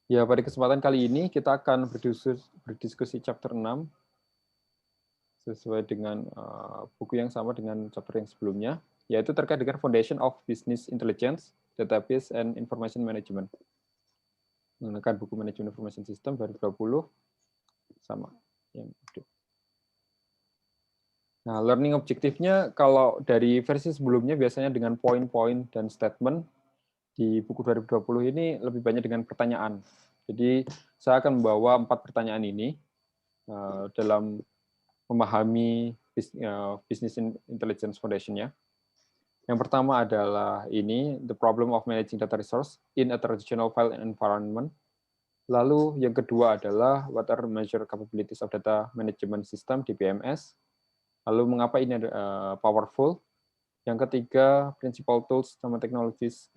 Ya, pada kesempatan kali ini kita akan berdiskusi chapter 6 sesuai dengan buku yang sama dengan chapter yang sebelumnya, yaitu terkait dengan Foundation of Business Intelligence, Database and Information Management. Menggunakan buku Manajemen Information System 2020 sama yang Nah, learning objektifnya kalau dari versi sebelumnya biasanya dengan poin-poin dan statement, di buku 2020 ini lebih banyak dengan pertanyaan. Jadi saya akan membawa 4 pertanyaan ini dalam memahami Business Intelligence Foundation-nya. Yang pertama adalah ini, the problem of managing data resource in a traditional file environment. Lalu yang kedua adalah what are measure capabilities of data management system di BMS. Lalu mengapa ini powerful. Yang ketiga, principal tools sama technologies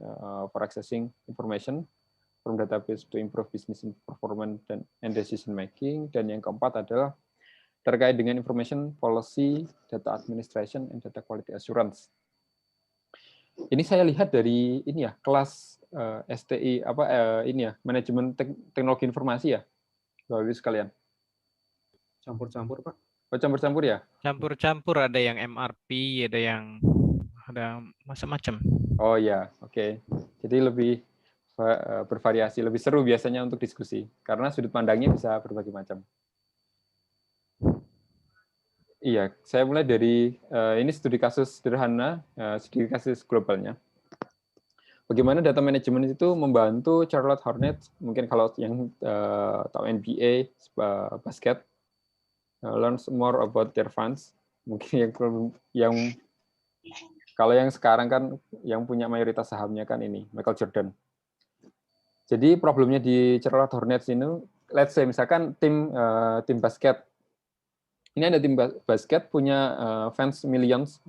for accessing information from database to improve business performance and decision making. Dan yang keempat adalah terkait dengan information policy, data administration, and data quality assurance. Ini saya lihat dari ini ya, kelas STI ini ya, manajemen teknologi informasi ya, Bapak Ibu sekalian. Campur-campur, Pak. Oh, campur-campur ya? Campur-campur, ada yang MRP, ada macam-macam. Oh ya, oke. Jadi lebih bervariasi, lebih seru biasanya untuk diskusi karena sudut pandangnya bisa berbagai macam. Iya, saya mulai dari ini studi kasus sederhana, studi kasus globalnya. Bagaimana data management itu membantu Charlotte Hornets, mungkin kalau yang tahu NBA, basket, learn more about their fans. Mungkin yang kalau yang sekarang kan yang punya mayoritas sahamnya kan ini, Michael Jordan. Jadi problemnya di Charlotte Hornets ini, let's say misalkan tim basket. Ini ada tim basket punya fans millions,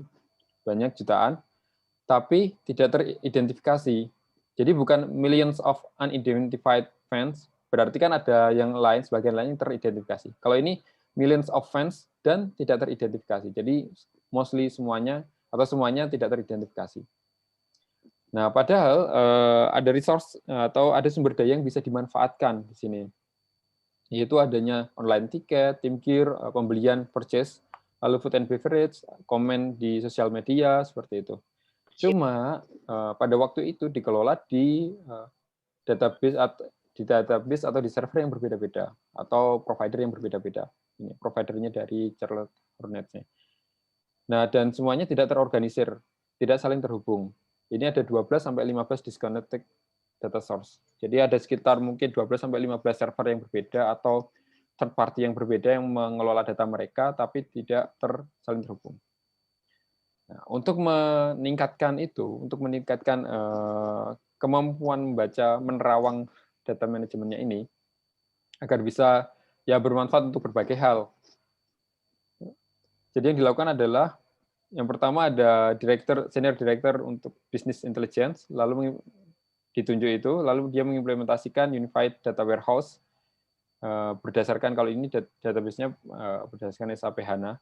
banyak jutaan, tapi tidak teridentifikasi. Jadi bukan millions of unidentified fans, berarti kan ada yang lain, sebagian lain yang teridentifikasi. Kalau ini millions of fans dan tidak teridentifikasi. Jadi mostly semuanya atau semuanya tidak teridentifikasi. Nah, padahal ada resource atau ada sumber daya yang bisa dimanfaatkan di sini, yaitu adanya online tiket, tim gear, pembelian, purchase, lalu food and beverage, komen di sosial media, seperti itu. Cuma pada waktu itu dikelola di database atau di server yang berbeda-beda atau provider yang berbeda-beda. Ini providernya dari Charlotte Hornets. Nah, dan semuanya tidak terorganisir, tidak saling terhubung. Ini ada 12 sampai 15 disconnected data source. Jadi ada sekitar mungkin 12 sampai 15 server yang berbeda atau third party yang berbeda yang mengelola data mereka tapi tidak saling terhubung. Nah, untuk meningkatkan itu, untuk meningkatkan kemampuan membaca, menerawang data manajemennya ini, agar bisa ya bermanfaat untuk berbagai hal. Jadi yang dilakukan adalah, yang pertama ada senior director untuk business intelligence, lalu ditunjuk itu, lalu dia mengimplementasikan unified data warehouse berdasarkan kalau ini database-nya berdasarkan SAP HANA,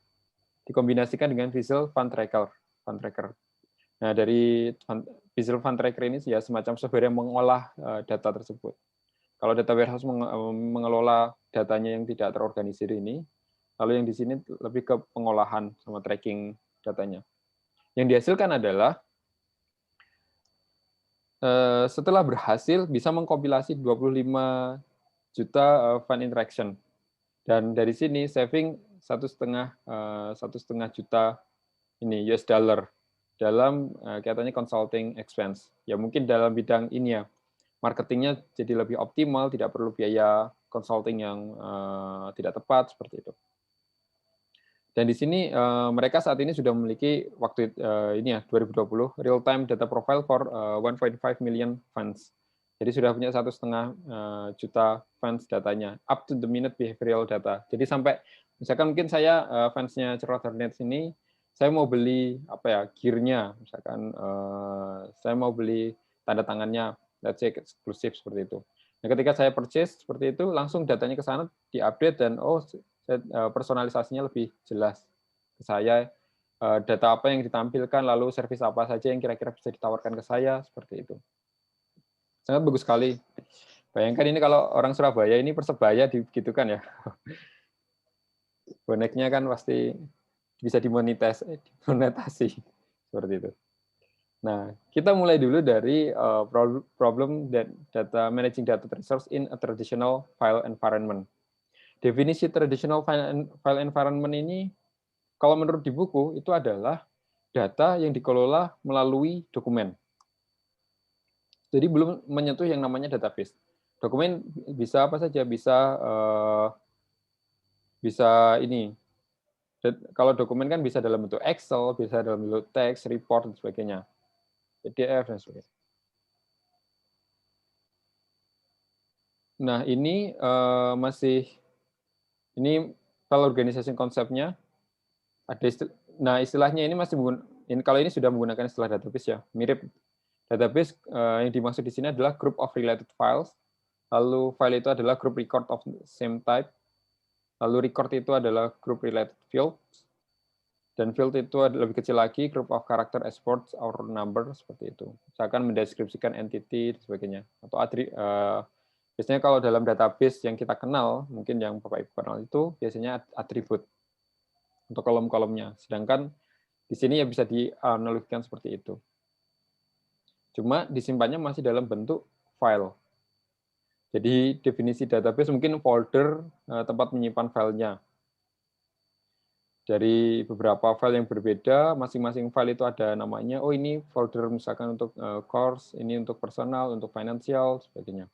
dikombinasikan dengan Visual Fund Tracker. Nah, dari Visual Fund Tracker ini ya semacam software yang mengolah data tersebut. Kalau data warehouse mengelola datanya yang tidak terorganisir ini, lalu yang di sini lebih ke pengolahan sama tracking datanya. Yang dihasilkan adalah setelah berhasil bisa mengkompilasi 25 juta fund interaction, dan dari sini saving 1,5 juta ini US dollar dalam kaitannya consulting expense. Ya mungkin dalam bidang ini ya, marketingnya jadi lebih optimal, tidak perlu biaya consulting yang tidak tepat seperti itu. Dan di sini mereka saat ini sudah memiliki waktu ini ya 2020 real time data profile for 1.5 million fans. Jadi sudah punya 1,5 juta fans datanya, up to the minute behavioral data. Jadi sampai misalkan mungkin saya fansnya Charlotte Hornets ini, saya mau beli apa ya gear-nya, misalkan saya mau beli tanda tangannya, let's say eksklusif seperti itu. Nah, ketika saya purchase seperti itu, langsung datanya ke sana diupdate dan personalisasinya lebih jelas ke saya, data apa yang ditampilkan, lalu servis apa saja yang kira-kira bisa ditawarkan ke saya, seperti itu. Sangat bagus sekali. Bayangkan ini kalau orang Surabaya ini Persebaya gitu kan ya. Boneknya kan pasti bisa dimonetasi seperti itu. Nah, kita mulai dulu dari problem data managing data resource in a traditional file environment. Definisi traditional file environment ini, kalau menurut di buku, itu adalah data yang dikelola melalui dokumen. Jadi belum menyentuh yang namanya database. Dokumen bisa apa saja, bisa ini. Kalau dokumen kan bisa dalam bentuk Excel, bisa dalam bentuk teks, report, dan sebagainya. PDF, dan sebagainya. Nah, ini ini file organization konsepnya. Nah, istilahnya ini kalau ini sudah menggunakan istilah database ya, mirip. Database yang dimaksud di sini adalah group of related files. Lalu file itu adalah group record of same type. Lalu record itu adalah group related fields. Dan field itu lebih kecil lagi, group of character exports or number, seperti itu. Misalkan mendeskripsikan entity, dan sebagainya. Atau biasanya kalau dalam database yang kita kenal, mungkin yang Bapak Ibu kenal itu, biasanya atribut untuk kolom-kolomnya. Sedangkan di sini ya bisa dianalogikan seperti itu. Cuma disimpannya masih dalam bentuk file. Jadi definisi database mungkin folder tempat menyimpan filenya. Dari beberapa file yang berbeda, masing-masing file itu ada namanya. Oh, ini folder misalkan untuk course, ini untuk personal, untuk financial, sebagainya.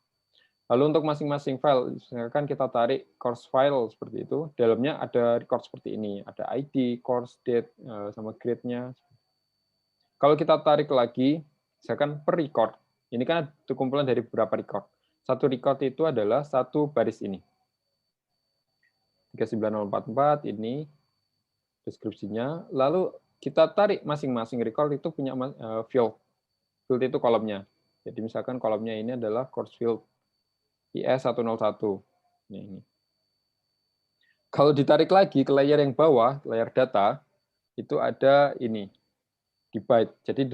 Lalu untuk masing-masing file, misalkan kita tarik course file seperti itu, dalamnya ada record seperti ini. Ada ID, course date, sama grade-nya. Kalau kita tarik lagi, misalkan per record, ini kan itu kumpulan dari beberapa record. Satu record itu adalah satu baris ini. 39044 ini deskripsinya. Lalu kita tarik masing-masing record itu punya field. Field itu kolomnya. Jadi misalkan kolomnya ini adalah course field IS101. Ini. Kalau ditarik lagi ke layer yang bawah, layer data, itu ada ini, di byte. Jadi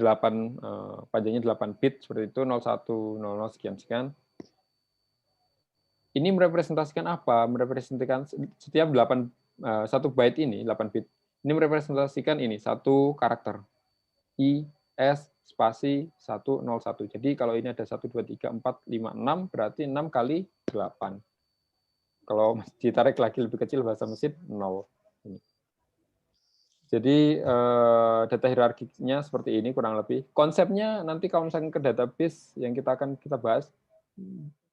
panjangnya 8 bit, seperti itu, 0100 sekian-sekian. Ini merepresentasikan apa? Merepresentasikan setiap 1 byte ini, 8 bit, ini merepresentasikan ini, satu karakter. IS spasi 101. Jadi kalau ini ada 1, 2, 3, 4, 5, 6, berarti 6 kali 8. Kalau ditarik lagi lebih kecil bahasa mesin, 0. Jadi data hierarkinya seperti ini kurang lebih. Konsepnya nanti kalau misalnya ke database yang kita bahas,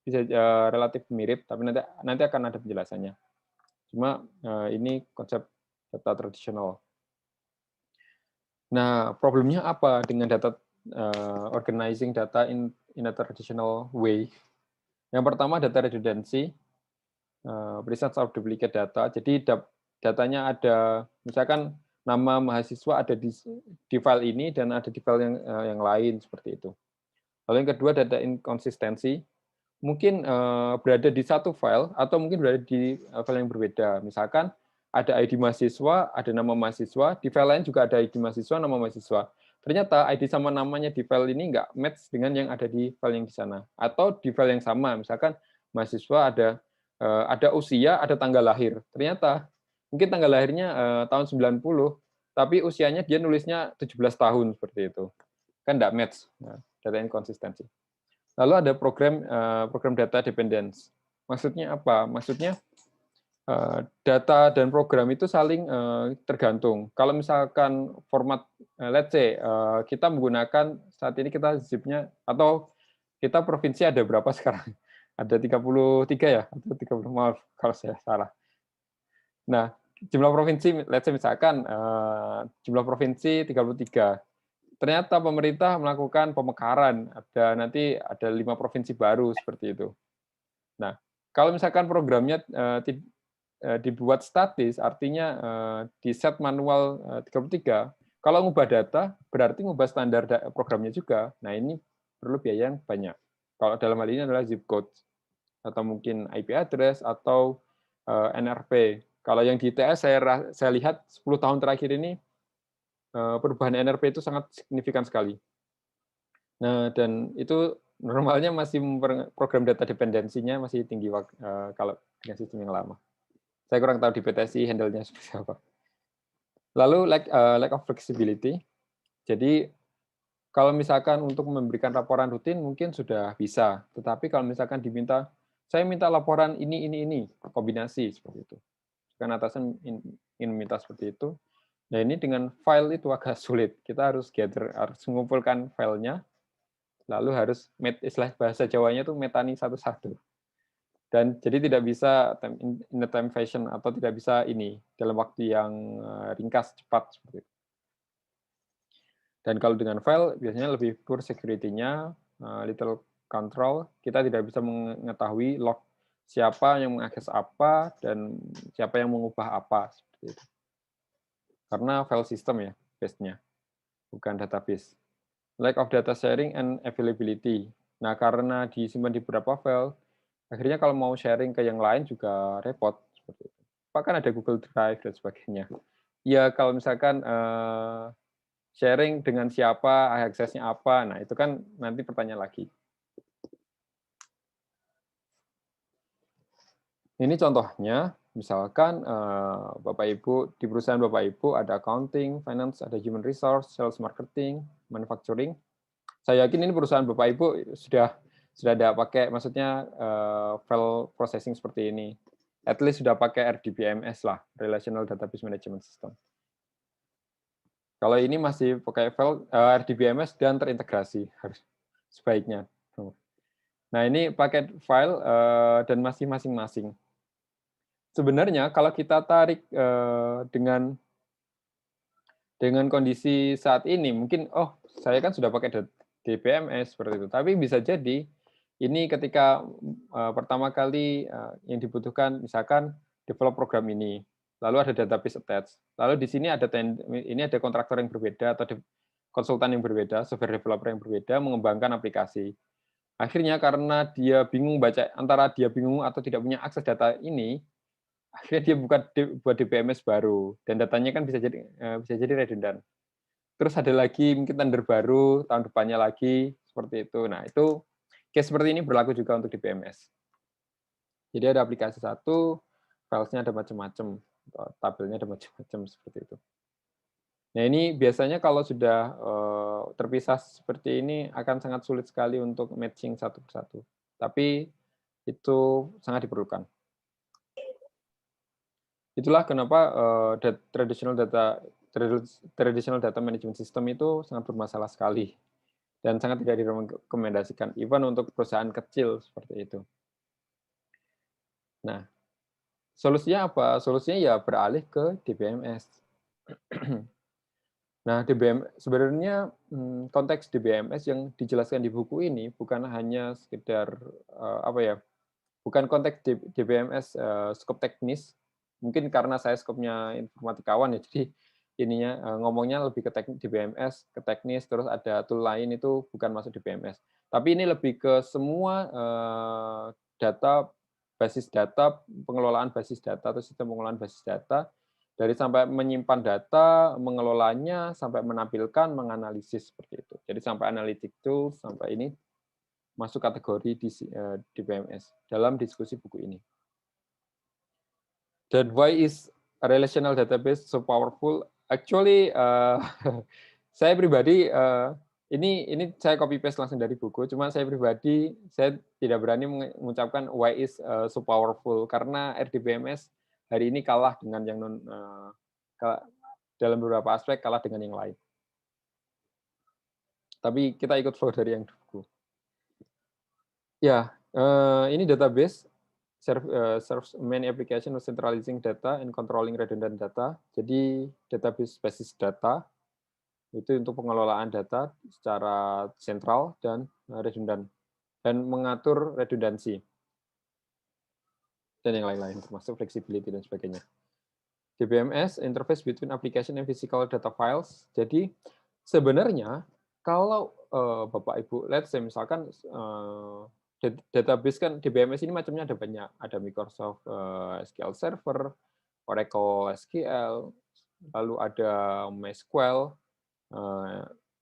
bisa relatif mirip, tapi nanti akan ada penjelasannya. Cuma ini konsep data tradisional. Nah, problemnya apa dengan data organizing data in a traditional way? Yang pertama, data redundancy, presence of duplicate data. Jadi datanya ada, misalkan nama mahasiswa ada di file ini dan ada di file yang lain seperti itu. Lalu yang kedua, data inkonsistensi. Mungkin berada di satu file atau mungkin berada di file yang berbeda. Misalkan ada ID mahasiswa, ada nama mahasiswa, di file lain juga ada ID mahasiswa, nama mahasiswa. Ternyata ID sama namanya di file ini nggak match dengan yang ada di file yang di sana. Atau di file yang sama, misalkan mahasiswa ada usia, ada tanggal lahir. Ternyata mungkin tanggal lahirnya tahun 90, tapi usianya dia nulisnya 17 tahun seperti itu. Kan nggak match, data inkonsistensi. Lalu ada program data dependence. Maksudnya apa? Maksudnya data dan program itu saling tergantung. Kalau misalkan format, let's say, kita menggunakan, saat ini kita zip-nya, atau kita provinsi ada berapa sekarang? Ada 33 ya? Atau 30, maaf kalau saya salah. Nah, jumlah provinsi, let's say misalkan jumlah provinsi 33. Ternyata pemerintah melakukan pemekaran, nanti ada 5 provinsi baru seperti itu. Nah, kalau misalkan programnya dibuat statis, artinya di set manual 33, kalau ngubah data, berarti ngubah standar programnya juga. Nah, ini perlu biaya yang banyak. Kalau dalam hal ini adalah zip code, atau mungkin IP address, atau NRP. Kalau yang di ITS, saya lihat 10 tahun terakhir ini, perubahan NRP itu sangat signifikan sekali. Nah, dan itu normalnya masih program data dependensinya masih tinggi kalau dengan sistem yang lama. Saya kurang tahu di PTSI handle-nya seperti apa. Lalu lack of flexibility. Jadi kalau misalkan untuk memberikan laporan rutin mungkin sudah bisa, tetapi kalau misalkan saya minta laporan ini, kombinasi seperti itu. Kan atasan ingin minta seperti itu. Nah ini dengan file itu agak sulit. Kita harus harus mengumpulkan filenya, lalu harus istilah bahasa Jawanya itu metani satu-satu. Dan jadi tidak bisa in the time fashion atau tidak bisa ini dalam waktu yang ringkas cepat seperti itu. Dan kalau dengan file biasanya lebih poor security-nya, little control, kita tidak bisa mengetahui log siapa yang mengakses apa dan siapa yang mengubah apa seperti itu. Karena file system ya base-nya, bukan database. Lack of data sharing and availability. Nah, karena disimpan di beberapa file, akhirnya kalau mau sharing ke yang lain juga repot seperti itu. Bahkan ada Google Drive dan sebagainya. Ya kalau misalkan sharing dengan siapa, aksesnya apa, nah itu kan nanti pertanyaan lagi. Ini contohnya, misalkan Bapak Ibu, di perusahaan Bapak Ibu ada accounting, finance, ada human resource, sales marketing, manufacturing. Saya yakin ini perusahaan Bapak Ibu sudah ada pakai, maksudnya file processing seperti ini. At least sudah pakai RDBMS lah, Relational Database Management System. Kalau ini masih pakai file RDBMS dan terintegrasi harus sebaiknya. Nah ini paket file dan masih masing-masing. Sebenarnya kalau kita tarik dengan kondisi saat ini, mungkin saya kan sudah pakai DBMS seperti itu. Tapi bisa jadi ini ketika pertama kali yang dibutuhkan, misalkan develop program ini, lalu ada database attached, lalu di sini ada kontraktor yang berbeda atau konsultan yang berbeda, software developer yang berbeda mengembangkan aplikasi. Akhirnya karena dia bingung antara dia bingung atau tidak punya akses data ini, akhirnya dia buat DBMS baru dan datanya kan bisa jadi redundant. Terus ada lagi mungkin tender baru tahun depannya lagi seperti itu. Nah itu case seperti ini berlaku juga untuk DBMS. Jadi ada aplikasi satu, filesnya ada macam-macam, tabelnya ada macam-macam seperti itu. Nah ini biasanya kalau sudah terpisah seperti ini akan sangat sulit sekali untuk matching satu persatu. Tapi itu sangat diperlukan. Itulah kenapa traditional data management system itu sangat bermasalah sekali dan sangat tidak direkomendasikan, even untuk perusahaan kecil seperti itu. Nah, solusinya apa? Solusinya ya beralih ke DBMS. Nah, sebenarnya konteks DBMS yang dijelaskan di buku ini bukan hanya sekedar bukan konteks DBMS skop teknis. Mungkin karena saya skopnya informatikawan ya, jadi ininya ngomongnya lebih ke DBMS, ke teknis, terus ada tool lain itu bukan masuk DBMS. Tapi ini lebih ke semua data, basis data, pengelolaan basis data atau sistem pengelolaan basis data, dari sampai menyimpan data, mengelolanya, sampai menampilkan, menganalisis seperti itu. Jadi sampai analytic tools, sampai ini masuk kategori di DBMS dalam diskusi buku ini. Dan why is a relational database so powerful? Actually, saya pribadi ini saya copy paste langsung dari buku. Cuma saya pribadi saya tidak berani mengucapkan why is so powerful karena RDBMS hari ini kalah dengan yang dalam beberapa aspek kalah dengan yang lain. Tapi kita ikut flow dari yang buku. Ya, ini database serves main application of centralizing data and controlling redundant data. Jadi database basis data itu untuk pengelolaan data secara sentral dan redundant dan mengatur redundansi dan yang lain-lain termasuk flexibility dan sebagainya. DBMS interface between application and physical data files. Jadi sebenarnya kalau Bapak Ibu, let's say misalkan database kan DBMS ini macamnya ada banyak, ada Microsoft SQL Server, Oracle SQL, lalu ada MySQL,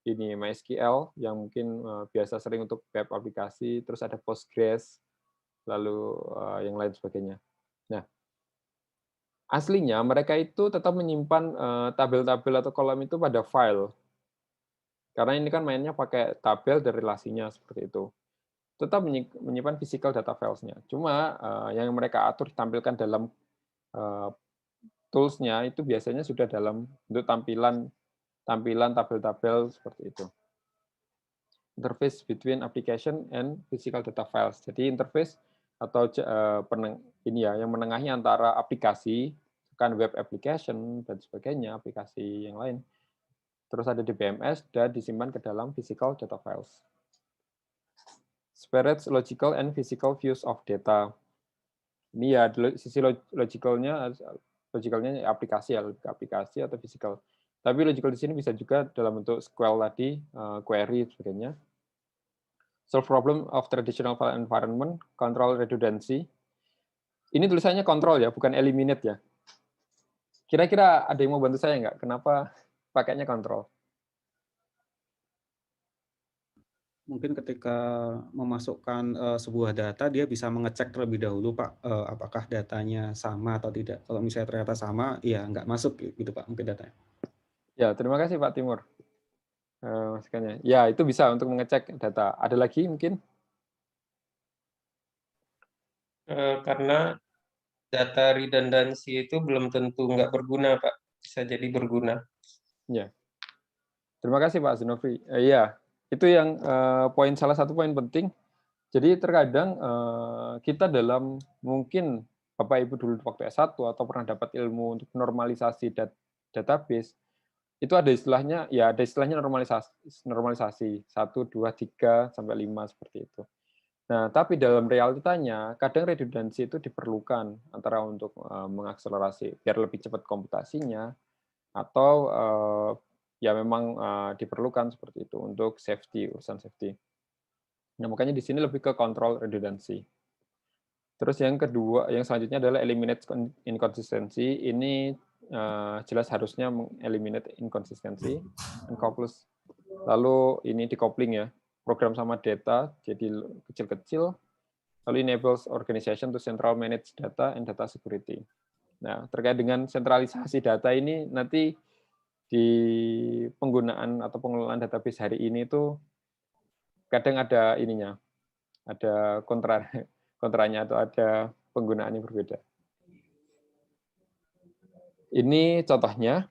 ini MySQL yang mungkin biasa sering untuk web aplikasi, terus ada Postgres, lalu yang lain sebagainya. Nah, aslinya mereka itu tetap menyimpan tabel-tabel atau kolom itu pada file. Karena ini kan mainnya pakai tabel dan relasinya seperti itu. Tetap menyimpan physical data files-nya. Cuma yang mereka atur ditampilkan dalam tools-nya itu biasanya sudah dalam bentuk tampilan tabel-tabel seperti itu. Interface between application and physical data files. Jadi interface atau ini ya yang menengahi antara aplikasi, kan web application dan sebagainya, aplikasi yang lain. Terus ada DBMS dan disimpan ke dalam physical data files. Separate logical and physical views of data. Ini ya sisi logicalnya aplikasi ya, aplikasi atau physical. Tapi logical di sini bisa juga dalam bentuk SQL tadi, query sebagainya. Solve problem of traditional file environment, control redundancy. Ini tulisannya control ya, bukan eliminate ya. Kira-kira ada yang mau bantu saya nggak? Kenapa pakainya control? Mungkin ketika memasukkan sebuah data, dia bisa mengecek terlebih dahulu, Pak, apakah datanya sama atau tidak. Kalau misalnya ternyata sama, ya nggak masuk gitu, Pak, mungkin datanya. Ya, terima kasih Pak Timur. Masukannya. Ya, itu bisa untuk mengecek data. Ada lagi mungkin? Karena data redundancy itu belum tentu nggak berguna, Pak. Bisa jadi berguna. Ya. Terima kasih Pak Zenofri. Iya, itu yang salah satu poin penting. Jadi terkadang kita dalam mungkin Bapak Ibu dulu waktu S1 atau pernah dapat ilmu untuk normalisasi database, itu ada istilahnya normalisasi 1, 2, 3 sampai 5 seperti itu. Nah, tapi dalam realitanya kadang redundansi itu diperlukan antara untuk mengakselerasi biar lebih cepat komputasinya atau ya memang diperlukan seperti itu untuk urusan safety. Nah, makanya di sini lebih ke control redundancy. Terus yang kedua, yang selanjutnya adalah eliminate inconsistency. Ini jelas harusnya eliminate inconsistency, uncoupled. Lalu ini decoupling ya, program sama data jadi kecil-kecil. Lalu enables organization to central manage data and data security. Nah, terkait dengan sentralisasi data ini nanti di penggunaan atau pengelolaan database hari ini itu kadang ada ininya, ada kontranya atau ada penggunaan yang berbeda. Ini contohnya.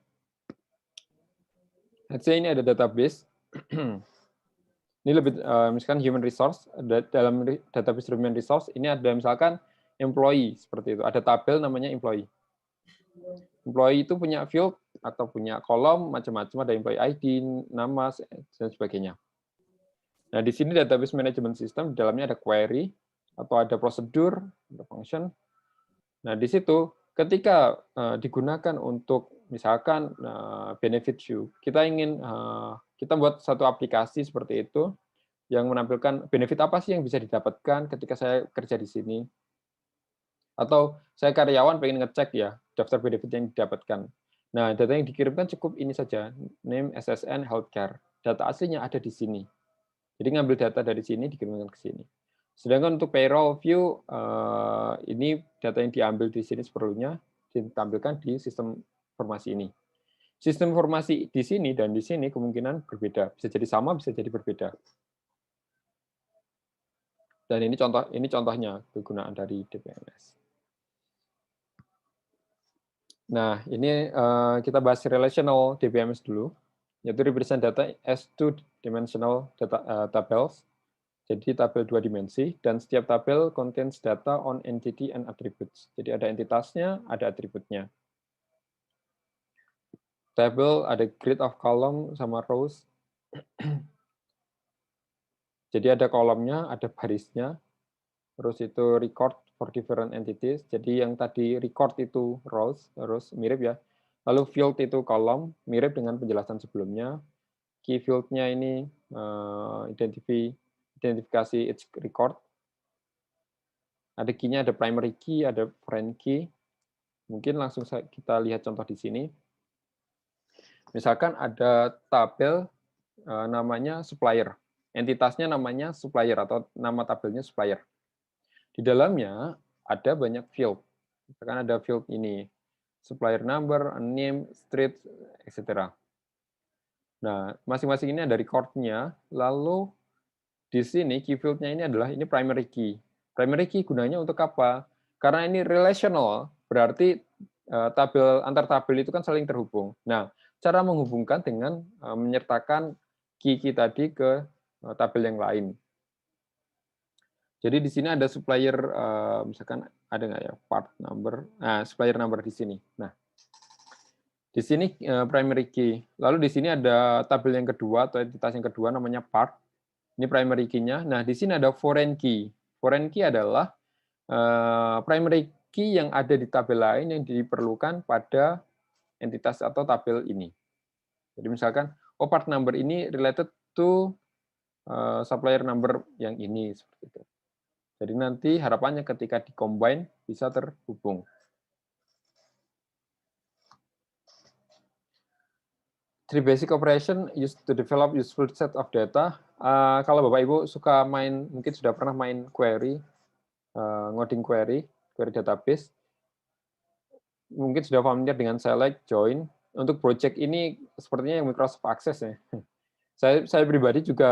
Let's say ini ada database. Ini lebih misalkan human resource, dalam database human resource ini ada misalkan employee seperti itu. Ada tabel namanya employee. Employee itu punya field atau punya kolom macam-macam, ada employee ID, nama dan sebagainya. Nah, di sini database management system di dalamnya ada query atau ada prosedur, ada function. Nah, di situ ketika digunakan untuk misalkan benefit view, kita ingin kita buat satu aplikasi seperti itu yang menampilkan benefit apa sih yang bisa didapatkan ketika saya kerja di sini. Atau saya karyawan pengen ngecek ya daftar benefit yang didapatkan. Nah, data yang dikirimkan cukup ini saja, name, SSN, healthcare. Data aslinya ada di sini. Jadi ngambil data dari sini dikirimkan ke sini. Sedangkan untuk payroll view, ini data yang diambil di sini seperlunya ditampilkan di sistem informasi ini. Sistem informasi di sini dan di sini kemungkinan berbeda. Bisa jadi sama, bisa jadi berbeda. Dan ini contohnya kegunaan dari DBMS. Nah, ini kita bahas relational DBMS dulu, yaitu represent data as two-dimensional tables. Jadi tabel 2 dimensi, dan setiap tabel contains data on entity and attributes. Jadi ada entitasnya, ada atributnya. Tabel ada grid of column sama rows. Jadi ada kolomnya, ada barisnya. Terus itu record for different entities. Jadi yang tadi record itu rows, terus mirip ya. Lalu field itu kolom, mirip dengan penjelasan sebelumnya. Key field-nya ini identifikasi each record. Ada key-nya, ada primary key, ada foreign key. Mungkin langsung kita lihat contoh di sini. Misalkan ada tabel namanya supplier. Entitasnya namanya supplier atau nama tabelnya supplier. Di dalamnya ada banyak field. Misalkan ada field ini, supplier number, name, street, etc. Nah, masing-masing ini ada record-nya, lalu di sini key field-nya ini adalah ini primary key. Primary key gunanya untuk apa? Karena ini relational, berarti tabel antar tabel itu kan saling terhubung. Nah, cara menghubungkan dengan menyertakan key-key tadi ke tabel yang lain. Jadi di sini ada supplier, misalkan ada nggak ya part number, nah supplier number di sini. Nah, di sini primary key. Lalu di sini ada tabel yang kedua atau entitas yang kedua namanya part. Ini primary key-nya. Nah, di sini ada foreign key. Foreign key adalah primary key yang ada di tabel lain yang diperlukan pada entitas atau tabel ini. Jadi misalkan, oh part number ini related to supplier number yang ini, seperti itu. Jadi nanti harapannya ketika di-combine bisa terhubung. Three basic operation used to develop useful set of data. Kalau Bapak Ibu suka main, mungkin sudah pernah main query, ngoding query database, mungkin sudah familiar dengan select, join. Untuk project ini sepertinya yang Microsoft Access ya. Saya pribadi juga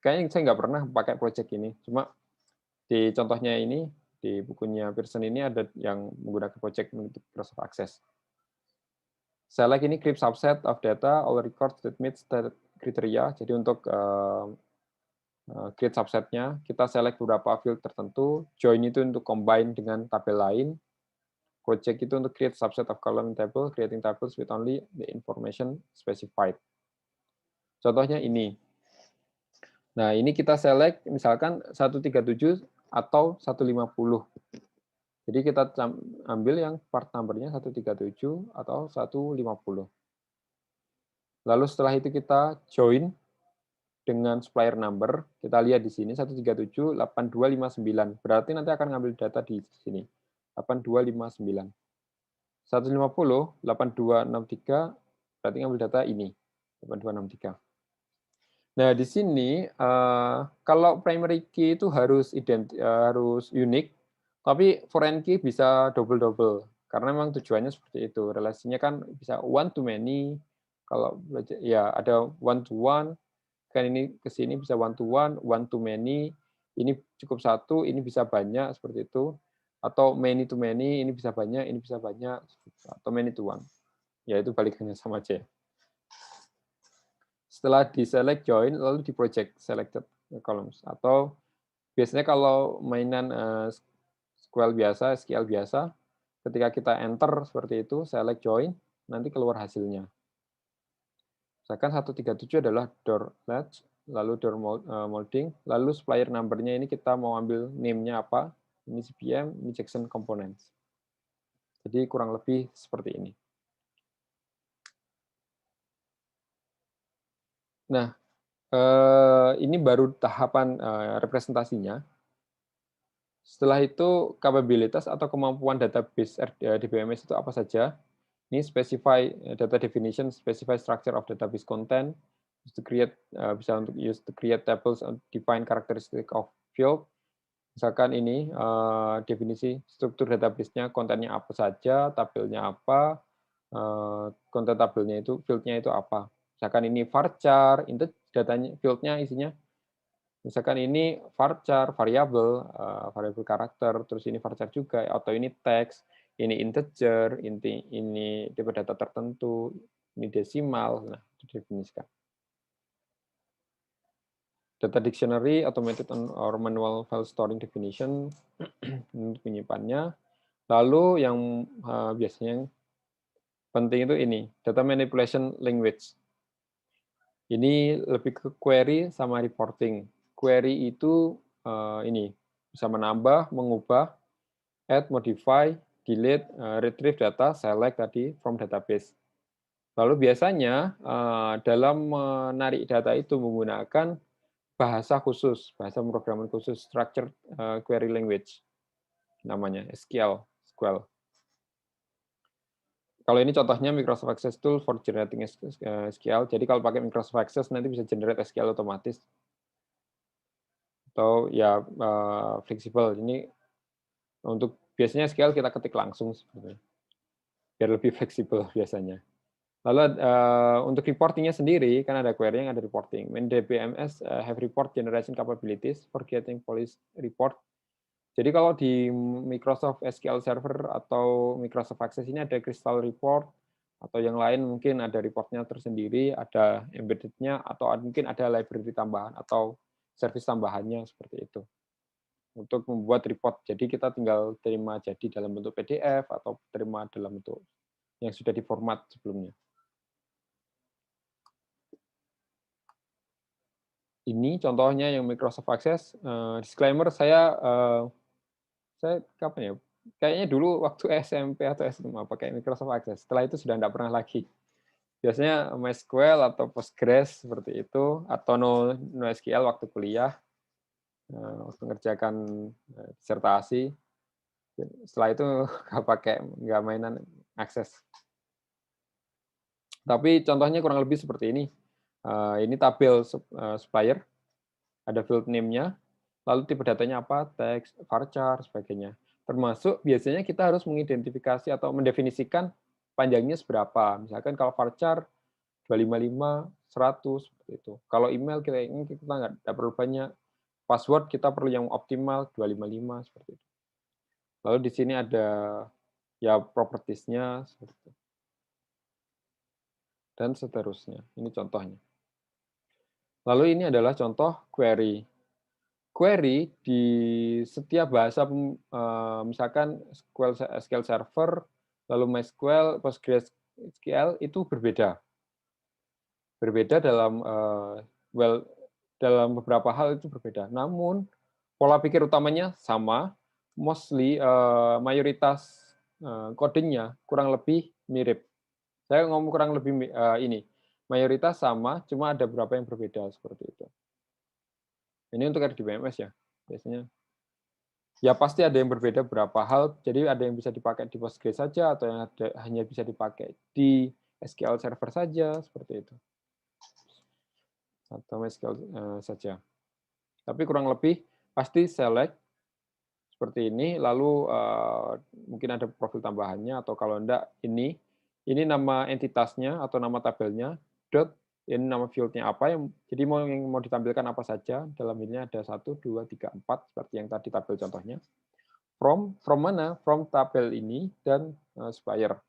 kayaknya saya nggak pernah pakai project ini. Cuma di contohnya ini, di bukunya Pearson ini ada yang menggunakan project untuk Microsoft Access. Select ini create subset of data, all records that meets the criteria. Jadi untuk create subsetnya, kita select beberapa field tertentu. Join itu untuk combine dengan tabel lain. Project itu untuk create subset of column table, creating tables with only the information specified. Contohnya ini. Nah, ini kita select misalkan 137 atau 150. Jadi kita ambil yang part number-nya 137 atau 150. Lalu setelah itu kita join dengan supplier number. Kita lihat di sini 137 8259. Berarti nanti akan ngambil data di sini. 8259. 150 8263 berarti ngambil data ini. 8263. Nah, di sini kalau primary key itu harus unik, tapi foreign key bisa double-double. Karena memang tujuannya seperti itu. Relasinya kan bisa one to many, kalau ya ada one to one, kan ini ke sini bisa one to many, ini cukup satu, ini bisa banyak seperti itu. Atau many to many, ini bisa banyak, ini bisa banyak, atau many to one. Ya itu balikannya sama aja. Setelah di select join, lalu di project selected columns. Atau biasanya kalau mainan SQL biasa, ketika kita enter seperti itu, select join, nanti keluar hasilnya. Misalkan 137 adalah door latch, lalu door molding, lalu supplier number-nya ini kita mau ambil name-nya apa, ini CPM, ini Jackson Components. Jadi kurang lebih seperti ini. Nah, ini baru tahapan representasinya. Setelah itu, kapabilitas atau kemampuan database DBMS itu apa saja? Ini specify data definition, specify structure of database content, to create bisa untuk use to create tables and define characteristic of field. Misalkan ini definisi struktur database-nya, kontennya apa saja, tabelnya apa, konten tabelnya itu, field-nya itu apa. Misalkan ini varchar, datanya, field-nya isinya. Misalkan ini varchar, variabel karakter, terus ini varchar juga, atau ini teks, ini integer, ini dapat data tertentu, ini desimal, nah itu definisikan. Data dictionary, automated or manual file storing definition, untuk menyimpannya. Lalu yang biasanya penting itu ini, data manipulation language. Ini lebih ke query sama reporting. Query itu ini bisa menambah, mengubah, add, modify, delete, retrieve data, select tadi from database. Lalu biasanya dalam menarik data itu menggunakan bahasa khusus, bahasa pemrograman khusus, structured query language namanya, SQL. Kalau ini contohnya Microsoft Access Tool for Generating SQL. Jadi kalau pakai Microsoft Access nanti bisa generate SQL otomatis. Atau ya fleksibel. Ini untuk biasanya SQL kita ketik langsung sebenarnya. Biar lebih fleksibel biasanya. Lalu untuk reportingnya sendiri, kan ada query yang ada reporting. When DBMS have report generation capabilities for getting police report. Jadi kalau di Microsoft SQL Server atau Microsoft Access ini ada Crystal Report, atau yang lain mungkin ada reportnya tersendiri, ada embedded-nya, atau mungkin ada library tambahan atau service tambahannya seperti itu. Untuk membuat report, jadi kita tinggal terima jadi dalam bentuk PDF atau terima dalam bentuk yang sudah diformat sebelumnya. Ini contohnya yang Microsoft Access. Disclaimer, saya kapan ya? Kayaknya dulu waktu SMP atau SMA pakai Microsoft Access. Setelah itu sudah tidak pernah lagi. Biasanya MySQL atau Postgres seperti itu, atau NoSQL waktu kuliah, waktu mengerjakan disertasi. Setelah itu nggak mainan Access. Tapi contohnya kurang lebih seperti ini. Ini tabel supplier, ada field name-nya, lalu tipe datanya apa, teks, varchar, sebagainya. Termasuk biasanya kita harus mengidentifikasi atau mendefinisikan panjangnya seberapa. Misalkan kalau varchar 255, 100, seperti itu. Kalau email kita nggak perlu banyak. Password kita perlu yang optimal 255, seperti itu. Lalu di sini ada ya properties-nya, seperti itu. Dan seterusnya. Ini contohnya. Lalu ini adalah contoh query. Query di setiap bahasa, misalkan SQL Server, lalu MySQL, PostgreSQL itu berbeda. Berbeda dalam dalam beberapa hal itu berbeda. Namun pola pikir utamanya sama, mostly mayoritas codingnya kurang lebih mirip. Saya ngomong kurang lebih ini. Mayoritas sama, cuma ada beberapa yang berbeda seperti itu. Ini untuk RDBMS ya, biasanya. Ya pasti ada yang berbeda beberapa hal, jadi ada yang bisa dipakai di Postgres saja, atau yang hanya bisa dipakai di SQL Server saja, seperti itu. Atau MySQL saja. Tapi kurang lebih pasti select seperti ini, lalu mungkin ada profil tambahannya, atau kalau enggak ini nama entitasnya atau nama tabelnya, dot, ini nama fieldnya apa, jadi yang mau ditampilkan apa saja, dalam ini ada 1, 2, 3, 4, seperti yang tadi tabel contohnya. From mana? From tabel ini, dan supplier.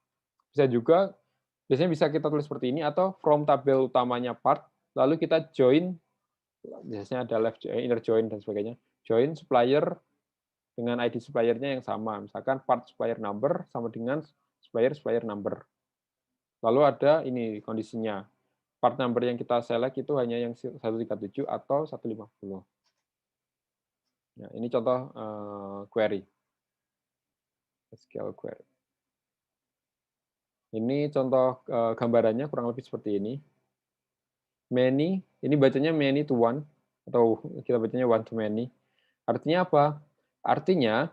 Bisa juga, biasanya bisa kita tulis seperti ini, atau from tabel utamanya part, lalu kita join, biasanya ada left join, inner join, dan sebagainya. Join supplier dengan ID suppliernya yang sama. Misalkan part supplier number sama dengan supplier number. Lalu ada ini kondisinya. Part number yang kita select itu hanya yang 137 atau 150. Nah, ini contoh query. SQL query. Ini contoh gambarannya kurang lebih seperti ini. Many, ini bacanya many to one, atau kita bacanya one to many. Artinya apa? Artinya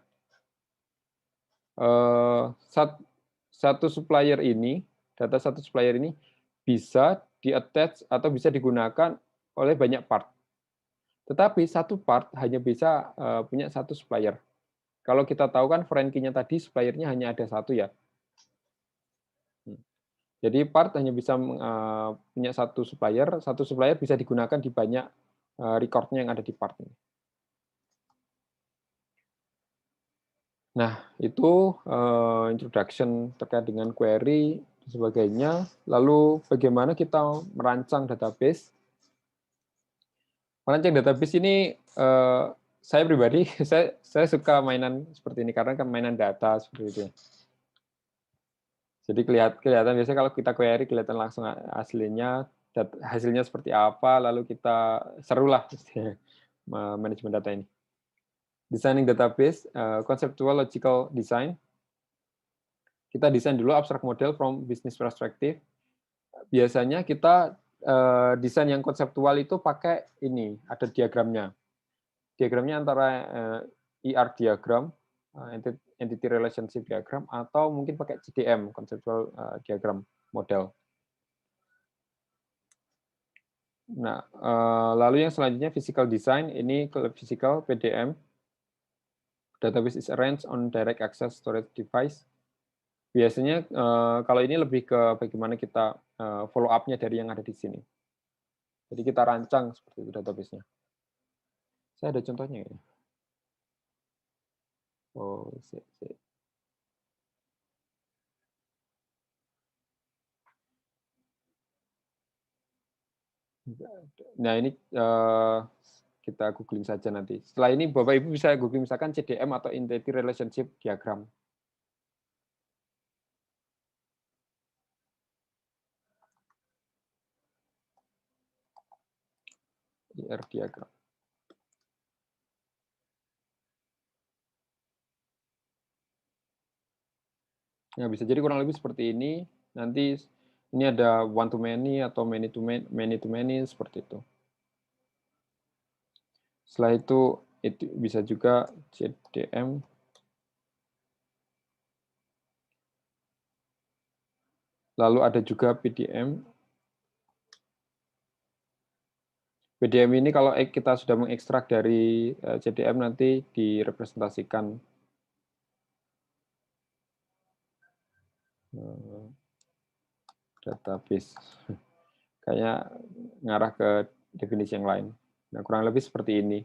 satu supplier ini, data satu supplier ini bisa di-attach atau bisa digunakan oleh banyak part. Tetapi satu part hanya bisa punya satu supplier. Kalau kita tahu kan foreign key-nya tadi suppliernya hanya ada satu ya. Jadi part hanya bisa punya satu supplier bisa digunakan di banyak record-nya yang ada di part ini. Nah, itu introduction terkait dengan query dan sebagainya. Lalu bagaimana kita merancang database? Merancang database ini saya pribadi saya suka mainan seperti ini karena kan mainan data seperti itu. Jadi kelihatan biasanya kalau kita query kelihatan langsung hasilnya seperti apa, lalu kita serulah manajemen data ini. Designing database, conceptual logical design. Kita desain dulu abstract model from business perspective. Biasanya kita desain yang konseptual itu pakai ini, ada diagramnya. Diagramnya antara ER diagram entity relationship diagram, atau mungkin pakai CDM, conceptual diagram model. Nah, lalu yang selanjutnya physical design, ini physical PDM. Database is arranged on direct access storage device. Biasanya kalau ini lebih ke bagaimana kita follow up-nya dari yang ada di sini. Jadi kita rancang seperti itu database-nya. Saya ada contohnya ya. Oh, Nah, ini kita googling saja nanti. Setelah ini Bapak Ibu bisa googling misalkan CDM atau entity relationship diagram. IR diagram. Ya, bisa jadi kurang lebih seperti ini. Nanti ini ada one to many atau many to many seperti itu. Setelah itu bisa juga CDM. Lalu ada juga PDM. PDM ini kalau kita sudah mengekstrak dari CDM nanti direpresentasikan database. Kayaknya ngarah ke definisi yang lain. Nah, kurang lebih seperti ini.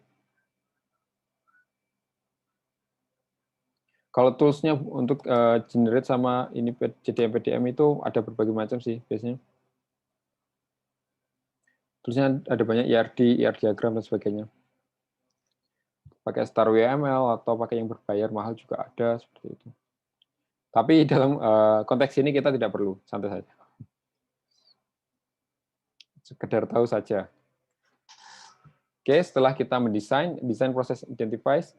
Kalau toolsnya untuk generate sama ini CDM PDM itu ada berbagai macam sih biasanya. Toolsnya ada banyak IRD, IR diagram dan sebagainya. Pakai Star WML atau pakai yang berbayar mahal juga ada seperti itu. Tapi dalam konteks ini kita tidak perlu, santai saja. Sekedar tahu saja. Oke, setelah kita mendesain, desain proses identifies,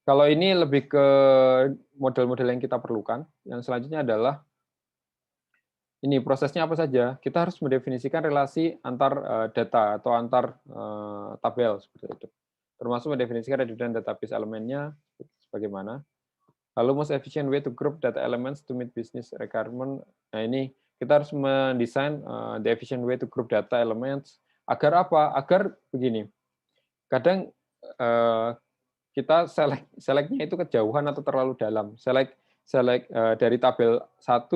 kalau ini lebih ke model-model yang kita perlukan. Yang selanjutnya adalah ini prosesnya apa saja. Kita harus mendefinisikan relasi antar data atau antar tabel seperti itu. Termasuk mendefinisikan redundant database elemennya sebagaimana. Lalu most efficient way to group data elements to meet business requirement. Nah, ini kita harus mendesain the efficient way to group data elements agar apa? Agar begini. Kadang kita select-nya itu kejauhan atau terlalu dalam. Select dari tabel 1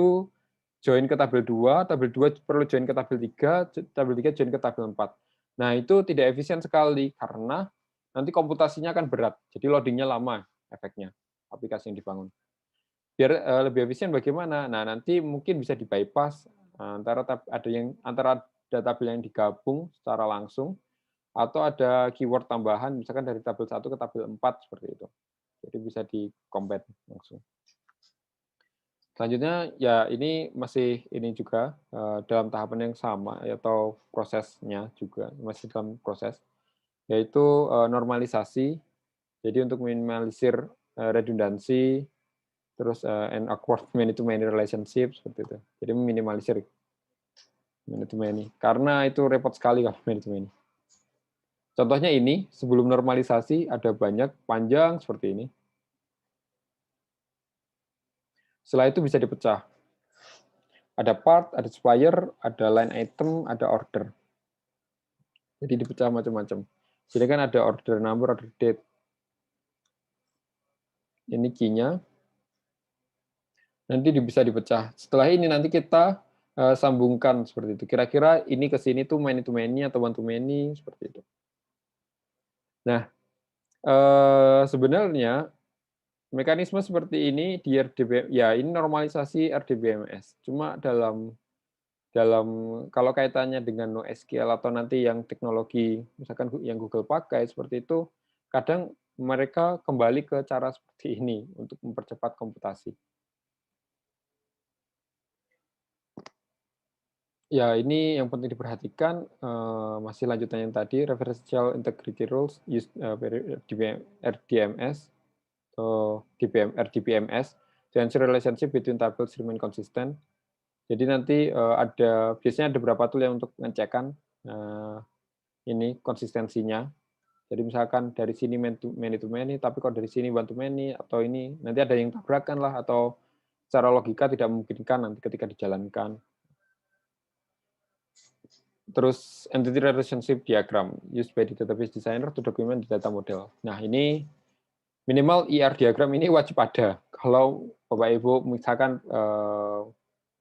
join ke tabel 2, tabel 2 perlu join ke tabel 3, tabel 3 join ke tabel 4. Nah, itu tidak efisien sekali karena nanti komputasinya akan berat. Jadi loadingnya lama efeknya aplikasi yang dibangun. Biar lebih efisien bagaimana? Nah, nanti mungkin bisa di-bypass antara tabel yang digabung secara langsung atau ada keyword tambahan misalkan dari tabel 1 ke tabel 4 seperti itu. Jadi bisa di-combat langsung. Selanjutnya ya ini masih ini juga dalam tahapan yang sama atau prosesnya juga masih dalam proses, yaitu normalisasi. Jadi untuk minimalisir redundansi, terus and awkward many-to-many relationship seperti itu. Jadi meminimalisir many-to-many karena itu repot sekali kalau many-to-many. Contohnya ini, sebelum normalisasi ada banyak panjang seperti ini. Setelah itu bisa dipecah. Ada part, ada supplier, ada line item, ada order. Jadi dipecah macam-macam. Jadi kan ada order number, order date. Ini key-nya. Nanti bisa dipecah. Setelah ini nanti kita sambungkan seperti itu. Kira-kira ini ke sini tuh many-to-many atau one-to-many seperti itu. Nah, sebenarnya mekanisme seperti ini di RDBMS, ya ini normalisasi RDBMS. Cuma dalam kalau kaitannya dengan NoSQL atau nanti yang teknologi misalkan yang Google pakai seperti itu, kadang mereka kembali ke cara seperti ini untuk mempercepat komputasi. Ya, ini yang penting diperhatikan, masih lanjutan yang tadi, referential integrity rules, use RDMS, atau RDBMS, to ensure relationship between tables remain consistent. Jadi nanti biasanya ada beberapa tool yang untuk mengecekkan ini konsistensinya. Jadi misalkan dari sini many to many, tapi kok dari sini one to many, atau ini nanti ada yang tabrakan lah, atau secara logika tidak memungkinkan nanti ketika dijalankan. Terus entity relationship diagram used by the database designer to document the data model. Nah ini minimal ER diagram ini wajib ada. Kalau Bapak Ibu misalkan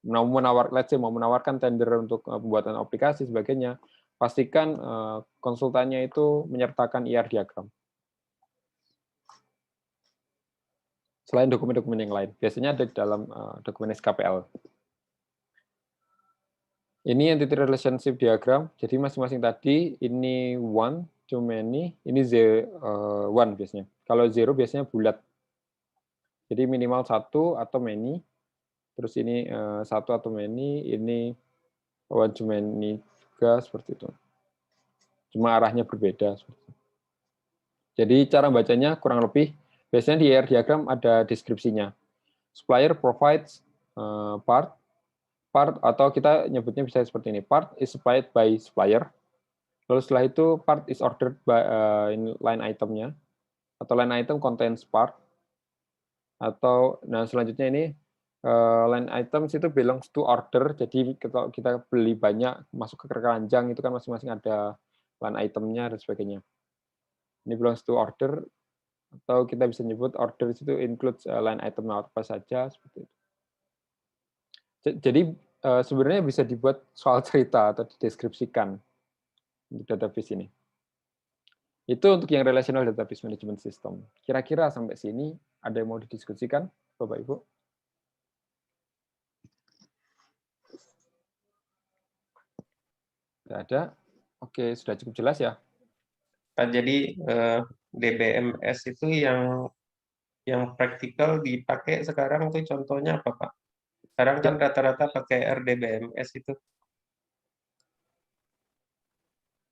mau menawarkan tender untuk pembuatan aplikasi sebagainya, pastikan konsultannya itu menyertakan ER diagram. Selain dokumen-dokumen yang lain, biasanya ada di dalam dokumen SKPL. Ini entity relationship diagram. Jadi masing-masing tadi ini one, too many, ini one biasanya. Kalau zero biasanya bulat. Jadi minimal satu atau many. Terus ini satu atau many, ini one to many juga seperti itu. Cuma arahnya berbeda. Jadi cara bacanya kurang lebih, biasanya di ER diagram ada deskripsinya. Supplier provides part, atau kita nyebutnya bisa seperti ini, part is supplied by supplier. Lalu setelah itu part is ordered by line itemnya, atau line item contains part. Atau nah selanjutnya ini line items itu belongs to order. Jadi kalau kita beli banyak masuk ke keranjang itu kan masing-masing ada line itemnya dan sebagainya. Ini belongs to order, atau kita bisa nyebut order itu includes line item apa saja seperti itu. Jadi sebenarnya bisa dibuat soal cerita atau dideskripsikan untuk database ini. Itu untuk yang relational database management system. Kira-kira sampai sini ada yang mau didiskusikan, Bapak Ibu? Tidak ada? Oke, sudah cukup jelas ya? Pak, jadi DBMS itu yang praktikal dipakai sekarang tuh contohnya apa, Pak? Sekarang kan rata-rata pakai RDBMS itu.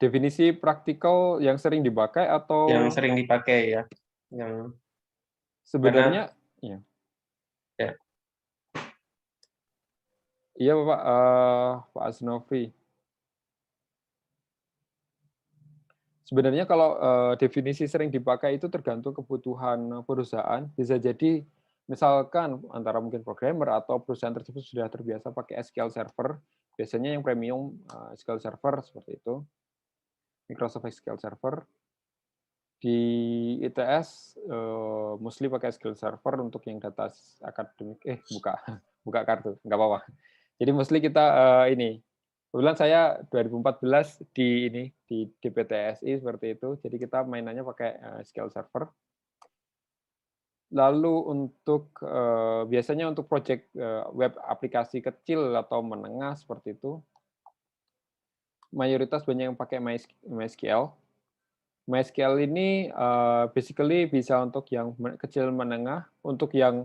Definisi praktikal yang sering dipakai atau Yang sering dipakai ya. Yang sebenarnya ya. Ya. Iya, Bapak, Pak Asnovi. Sebenarnya kalau definisi sering dipakai itu tergantung kebutuhan perusahaan. Bisa jadi misalkan antara mungkin programmer atau perusahaan tersebut sudah terbiasa pakai SQL Server. Biasanya yang premium SQL Server seperti itu. Microsoft SQL Server. Di ITS mostly pakai SQL Server untuk yang data akademik. Buka kartu, nggak apa-apa. Jadi mostly kita ini. Kebetulan saya 2014 di DPTSI seperti itu. Jadi kita mainannya pakai SQL Server. Lalu untuk biasanya untuk project web aplikasi kecil atau menengah seperti itu, mayoritas banyak yang pakai MySQL. MySQL ini basically bisa untuk yang kecil menengah, untuk yang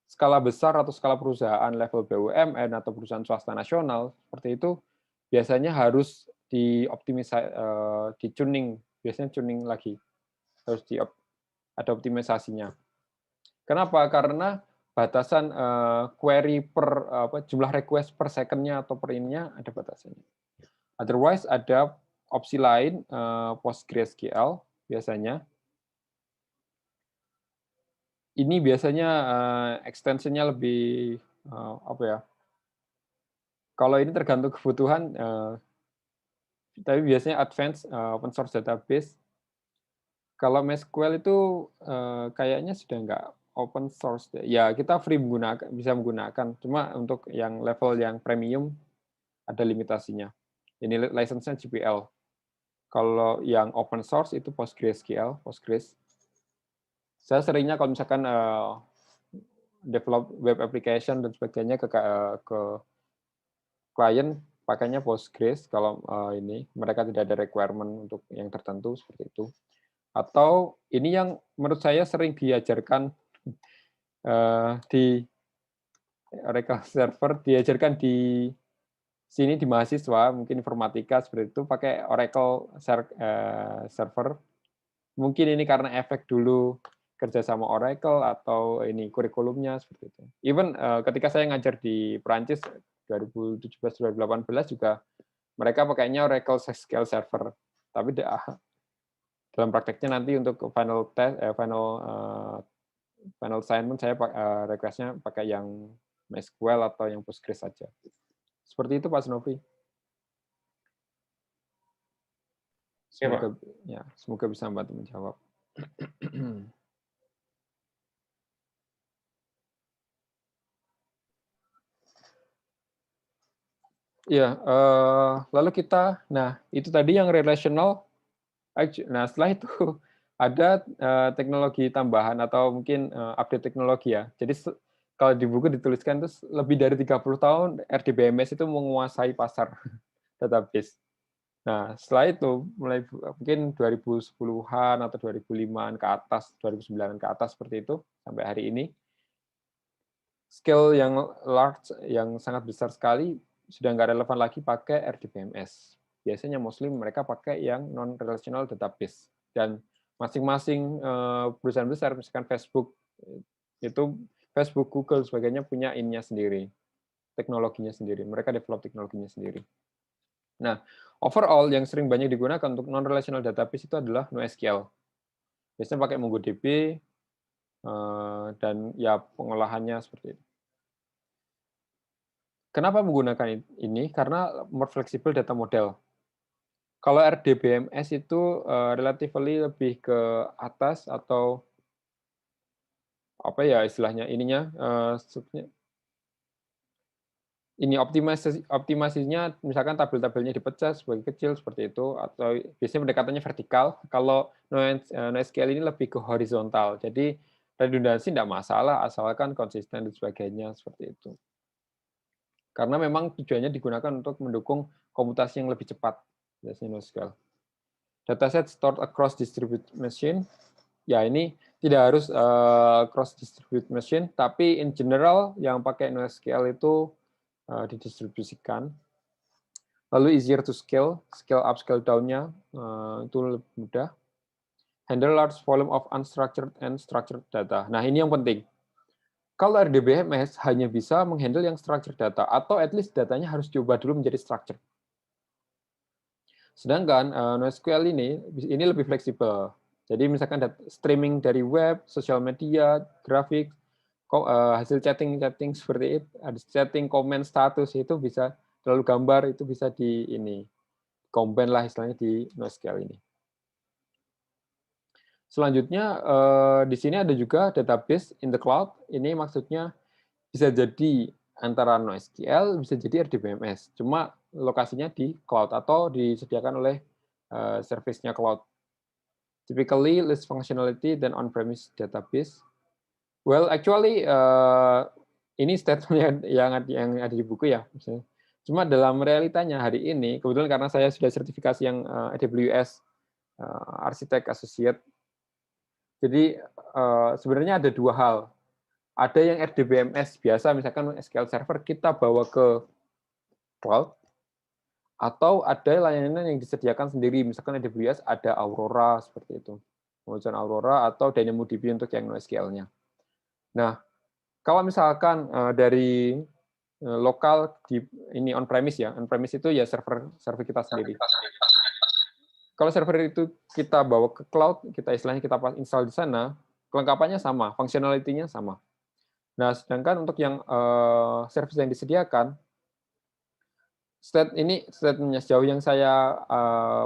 skala besar atau skala perusahaan level BUMN atau perusahaan swasta nasional seperti itu. Biasanya harus di-tuning, biasanya tuning lagi, harus ada optimisasinya. Kenapa? Karena batasan query per jumlah request per second-nya atau per ininya ada batasannya. Otherwise ada opsi lain, PostgreSQL biasanya. Ini biasanya extension-nya lebih apa ya? Kalau ini tergantung kebutuhan, tapi biasanya advanced open source database. Kalau MySQL itu kayaknya sudah nggak open source. Ya kita free bisa menggunakan. Cuma untuk yang level yang premium ada limitasinya. Ini license-nya GPL. Kalau yang open source itu PostgreSQL, Postgres. Saya seringnya kalau misalkan develop web application dan sebagainya ke klien pakainya Postgres kalau ini mereka tidak ada requirement untuk yang tertentu seperti itu. Atau ini yang menurut saya sering diajarkan di Oracle Server, diajarkan di sini di mahasiswa, mungkin informatika seperti itu, pakai Oracle Server. Mungkin ini karena efek dulu kerja sama Oracle atau ini kurikulumnya seperti itu. Even ketika saya ngajar di Perancis 2017-2018 juga mereka pakainya Oracle SQL Server, tapi dalam prakteknya nanti untuk final test, final assignment saya request-nya pakai yang MySQL atau yang Postgres saja. Seperti itu Pak Snovi. Ya, Pak. Semoga bisa membantu menjawab. Ya, lalu kita, nah itu tadi yang relational. Nah setelah itu ada teknologi tambahan atau mungkin update teknologi ya. Jadi kalau di buku dituliskan itu lebih dari 30 tahun RDBMS itu menguasai pasar database. Nah setelah itu mulai mungkin 2010-an atau 2005-an ke atas, 2009-an ke atas seperti itu sampai hari ini, scale yang large, yang sangat besar sekali sudah nggak relevan lagi pakai RDBMS. Biasanya mostly mereka pakai yang non-relational database. Dan masing-masing perusahaan besar, misalkan Facebook, itu Facebook, Google, sebagainya punya ininya sendiri, teknologinya sendiri. Mereka develop teknologinya sendiri. Nah, overall yang sering banyak digunakan untuk non-relational database itu adalah NoSQL. Biasanya pakai MongoDB, dan ya pengolahannya seperti itu. Kenapa menggunakan ini? Karena more flexible data model. Kalau RDBMS itu relatively lebih ke atas atau apa ya istilahnya ininya ini optimasinya misalkan tabel-tabelnya dipecah sebagai kecil seperti itu atau biasanya pendekatannya vertikal. Kalau NoSQL ini lebih ke horizontal. Jadi redundansi tidak masalah asalkan konsisten dan sebagainya seperti itu. Karena memang tujuannya digunakan untuk mendukung komputasi yang lebih cepat, biasanya NoSQL. Dataset stored across distributed machine, ya ini tidak harus cross distributed machine, tapi in general yang pakai NoSQL itu didistribusikan. Lalu easier to scale up, scale down-nya itu lebih mudah. Handle large volume of unstructured and structured data. Nah ini yang penting. Kalau RDBMS hanya bisa menghandle yang structured data, atau at least datanya harus diubah dulu menjadi structured. Sedangkan NoSQL ini lebih fleksibel. Jadi misalkan streaming dari web, sosial media, grafik, hasil chatting seperti itu, ada chatting, komen, status itu bisa, lalu gambar itu bisa combine lah istilahnya di NoSQL ini. Selanjutnya di sini ada juga database in the cloud. Ini maksudnya bisa jadi antara NoSQL, bisa jadi RDBMS. Cuma lokasinya di cloud atau disediakan oleh service-nya cloud. Typically less functionality than on-premise database. Well, actually ini statement yang ada di buku ya. Cuma dalam realitanya hari ini, kebetulan karena saya sudah sertifikasi yang AWS Architect Associate, jadi sebenarnya ada dua hal. Ada yang RDBMS biasa, misalkan SQL Server kita bawa ke cloud, atau ada layanan yang disediakan sendiri, misalkan AWS ada Aurora seperti itu, Amazon Aurora atau DynamoDB untuk yang NoSQL-nya. Nah, kalau misalkan dari lokal ini on-premise ya, on-premise itu ya server kita sendiri. Kalau server itu kita bawa ke cloud, istilahnya kita install di sana, kelengkapannya sama, functionality-nya sama. Nah, sedangkan untuk yang service yang disediakan, statementnya sejauh yang saya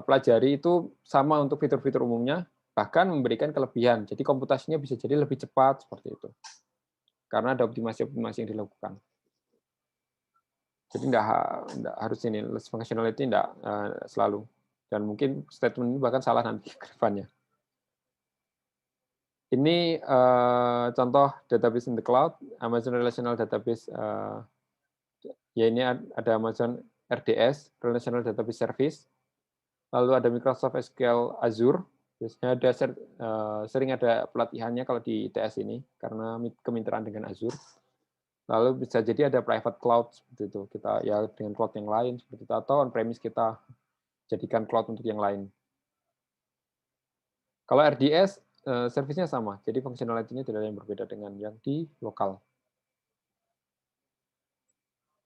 pelajari itu sama untuk fitur-fitur umumnya, bahkan memberikan kelebihan. Jadi komputasinya bisa jadi lebih cepat seperti itu. Karena ada optimasi-optimasi yang dilakukan. Jadi tidak harus ini, less functionality tidak selalu. Dan mungkin statement ini bahkan salah nanti ke depannya. Ini contoh database in the cloud, Amazon Relational Database. Ya ini ada Amazon RDS, Relational Database Service. Lalu ada Microsoft SQL Azure. Biasanya ada sering ada pelatihannya kalau di ITS ini karena kemitraan dengan Azure. Lalu bisa jadi ada private cloud seperti itu. Kita ya dengan cloud yang lain seperti itu, atau on-premise kita jadikan cloud untuk yang lain. Kalau RDS servisnya sama, jadi functionality-nya tidak ada yang berbeda dengan yang di lokal.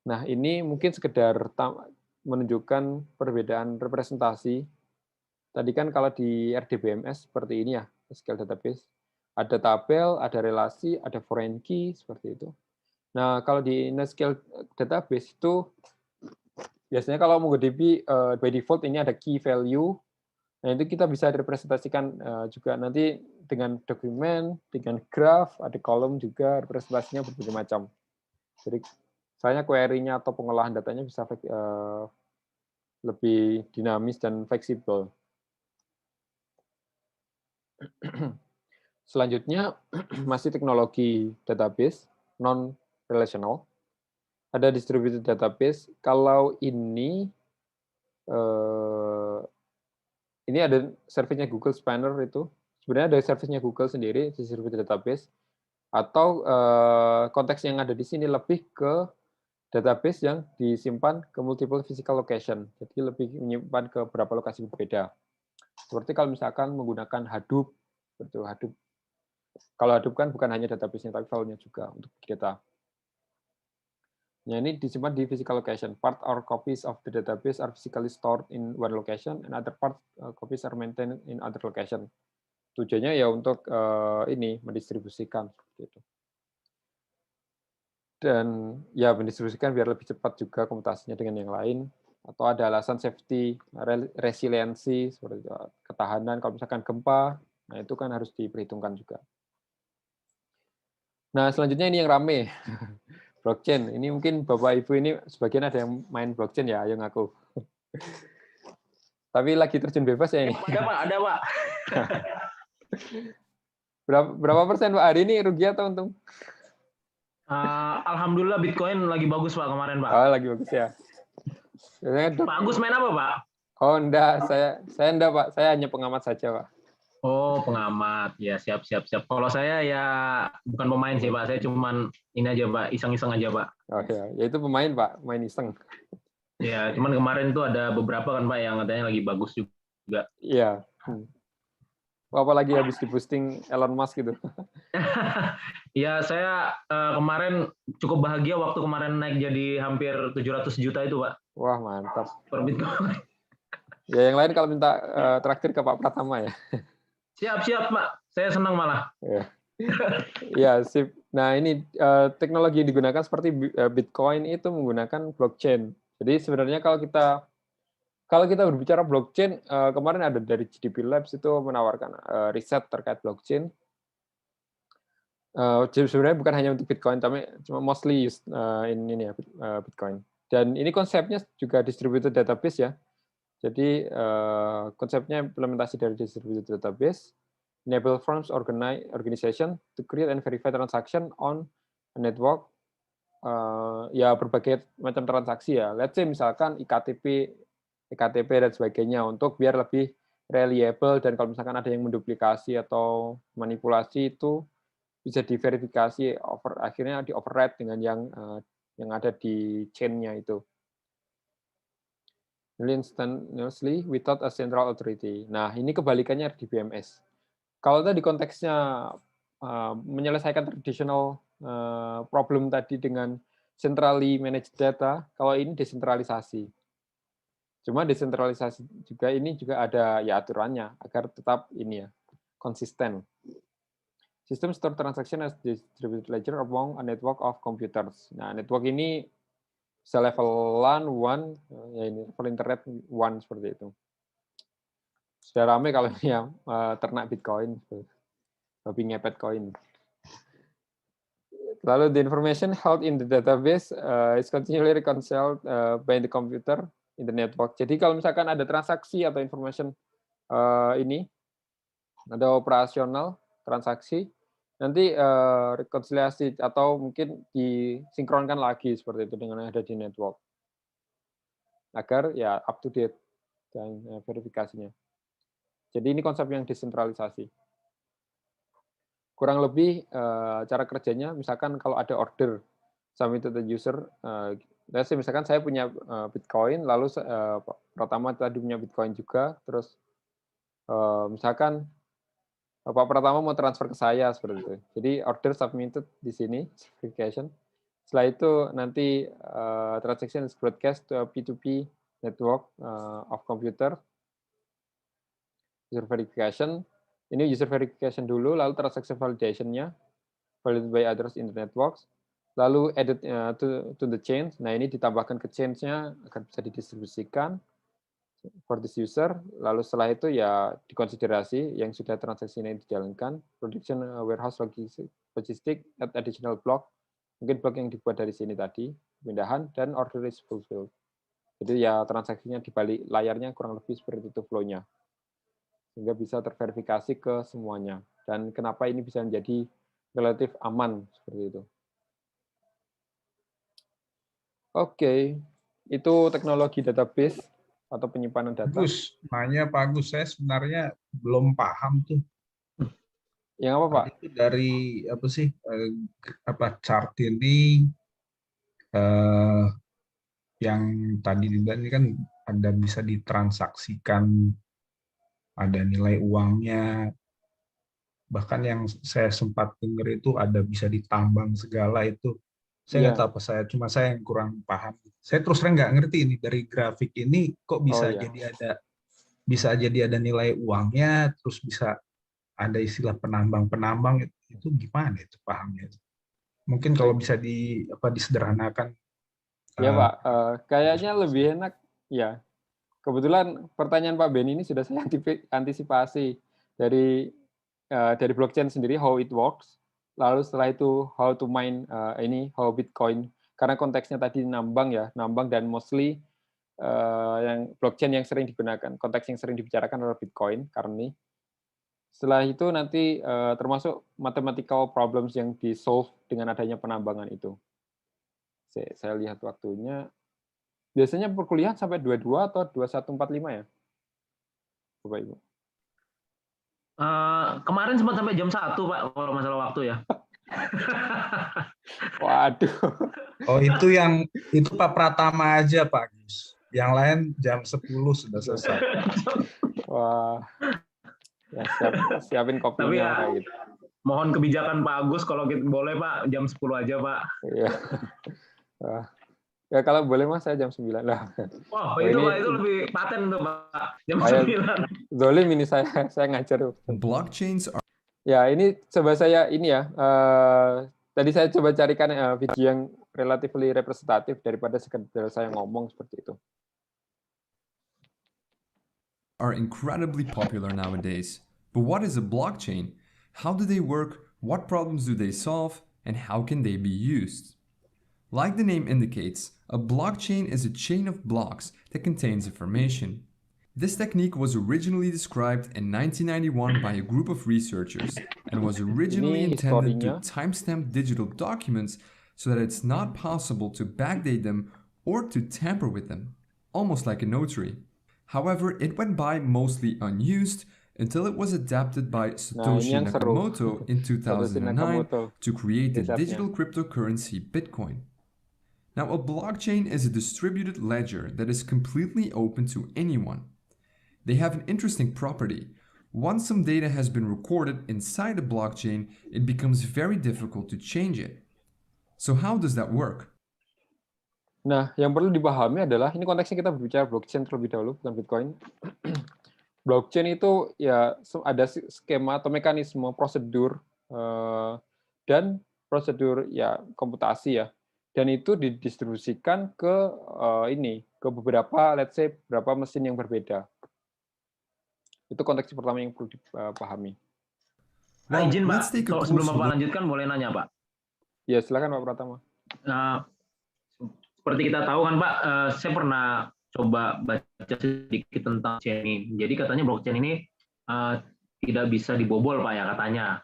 Nah, ini mungkin sekedar menunjukkan perbedaan representasi Tadi kan kalau di RDBMS seperti ini ya, SQL database. Ada tabel, ada relasi, ada foreign key, seperti itu. Nah, kalau di NoSQL database itu, biasanya kalau MongoDB by default ini ada key value. Nah, itu kita bisa representasikan juga nanti dengan dokumen, dengan graph, ada kolom juga, representasinya berbagai macam. Jadi, misalnya query-nya atau pengolahan datanya bisa lebih dinamis dan fleksibel. Selanjutnya, masih teknologi database non-relational. Ada distributed database. Kalau ini ada service-nya Google Spanner itu. Sebenarnya ada service-nya Google sendiri, distributed database. Atau konteks yang ada di sini lebih ke database yang disimpan ke multiple physical location. Jadi lebih menyimpan ke beberapa lokasi berbeda. Seperti kalau misalkan menggunakan Hadoop, seperti Hadoop. Kalau Hadoop kan bukan hanya database-nya, tapi file-nya juga untuk big data. Nah, ini disimpan di physical location. Part or copies of the database are physically stored in one location, and other part copies are maintained in other location. Tujuannya ya untuk ini mendistribusikan seperti itu. Dan ya mendistribusikan biar lebih cepat juga komutasinya dengan yang lain. Atau ada alasan safety, resiliensi, seperti itu, ketahanan. Kalau misalkan gempa, nah itu kan harus diperhitungkan juga. Nah, selanjutnya ini yang rame. Blockchain. Ini mungkin Bapak Ibu ini sebagian ada yang main blockchain ya, ayo ngaku. Tapi lagi terjun bebas ya ini. Ada Pak. Berapa persen Pak hari ini rugi atau untung? Alhamdulillah Bitcoin lagi bagus Pak kemarin Pak. Oh, lagi bagus ya. Pak Agus main apa Pak? Oh, enggak, saya enggak Pak, saya hanya pengamat saja Pak. Oh, pengamat. Ya, siap. Kalau saya ya bukan pemain sih, Pak. Saya cuman ini aja, Pak. Iseng-iseng aja, Pak. Oh ya itu pemain Pak, main iseng. Ya, cuman kemarin tuh ada beberapa kan, Pak, yang katanya lagi bagus juga. Iya. Apalagi habis di-boosting Elon Musk gitu. Ya, saya kemarin cukup bahagia waktu kemarin naik jadi hampir 700 juta itu, Pak. Wah, mantap. Per Bitcoin. Ya, yang lain kalau minta traktir ke Pak Pratama ya. Siap, Pak. Saya senang malah. Ya, sip. Nah, ini teknologi yang digunakan seperti Bitcoin itu menggunakan blockchain. Jadi sebenarnya kalau kita berbicara blockchain, kemarin ada dari GDP Labs itu menawarkan riset terkait blockchain. Jadi sebenarnya bukan hanya untuk Bitcoin, tapi cuma mostly used in ini ya, Bitcoin. Dan ini konsepnya juga distributed database ya. Jadi konsepnya implementasi dari distributed database, enable firms organization to create and verify transaction on a network. Ya berbagai macam transaksi ya. Let's say misalkan EKTP dan sebagainya untuk biar lebih reliable dan kalau misalkan ada yang menduplikasi atau manipulasi itu bisa diverifikasi akhirnya di override dengan yang ada di chain-nya itu. Instantaneously without a central authority. Nah, ini kebalikannya RDBMS. Kalau tadi konteksnya menyelesaikan traditional problem tadi dengan centrally managed data, kalau ini desentralisasi. Cuma desentralisasi juga ini juga ada ya aturannya agar tetap ini ya konsisten. System store transaction as distributed ledger among a network of computers. Nah, network ini bisa level LAN 1, ya ini level internet 1 seperti itu. Sudah ramai kalau ya ternak Bitcoin, babi ngepet koin. Lalu the information held in the database is continually reconciled by the computer in the network. Jadi kalau misalkan ada transaksi atau information ini ada operasional transaksi, nanti rekonsiliasi atau mungkin disinkronkan lagi seperti itu dengan yang ada di network agar ya up to date dan verifikasinya. Jadi ini konsep yang desentralisasi. Kurang lebih cara kerjanya, misalkan kalau ada order submitted to user, misalkan saya punya Bitcoin, lalu Pratama tadi punya Bitcoin juga, terus misalkan Pak Pratama mau transfer ke saya seperti itu. Jadi order submitted di sini, verification. Setelah itu nanti transaction is broadcast to a P2P network of computer. User verification, ini user verification dulu, lalu transaction validation-nya, validated by others in the networks, lalu added to the chain. Nah, ini ditambahkan ke chain-nya agar bisa didistribusikan for this user. Lalu setelah itu ya dikonsiderasi yang sudah transaksi ini dijalankan, production warehouse logistic at additional block, mungkin blok yang dibuat dari sini tadi, pindahan, dan order is fulfilled. Jadi ya transaksinya di balik layarnya kurang lebih seperti itu flow-nya. Sehingga bisa terverifikasi ke semuanya. Dan kenapa ini bisa menjadi relatif aman seperti itu. Oke, itu teknologi database atau penyimpanan data. Gus, nanya Pak Gus, saya sebenarnya belum paham tuh. Yang apa, Pak? Itu dari apa sih? Chart ini yang tadi juga ini kan ada bisa ditransaksikan, ada nilai uangnya, bahkan yang saya sempat dengar itu ada bisa ditambang segala itu. Saya nggak tahu apa saya yang kurang paham. Saya terus terang nggak ngerti ini dari grafik ini kok bisa jadi ada nilai uangnya, terus bisa ada istilah penambang itu gimana itu pahamnya? Mungkin kalau bisa disederhanakan. Ya Pak, kayaknya lebih enak ya. Kebetulan pertanyaan Pak Ben ini sudah saya antisipasi dari blockchain sendiri how it works. Lalu setelah itu how to mine how Bitcoin, karena konteksnya tadi nambang dan mostly yang blockchain yang sering digunakan, konteks yang sering dibicarakan adalah Bitcoin currently. Setelah itu nanti termasuk mathematical problems yang di solve dengan adanya penambangan itu. Saya lihat waktunya, biasanya perkuliahan sampai 22 atau 21.45 ya, Bapak Ibu? Kemarin sempat sampai jam 1, Pak, kalau masalah waktu ya. Waduh. Oh, itu Pak Pratama aja, Pak Gus. Yang lain jam 10 sudah selesai. Wah. Ya, siapin kopinya. Tapi ya, kayak gitu. Mohon kebijakan Pak Agus, kalau boleh Pak, jam 10 aja, Pak. Iya. Ya kalau boleh Mas, saya jam 9 lah. Wah, itu Pak, itu lebih paten tuh Pak, jam 9. Zolim ini saya ngajar. Blockchains are... Ya, ini coba saya tadi saya coba carikan video yang relatively representatif daripada sekedar saya ngomong seperti itu. Are incredibly popular nowadays. But what is a blockchain? How do they work? What problems do they solve? And how can they be used? Like the name indicates, a blockchain is a chain of blocks that contains information. This technique was originally described in 1991 by a group of researchers and was originally intended to timestamp digital documents so that it's not possible to backdate them or to tamper with them, almost like a notary. However, it went by mostly unused until it was adapted by Satoshi Nakamoto in 2009 to create the digital cryptocurrency Bitcoin. Now, a blockchain is a distributed ledger that is completely open to anyone. They have an interesting property. Once some data has been recorded inside a blockchain, it becomes very difficult to change it. So how does that work? Nah, yang perlu dipahami adalah, ini konteksnya kita berbicara blockchain terlebih dahulu, bukan Bitcoin. Blockchain itu ya ada skema atau mekanisme prosedur dan prosedur ya komputasi ya, dan itu didistribusikan ke beberapa, let's say beberapa mesin yang berbeda. Itu konteks pertama yang perlu dipahami. Nah, izin Pak, sebelum Bapak lanjutkan boleh nanya Pak? Ya silakan Pak Pratama. Seperti kita tahu kan Pak, saya pernah coba baca sedikit tentang blockchain ini. Jadi katanya blockchain ini tidak bisa dibobol Pak ya katanya.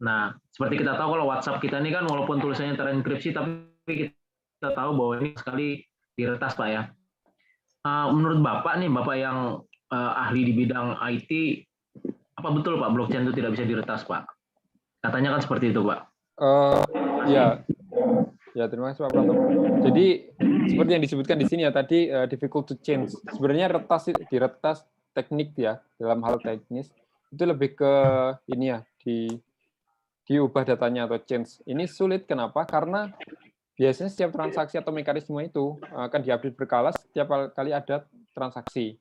Nah, seperti kita tahu kalau WhatsApp kita ini kan walaupun tulisannya terenkripsi, tapi kita tahu bahwa ini sekali diretas Pak ya. Menurut Bapak nih, Bapak yang ahli di bidang IT, apa betul Pak blockchain itu tidak bisa diretas Pak? Katanya kan seperti itu Pak. Ya, terima kasih Pak Pratama. Jadi seperti yang disebutkan di sini ya tadi, difficult to change. Sebenarnya diretas teknik ya, dalam hal teknis itu lebih ke ini ya, diubah datanya atau change. Ini sulit kenapa? Karena biasanya setiap transaksi atau mekanisme itu akan diupdate berkala setiap kali ada transaksi.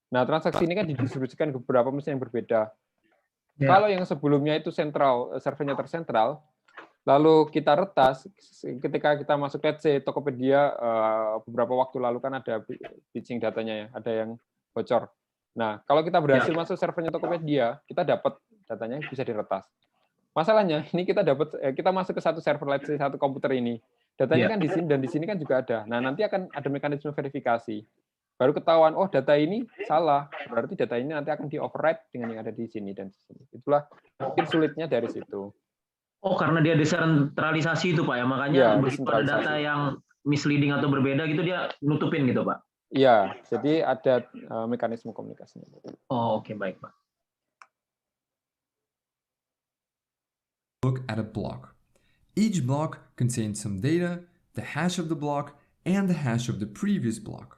Nah, transaksi ini kan didistribusikan ke beberapa mesin yang berbeda. Ya. Kalau yang sebelumnya itu sentral, servernya tersentral, lalu kita retas, ketika kita masuk let's say Tokopedia beberapa waktu lalu kan ada pitching datanya ya, ada yang bocor. Nah, kalau kita berhasil masuk servernya Tokopedia, kita dapat datanya bisa diretas. Masalahnya ini kita masuk ke satu server let's say satu komputer ini. Datanya kan di sini dan di sini kan juga ada. Nah, nanti akan ada mekanisme verifikasi. Baru ketahuan, oh data ini salah, berarti data ini nanti akan di-override dengan yang ada di sini dan di sini. Itulah mungkin sulitnya dari situ. Oh, karena dia desentralisasi itu Pak ya, makanya Ya, begitu ada data yang misleading atau berbeda gitu dia nutupin gitu Pak? Iya, jadi ada mekanisme komunikasinya. Oh, oke, baik Pak. Look at a block. Each block contains some data, the hash of the block, and the hash of the previous block.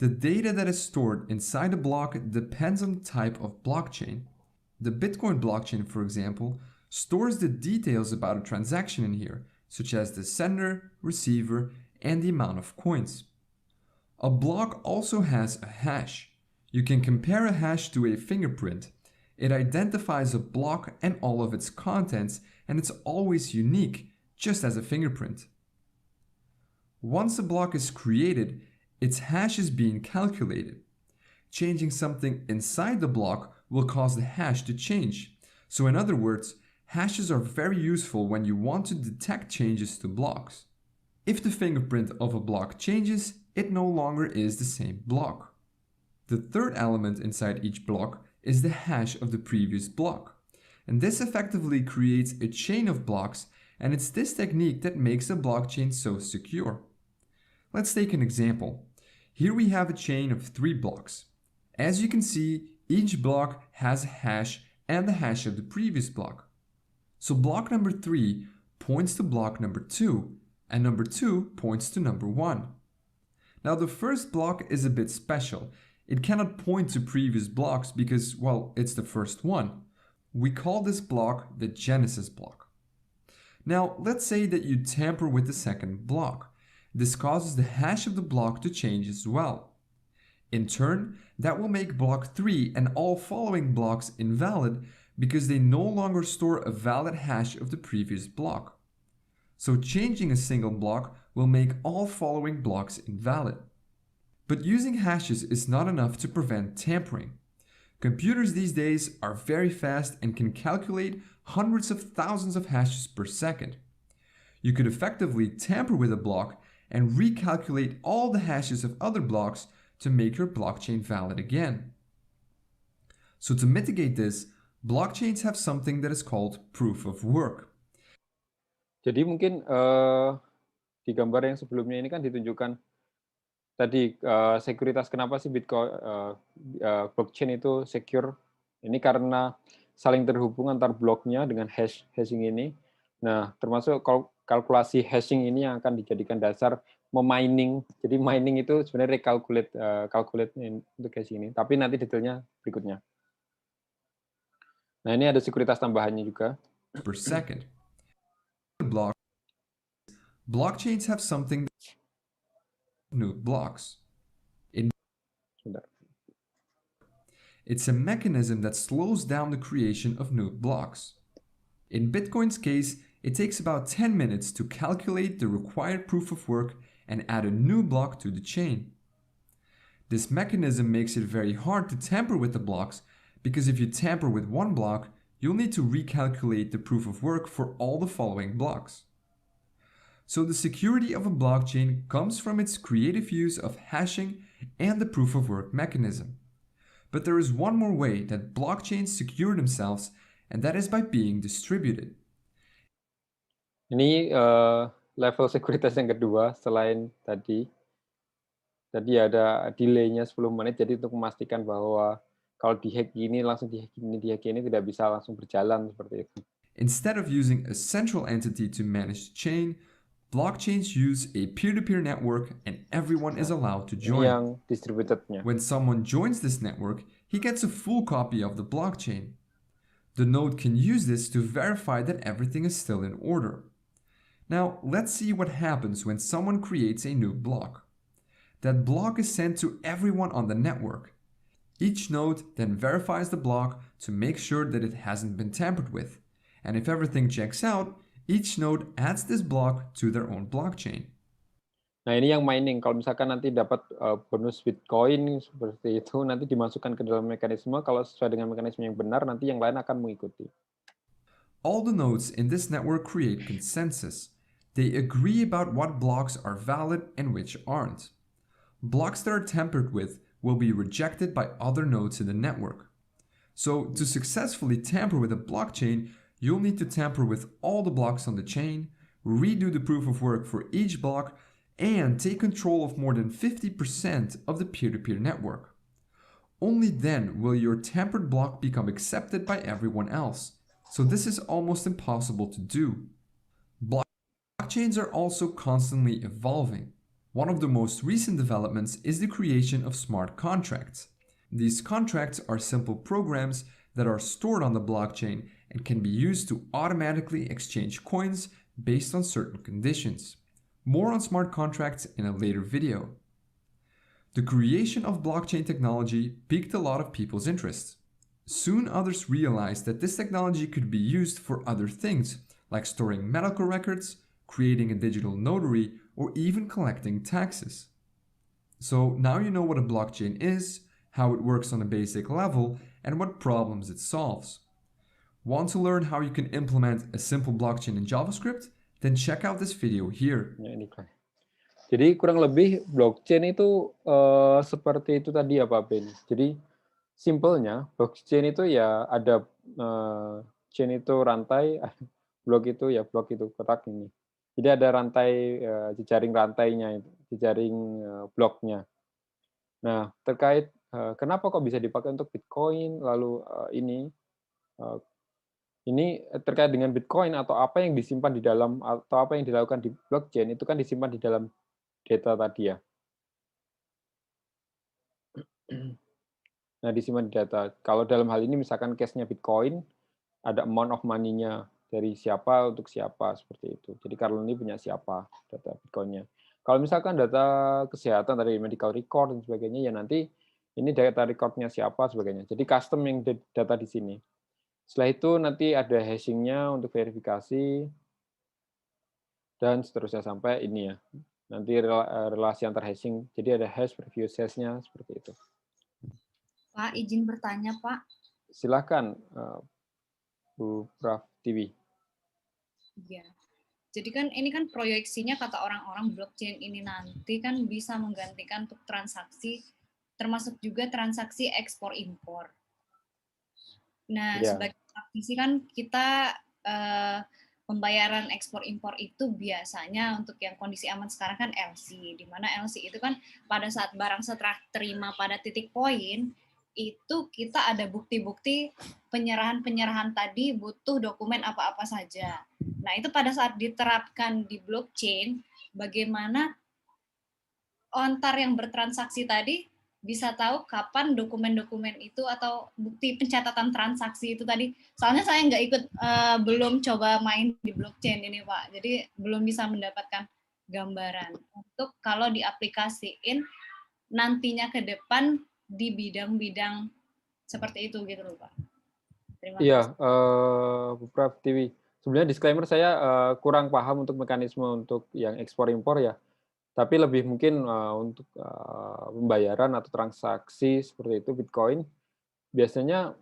The data that is stored inside a block depends on the type of blockchain. The Bitcoin blockchain, for example, stores the details about a transaction in here, such as the sender, receiver, and the amount of coins. A block also has a hash. You can compare a hash to a fingerprint. It identifies a block and all of its contents, and it's always unique, just as a fingerprint. Once a block is created, its hash is being calculated. Changing something inside the block will cause the hash to change. So in other words, hashes are very useful when you want to detect changes to blocks. If the fingerprint of a block changes, it no longer is the same block. The third element inside each block is the hash of the previous block. And this effectively creates a chain of blocks, and it's this technique that makes a blockchain so secure. Let's take an example. Here we have a chain of 3 blocks. As you can see, each block has a hash and the hash of the previous block. So block number 3 points to block number 2, and number 2 points to number 1. Now the first block is a bit special. It cannot point to previous blocks because, well, it's the first one. We call this block the Genesis block. Now let's say that you tamper with the second block. This causes the hash of the block to change as well. In turn, that will make block 3 and all following blocks invalid because they no longer store a valid hash of the previous block. So changing a single block will make all following blocks invalid. But using hashes is not enough to prevent tampering. Computers these days are very fast and can calculate hundreds of thousands of hashes per second. You could effectively tamper with a block and recalculate all the hashes of other blocks to make your blockchain valid again. So to mitigate this, blockchains have something that is called proof of work. Jadi mungkin di gambar yang sebelumnya ini kan ditunjukkan tadi sekuritas, kenapa sih Bitcoin blockchain itu secure? Ini karena saling terhubung antar bloknya dengan hashing ini. Nah, termasuk kalkulasi hashing ini yang akan dijadikan dasar memining. Jadi mining itu sebenarnya calculate untuk hashing ini, tapi nanti detailnya berikutnya. Nah, ini ada sekuritas tambahannya juga. Per second. Blockchains have something new blocks. It's a mechanism that slows down the creation of new blocks. In Bitcoin's case, it takes about 10 minutes to calculate the required proof of work and add a new block to the chain. This mechanism makes it very hard to tamper with the blocks because if you tamper with one block, you'll need to recalculate the proof of work for all the following blocks. So the security of a blockchain comes from its creative use of hashing and the proof of work mechanism. But there is one more way that blockchains secure themselves, and that is by being distributed. Ini level sekuritas yang kedua selain tadi ada delay-nya 10 menit, jadi untuk memastikan bahwa kalau dihack ini langsung dihack ini tidak bisa langsung berjalan seperti itu. Instead of using a central entity to manage the chain, blockchains use a peer-to-peer network and everyone is allowed to join. Ini yang distributednya. When someone joins this network, he gets a full copy of the blockchain. The node can use this to verify that everything is still in order. Now, let's see what happens when someone creates a new block. That block is sent to everyone on the network. Each node then verifies the block to make sure that it hasn't been tampered with. And if everything checks out, each node adds this block to their own blockchain. Nah, ini yang mining. Kalau misalkan nanti dapat bonus Bitcoin seperti itu, nanti dimasukkan ke dalam mekanisme. Kalau sesuai dengan mekanisme yang benar, nanti yang lain akan mengikuti. All the nodes in this network create consensus. They agree about what blocks are valid and which aren't. Blocks that are tampered with will be rejected by other nodes in the network. So, to successfully tamper with a blockchain, you'll need to tamper with all the blocks on the chain, redo the proof of work for each block, and take control of more than 50% of the peer-to-peer network. Only then will your tampered block become accepted by everyone else. So this is almost impossible to do. Blockchains are also constantly evolving. One of the most recent developments is the creation of smart contracts. These contracts are simple programs that are stored on the blockchain and can be used to automatically exchange coins based on certain conditions. More on smart contracts in a later video. The creation of blockchain technology piqued a lot of people's interest. Soon others realized that this technology could be used for other things, like storing medical records, creating a digital notary, or even collecting taxes. So now you know what a blockchain is, how it works on a basic level, and what problems it solves. Want to learn how you can implement a simple blockchain in JavaScript? Then check out this video here. Ya, ini kan. Jadi kurang lebih blockchain itu seperti itu tadi ya Pak Ben. Jadi simpelnya blockchain itu ya ada chain itu rantai, blok itu ya blok itu kotak ini. Jadi ada rantai jejaring rantainya, jejaring bloknya. Nah terkait kenapa kok bisa dipakai untuk Bitcoin, lalu ini terkait dengan Bitcoin atau apa yang disimpan di dalam atau apa yang dilakukan di blockchain itu kan disimpan di dalam data tadi ya. Nah, disimpan di data. Kalau dalam hal ini misalkan case-nya Bitcoin, ada amount of money-nya dari siapa untuk siapa seperti itu. Jadi Carlo ini punya siapa data Bitcoin-nya. Kalau misalkan data kesehatan dari medical record dan sebagainya, ya nanti ini data record-nya siapa sebagainya. Jadi custom yang data di sini. Setelah itu nanti ada hashing-nya untuk verifikasi, dan seterusnya sampai ini ya. Nanti relasi antar hashing, jadi ada hash, previous hash-nya, seperti itu. Pak, izin bertanya, Pak. Silakan, Bu Prof. Tiwi. Iya. Jadi kan ini kan proyeksinya kata orang-orang blockchain ini nanti kan bisa menggantikan untuk transaksi, termasuk juga transaksi ekspor-impor. Nah, sebagai praktisi kan kita pembayaran ekspor-impor itu biasanya untuk yang kondisi aman sekarang kan LC, di mana LC itu kan pada saat barang setelah terima pada titik poin, itu kita ada bukti-bukti penyerahan tadi butuh dokumen apa-apa saja. Nah, itu pada saat diterapkan di blockchain, bagaimana ontar yang bertransaksi tadi bisa tahu kapan dokumen-dokumen itu atau bukti pencatatan transaksi itu tadi. Soalnya saya nggak ikut, belum coba main di blockchain ini, Pak. Jadi belum bisa mendapatkan gambaran untuk kalau diaplikasiin nantinya ke depan di bidang-bidang seperti itu gitu loh, Pak. Terima kasih. Iya, Bu Prof. Tiwi. Sebenarnya disclaimer saya kurang paham untuk mekanisme untuk yang ekspor-impor ya. Tapi lebih mungkin untuk pembayaran atau transaksi seperti itu Bitcoin biasanya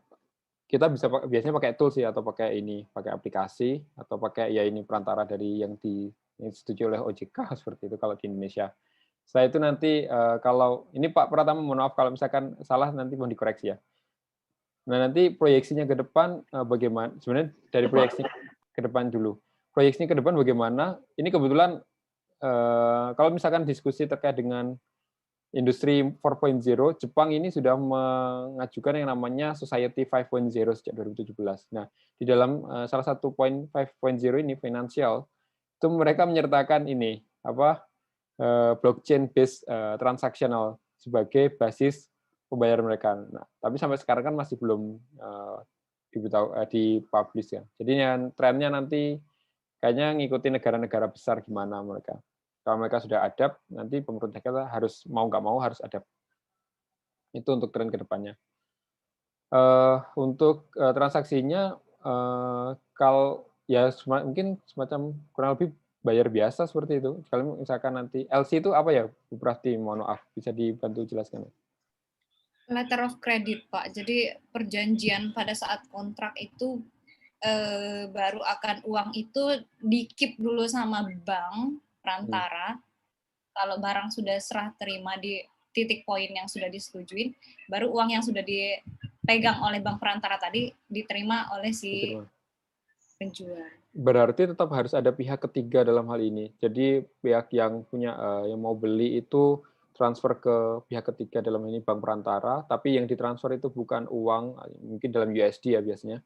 kita bisa biasanya pakai tools sih atau pakai aplikasi atau pakai ya ini perantara dari yang disetujui oleh OJK seperti itu kalau di Indonesia. Setelah itu nanti kalau ini Pak Pratama mohon maaf kalau misalkan salah nanti mohon dikoreksi ya. Nah nanti proyeksinya ke depan bagaimana? Sebenarnya dari proyeksinya ke depan dulu. Proyeksinya ke depan bagaimana? Ini kebetulan kalau misalkan diskusi terkait dengan industri 4.0, Jepang ini sudah mengajukan yang namanya Society 5.0 sejak 2017. Nah, di dalam salah satu poin 5.0 ini financial itu mereka menyertakan ini blockchain based transactional sebagai basis pembayaran mereka. Nah, tapi sampai sekarang kan masih belum dipublish ya. Jadi yang trennya nanti kayaknya ngikuti negara-negara besar gimana mereka. Kalau mereka sudah adapt, nanti pemerintah kita harus mau nggak mau harus adapt. Itu untuk tren ke depannya. Untuk transaksinya kalau ya mungkin semacam kurang lebih bayar biasa seperti itu. Kalau misalkan nanti LC itu apa ya, Bu Prati? Mohon maaf, bisa dibantu jelaskan? Letter of credit, Pak. Jadi perjanjian pada saat kontrak itu baru akan uang itu di-keep dulu sama bank perantara. Kalau barang sudah serah terima di titik poin yang sudah disetujuin, baru uang yang sudah dipegang oleh bank perantara tadi diterima oleh si penjual. Berarti tetap harus ada pihak ketiga dalam hal ini. Jadi pihak yang punya yang mau beli itu transfer ke pihak ketiga, dalam ini bank perantara, tapi yang ditransfer itu bukan uang, mungkin dalam USD ya biasanya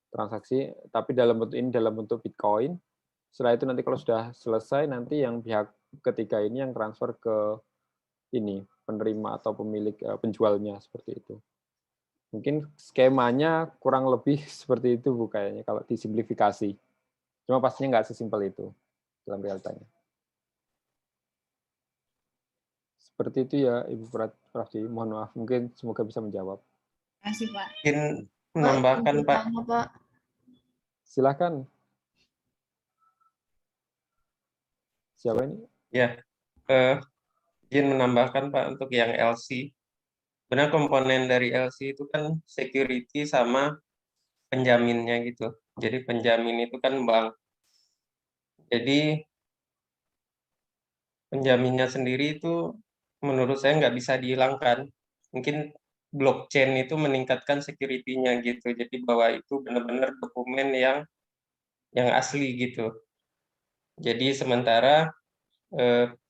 transaksi, tapi dalam bentuk Bitcoin. Setelah itu nanti kalau sudah selesai, nanti yang pihak ketiga ini yang transfer ke ini penerima atau pemilik penjualnya, seperti itu. Mungkin skemanya kurang lebih seperti itu Bu kayaknya kalau disimplifikasi. Cuma pastinya nggak sesimpel itu dalam realitanya. Seperti itu ya Ibu Prati. Mohon maaf, mungkin semoga bisa menjawab. Terima kasih Pak. Mungkin menambahkan Pak. Silakan. Siapa ini? Ya, izin menambahkan Pak untuk yang LC. Benar komponen dari LC itu kan security sama penjaminnya gitu. Jadi penjamin itu kan bank. Jadi penjaminnya sendiri itu menurut saya nggak bisa dihilangkan. Mungkin blockchain itu meningkatkan security-nya gitu. Jadi bahwa itu benar-benar dokumen yang asli gitu. Jadi sementara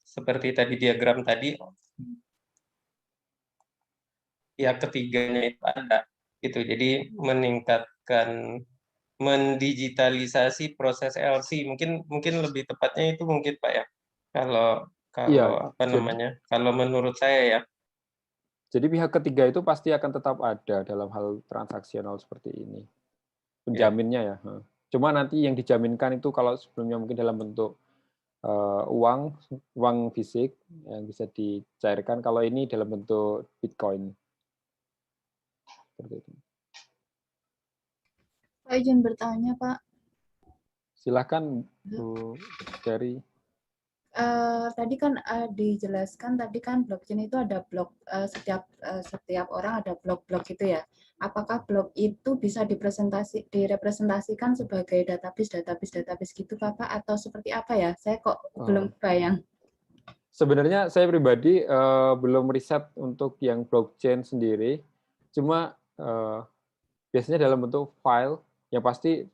seperti tadi diagram tadi, pihak ketiganya itu ada gitu. Jadi meningkatkan, mendigitalisasi proses LC. Mungkin lebih tepatnya itu mungkin Pak ya. Kalau Iya, apa namanya? Kalau menurut saya ya. Jadi pihak ketiga itu pasti akan tetap ada dalam hal transaksional seperti ini. Penjaminnya ya. Cuma nanti yang dijaminkan itu kalau sebelumnya mungkin dalam bentuk uang fisik yang bisa dicairkan, kalau ini dalam bentuk Bitcoin. Seperti itu. Saya izin bertanya, Pak. Silakan Bu Ferry. Tadi kan dijelaskan tadi kan blockchain itu ada blok, setiap orang ada blok-blok gitu ya. Apakah blok itu bisa direpresentasikan sebagai database gitu Bapak, atau seperti apa ya? Saya kok belum bayang. Sebenarnya saya pribadi belum riset untuk yang blockchain sendiri, cuma biasanya dalam bentuk file, yang pasti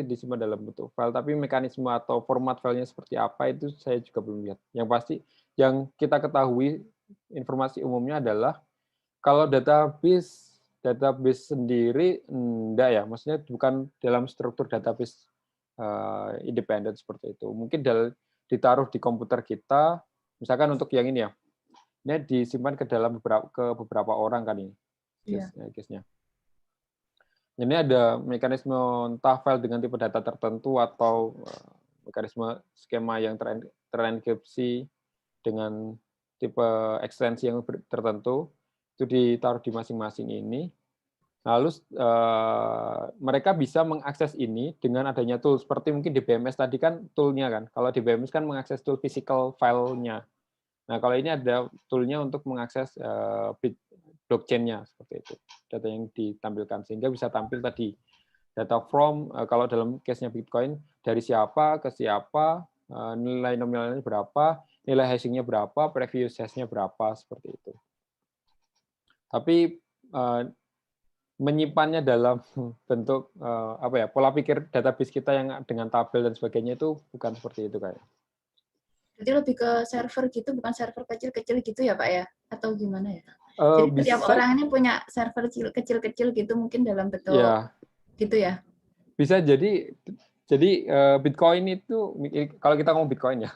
disimpan dalam bentuk file, tapi mekanisme atau format filenya seperti apa itu saya juga belum lihat. Yang pasti yang kita ketahui informasi umumnya adalah kalau database sendiri enggak ya, maksudnya bukan dalam struktur database independen seperti itu. Mungkin ditaruh di komputer kita, misalkan untuk yang ini ya, ini disimpan ke dalam beberapa orang kan ini case-nya. Ini ada mekanisme entah file dengan tipe data tertentu atau mekanisme skema yang terenkripsi dengan tipe ekstensi yang tertentu, itu ditaruh di masing-masing ini. Lalu mereka bisa mengakses ini dengan adanya tool, seperti mungkin di BMS tadi kan toolnya kan. Kalau di BMS kan mengakses tool physical file-nya. Nah kalau ini ada toolnya untuk mengakses blockchain-nya seperti itu, data yang ditampilkan, sehingga bisa tampil tadi data from, kalau dalam case-nya Bitcoin, dari siapa ke siapa, nilai nominalnya berapa, nilai hashing-nya berapa, previous hash-nya berapa, seperti itu. Tapi menyimpannya dalam bentuk apa ya, pola pikir database kita yang dengan tabel dan sebagainya itu bukan seperti itu kayak. Jadi lebih ke server gitu, bukan server kecil-kecil gitu ya Pak ya? Atau gimana ya? Jadi setiap orang ini punya server kecil-kecil gitu mungkin dalam bentuk gitu ya? Bisa jadi Bitcoin itu, kalau kita ngomong Bitcoin ya,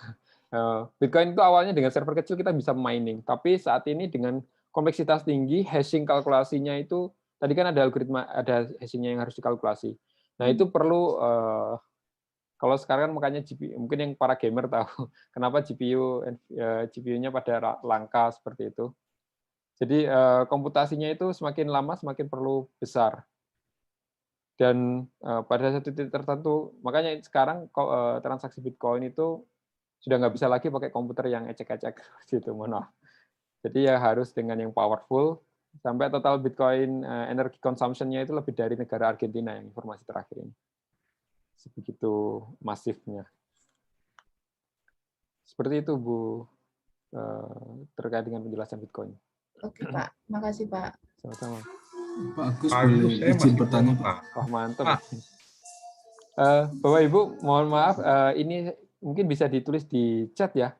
Bitcoin itu awalnya dengan server kecil kita bisa mining, tapi saat ini dengan kompleksitas tinggi, hashing kalkulasinya itu, tadi kan ada algoritma, ada hashingnya yang harus dikalkulasi. Nah itu perlu, kalau sekarang makanya GPU, mungkin yang para gamer tahu kenapa GPU-nya pada langka seperti itu. Jadi komputasinya itu semakin lama semakin perlu besar. Dan pada satu titik tertentu, makanya sekarang transaksi Bitcoin itu sudah nggak bisa lagi pakai komputer yang ecek-ecek gitu, mohon maaf. Jadi ya harus dengan yang powerful, sampai total Bitcoin energi consumption-nya itu lebih dari negara Argentina yang informasi terakhir ini. Sebegitu masifnya. Seperti itu, Bu, terkait dengan penjelasan Bitcoin. Oke, Pak. Makasih, Pak. Sama-sama. Pak Agus Pak boleh Agus, saya izin masih bertanya, belum Pak? Wah, mantap. Bapak Ibu, mohon maaf, ini mungkin bisa ditulis di chat ya.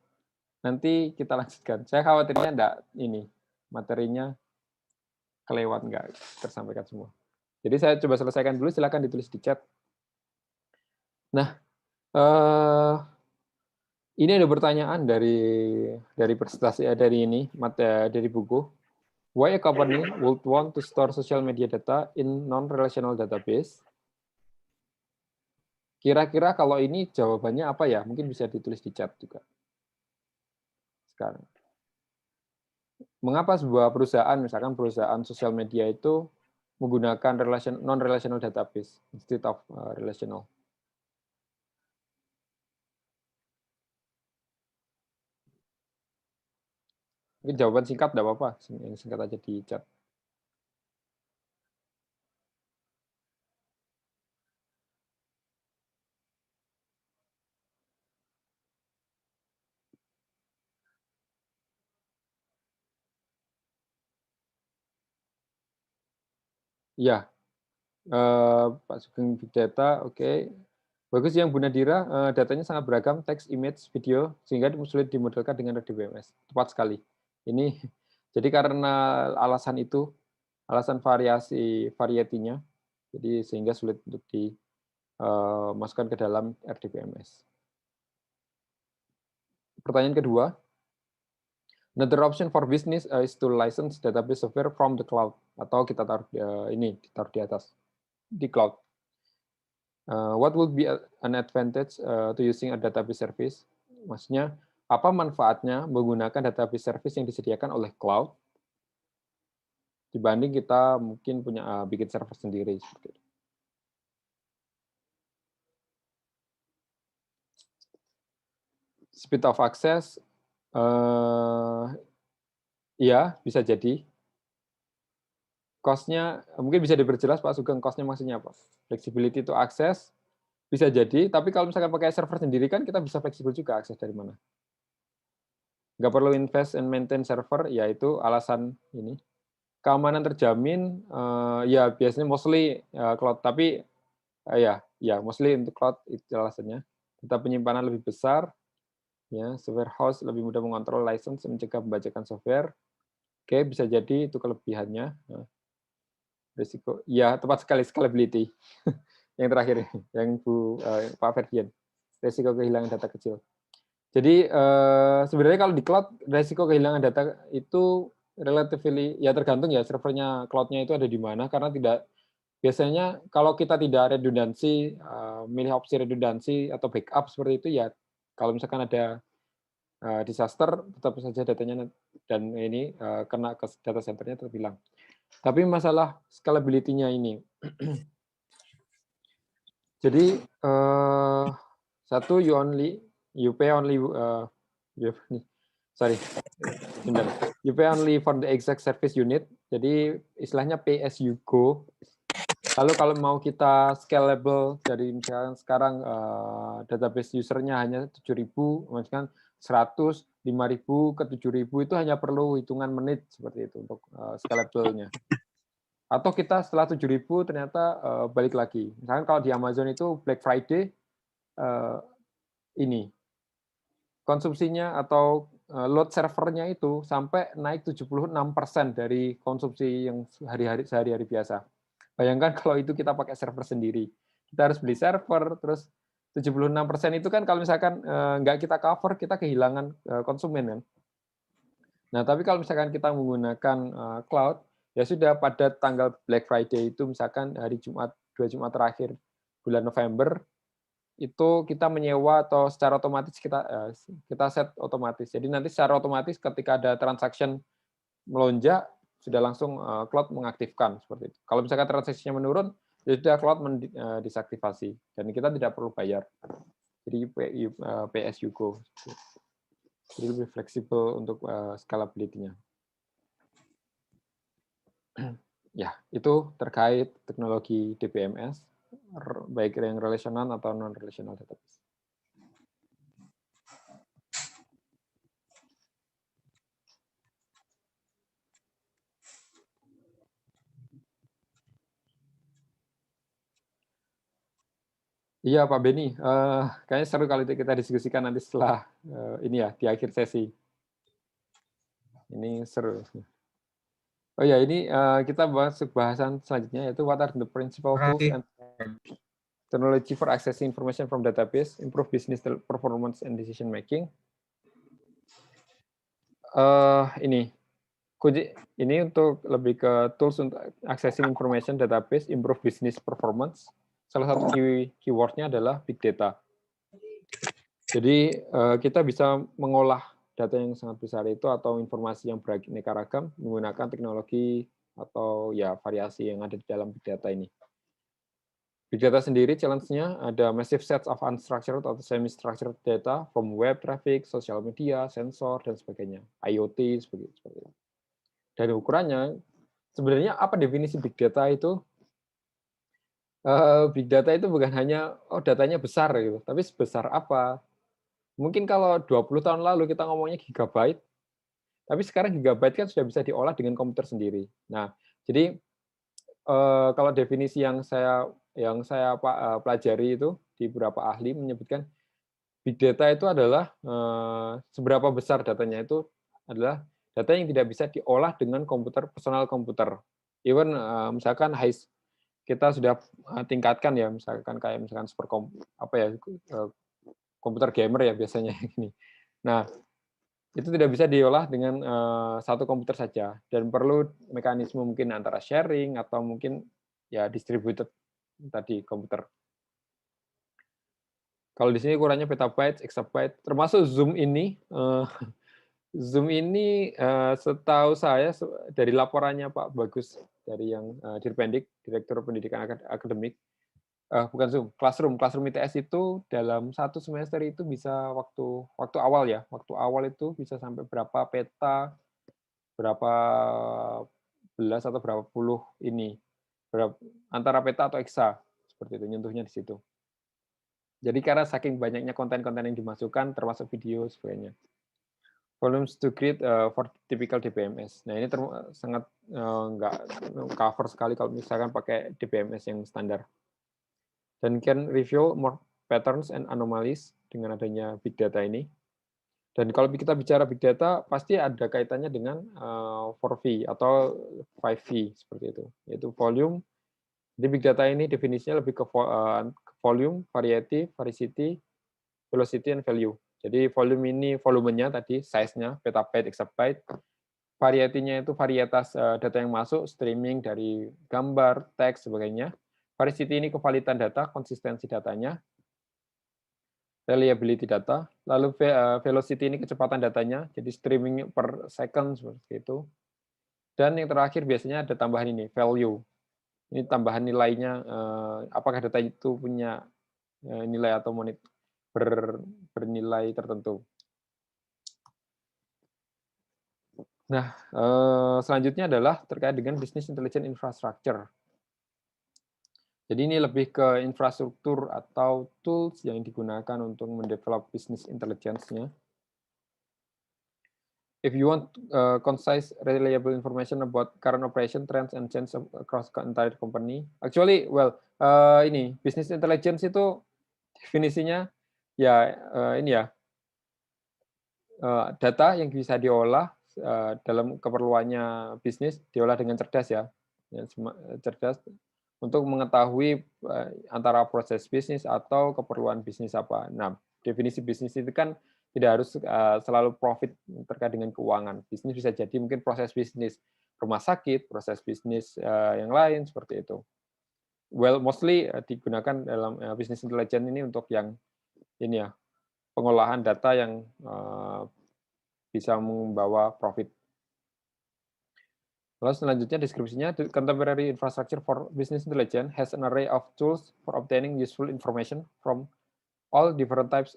Nanti kita lanjutkan. Saya khawatirnya enggak ini materinya kelewat, enggak tersampaikan semua. Jadi saya coba selesaikan dulu, silakan ditulis di chat. Nah, ini ada pertanyaan dari presentasi dari buku. Why a company would want to store social media data in non-relational database? Kira-kira kalau ini jawabannya apa ya? Mungkin bisa ditulis di chat juga. Sekarang. Mengapa sebuah perusahaan, misalkan perusahaan sosial media itu menggunakan non-relational database instead of relational? Mungkin jawaban singkat tidak apa-apa, yang singkat aja di chat. Ya, Pak Sugeng Big Data, oke. Bagus yang Bu Nadira, datanya sangat beragam, teks, image, video, sehingga sulit dimodelkan dengan RDBMS. Tepat sekali. Ini jadi karena alasan itu, alasan varietinya, jadi sehingga sulit untuk dimasukkan ke dalam RDBMS. Pertanyaan kedua, another option for business is to license database software from the cloud, atau kita taruh ditaruh di atas, di cloud. What would be an advantage to using a database service? Maksudnya, apa manfaatnya menggunakan database service yang disediakan oleh cloud dibanding kita mungkin punya bikin server sendiri seperti itu. Speed of access, ya bisa jadi. Cost-nya mungkin bisa diperjelas Pak Sugeng, cost-nya maksudnya apa? Flexibility to access bisa jadi, tapi kalau misalkan pakai server sendiri kan kita bisa fleksibel juga akses dari mana. Nggak perlu invest and maintain server, yaitu alasan ini. Keamanan terjamin, ya biasanya mostly cloud, tapi ya mostly untuk cloud itu alasannya. Kita penyimpanan lebih besar, ya, software house lebih mudah mengontrol license, mencegah pembajakan software. Oke, bisa jadi itu kelebihannya. Risiko, ya tepat sekali, scalability. Yang terakhir, yang Pak Ferdian, risiko kehilangan data kecil. Jadi sebenarnya kalau di cloud, risiko kehilangan data itu relatively, ya tergantung ya servernya cloud-nya itu ada di mana, karena biasanya kalau kita tidak redundansi, milih opsi redundansi atau backup seperti itu ya, kalau misalkan ada disaster, tetap saja datanya dan ini kena ke data center-nya terbilang. Tapi masalah scalability-nya ini. Jadi satu you pay only for the exact service unit. Jadi istilahnya pay as you go. Lalu kalau mau kita scalable dari misalkan sekarang database usernya hanya 7.000, misalkan 100, 5.000 ke 7.000 itu hanya perlu hitungan menit seperti itu untuk scalable-nya. Atau kita setelah 7.000 ternyata balik lagi. Misalkan kalau di Amazon itu Black Friday ini konsumsinya atau load servernya itu sampai naik 76% dari konsumsi yang sehari-hari biasa. Bayangkan kalau itu kita pakai server sendiri. Kita harus beli server, terus 76% itu kan kalau misalkan nggak kita cover, kita kehilangan konsumen kan. Nah, tapi kalau misalkan kita menggunakan cloud, ya sudah pada tanggal Black Friday itu misalkan hari Jumat, 2 Jumat terakhir bulan November, itu kita menyewa atau secara otomatis kita set otomatis. Jadi nanti secara otomatis ketika ada transaction melonjak, sudah langsung cloud mengaktifkan seperti itu. Kalau misalkan transaksinya menurun, ya sudah cloud disaktivasi dan kita tidak perlu bayar. Jadi pay as you go. Jadi lebih fleksibel untuk scalability-nya. Ya, itu terkait teknologi DBMS, baik yang relasional atau non-relational database. Iya Pak Beni, kayaknya seru kalau kita diskusikan nanti setelah ini ya, di akhir sesi. Ini seru. Oh ya, ini kita bahas bahasan selanjutnya, yaitu what are the principal tools and technology for accessing information from database, improve business performance and decision making. Ini untuk lebih ke tools untuk accessing information database, improve business performance. Salah satu keywordnya adalah big data. Jadi kita bisa mengolah data yang sangat besar itu atau informasi yang beraneka ragam menggunakan teknologi atau ya variasi yang ada di dalam big data ini. Big data sendiri challenge-nya ada massive sets of unstructured atau semi-structured data from web traffic, social media, sensor, dan sebagainya. IoT, seperti itu. Dan ukurannya, sebenarnya apa definisi big data itu? Big data itu bukan hanya datanya besar gitu, tapi sebesar apa? Mungkin kalau 20 tahun lalu kita ngomongnya gigabyte, tapi sekarang gigabyte kan sudah bisa diolah dengan komputer sendiri. Nah, jadi kalau definisi yang saya pelajari itu di beberapa ahli menyebutkan big data itu adalah seberapa besar datanya itu adalah data yang tidak bisa diolah dengan komputer personal komputer. Even misalkan kita sudah tingkatkan ya, misalkan komputer gamer ya biasanya gini. Nah, itu tidak bisa diolah dengan satu komputer saja dan perlu mekanisme mungkin antara sharing atau mungkin ya distributed tadi komputer. Kalau di sini ukurannya petabyte, exabyte, termasuk Zoom ini. Zoom ini setahu saya dari laporannya Pak Bagus dari yang Dirpendik, Direktur Pendidikan Akademik, bukan Zoom, Classroom ITS itu dalam satu semester itu bisa waktu awal itu bisa sampai berapa peta, berapa belas atau berapa puluh ini, antara peta atau exa seperti itu nyentuhnya di situ. Jadi karena saking banyaknya konten-konten yang dimasukkan, termasuk video sebagainya. Volumes to create for typical DBMS. Nah ini sangat nggak cover sekali kalau misalkan pakai DBMS yang standar. Dan can review more patterns and anomalies dengan adanya big data ini. Dan kalau kita bicara big data, pasti ada kaitannya dengan 4V atau 5V seperti itu, yaitu volume. Jadi big data ini definisinya lebih ke volume, variety, veracity, velocity, and value. Jadi volume ini volumenya tadi, size-nya, petabyte, exabyte. Variety-nya itu varietas data yang masuk, streaming dari gambar, teks, sebagainya. Veracity ini kevalitan data, konsistensi datanya. Reliability data. Lalu velocity ini kecepatan datanya, jadi streaming per second, seperti itu. Dan yang terakhir biasanya ada tambahan ini, value. Ini tambahan nilainya, apakah data itu punya nilai atau bernilai tertentu. Nah, selanjutnya adalah terkait dengan business intelligence infrastructure. Jadi ini lebih ke infrastruktur atau tools yang digunakan untuk mendevelop business intelligence-nya. If you want concise, reliable information about current operation, trends, and change across the entire company, actually, well, ini business intelligence itu definisinya ya ini ya data yang bisa diolah dalam keperluannya bisnis diolah dengan cerdas ya cerdas untuk mengetahui antara proses bisnis atau keperluan bisnis apa. Nah, definisi bisnis itu kan tidak harus selalu profit terkait dengan keuangan. Bisnis bisa jadi mungkin proses bisnis rumah sakit, proses bisnis yang lain seperti itu. Well, mostly digunakan dalam business intelligence ini untuk yang ini ya, pengolahan data yang bisa membawa profit. Lalu selanjutnya deskripsinya, the contemporary infrastructure for business intelligence has an array of tools for obtaining useful information from all different types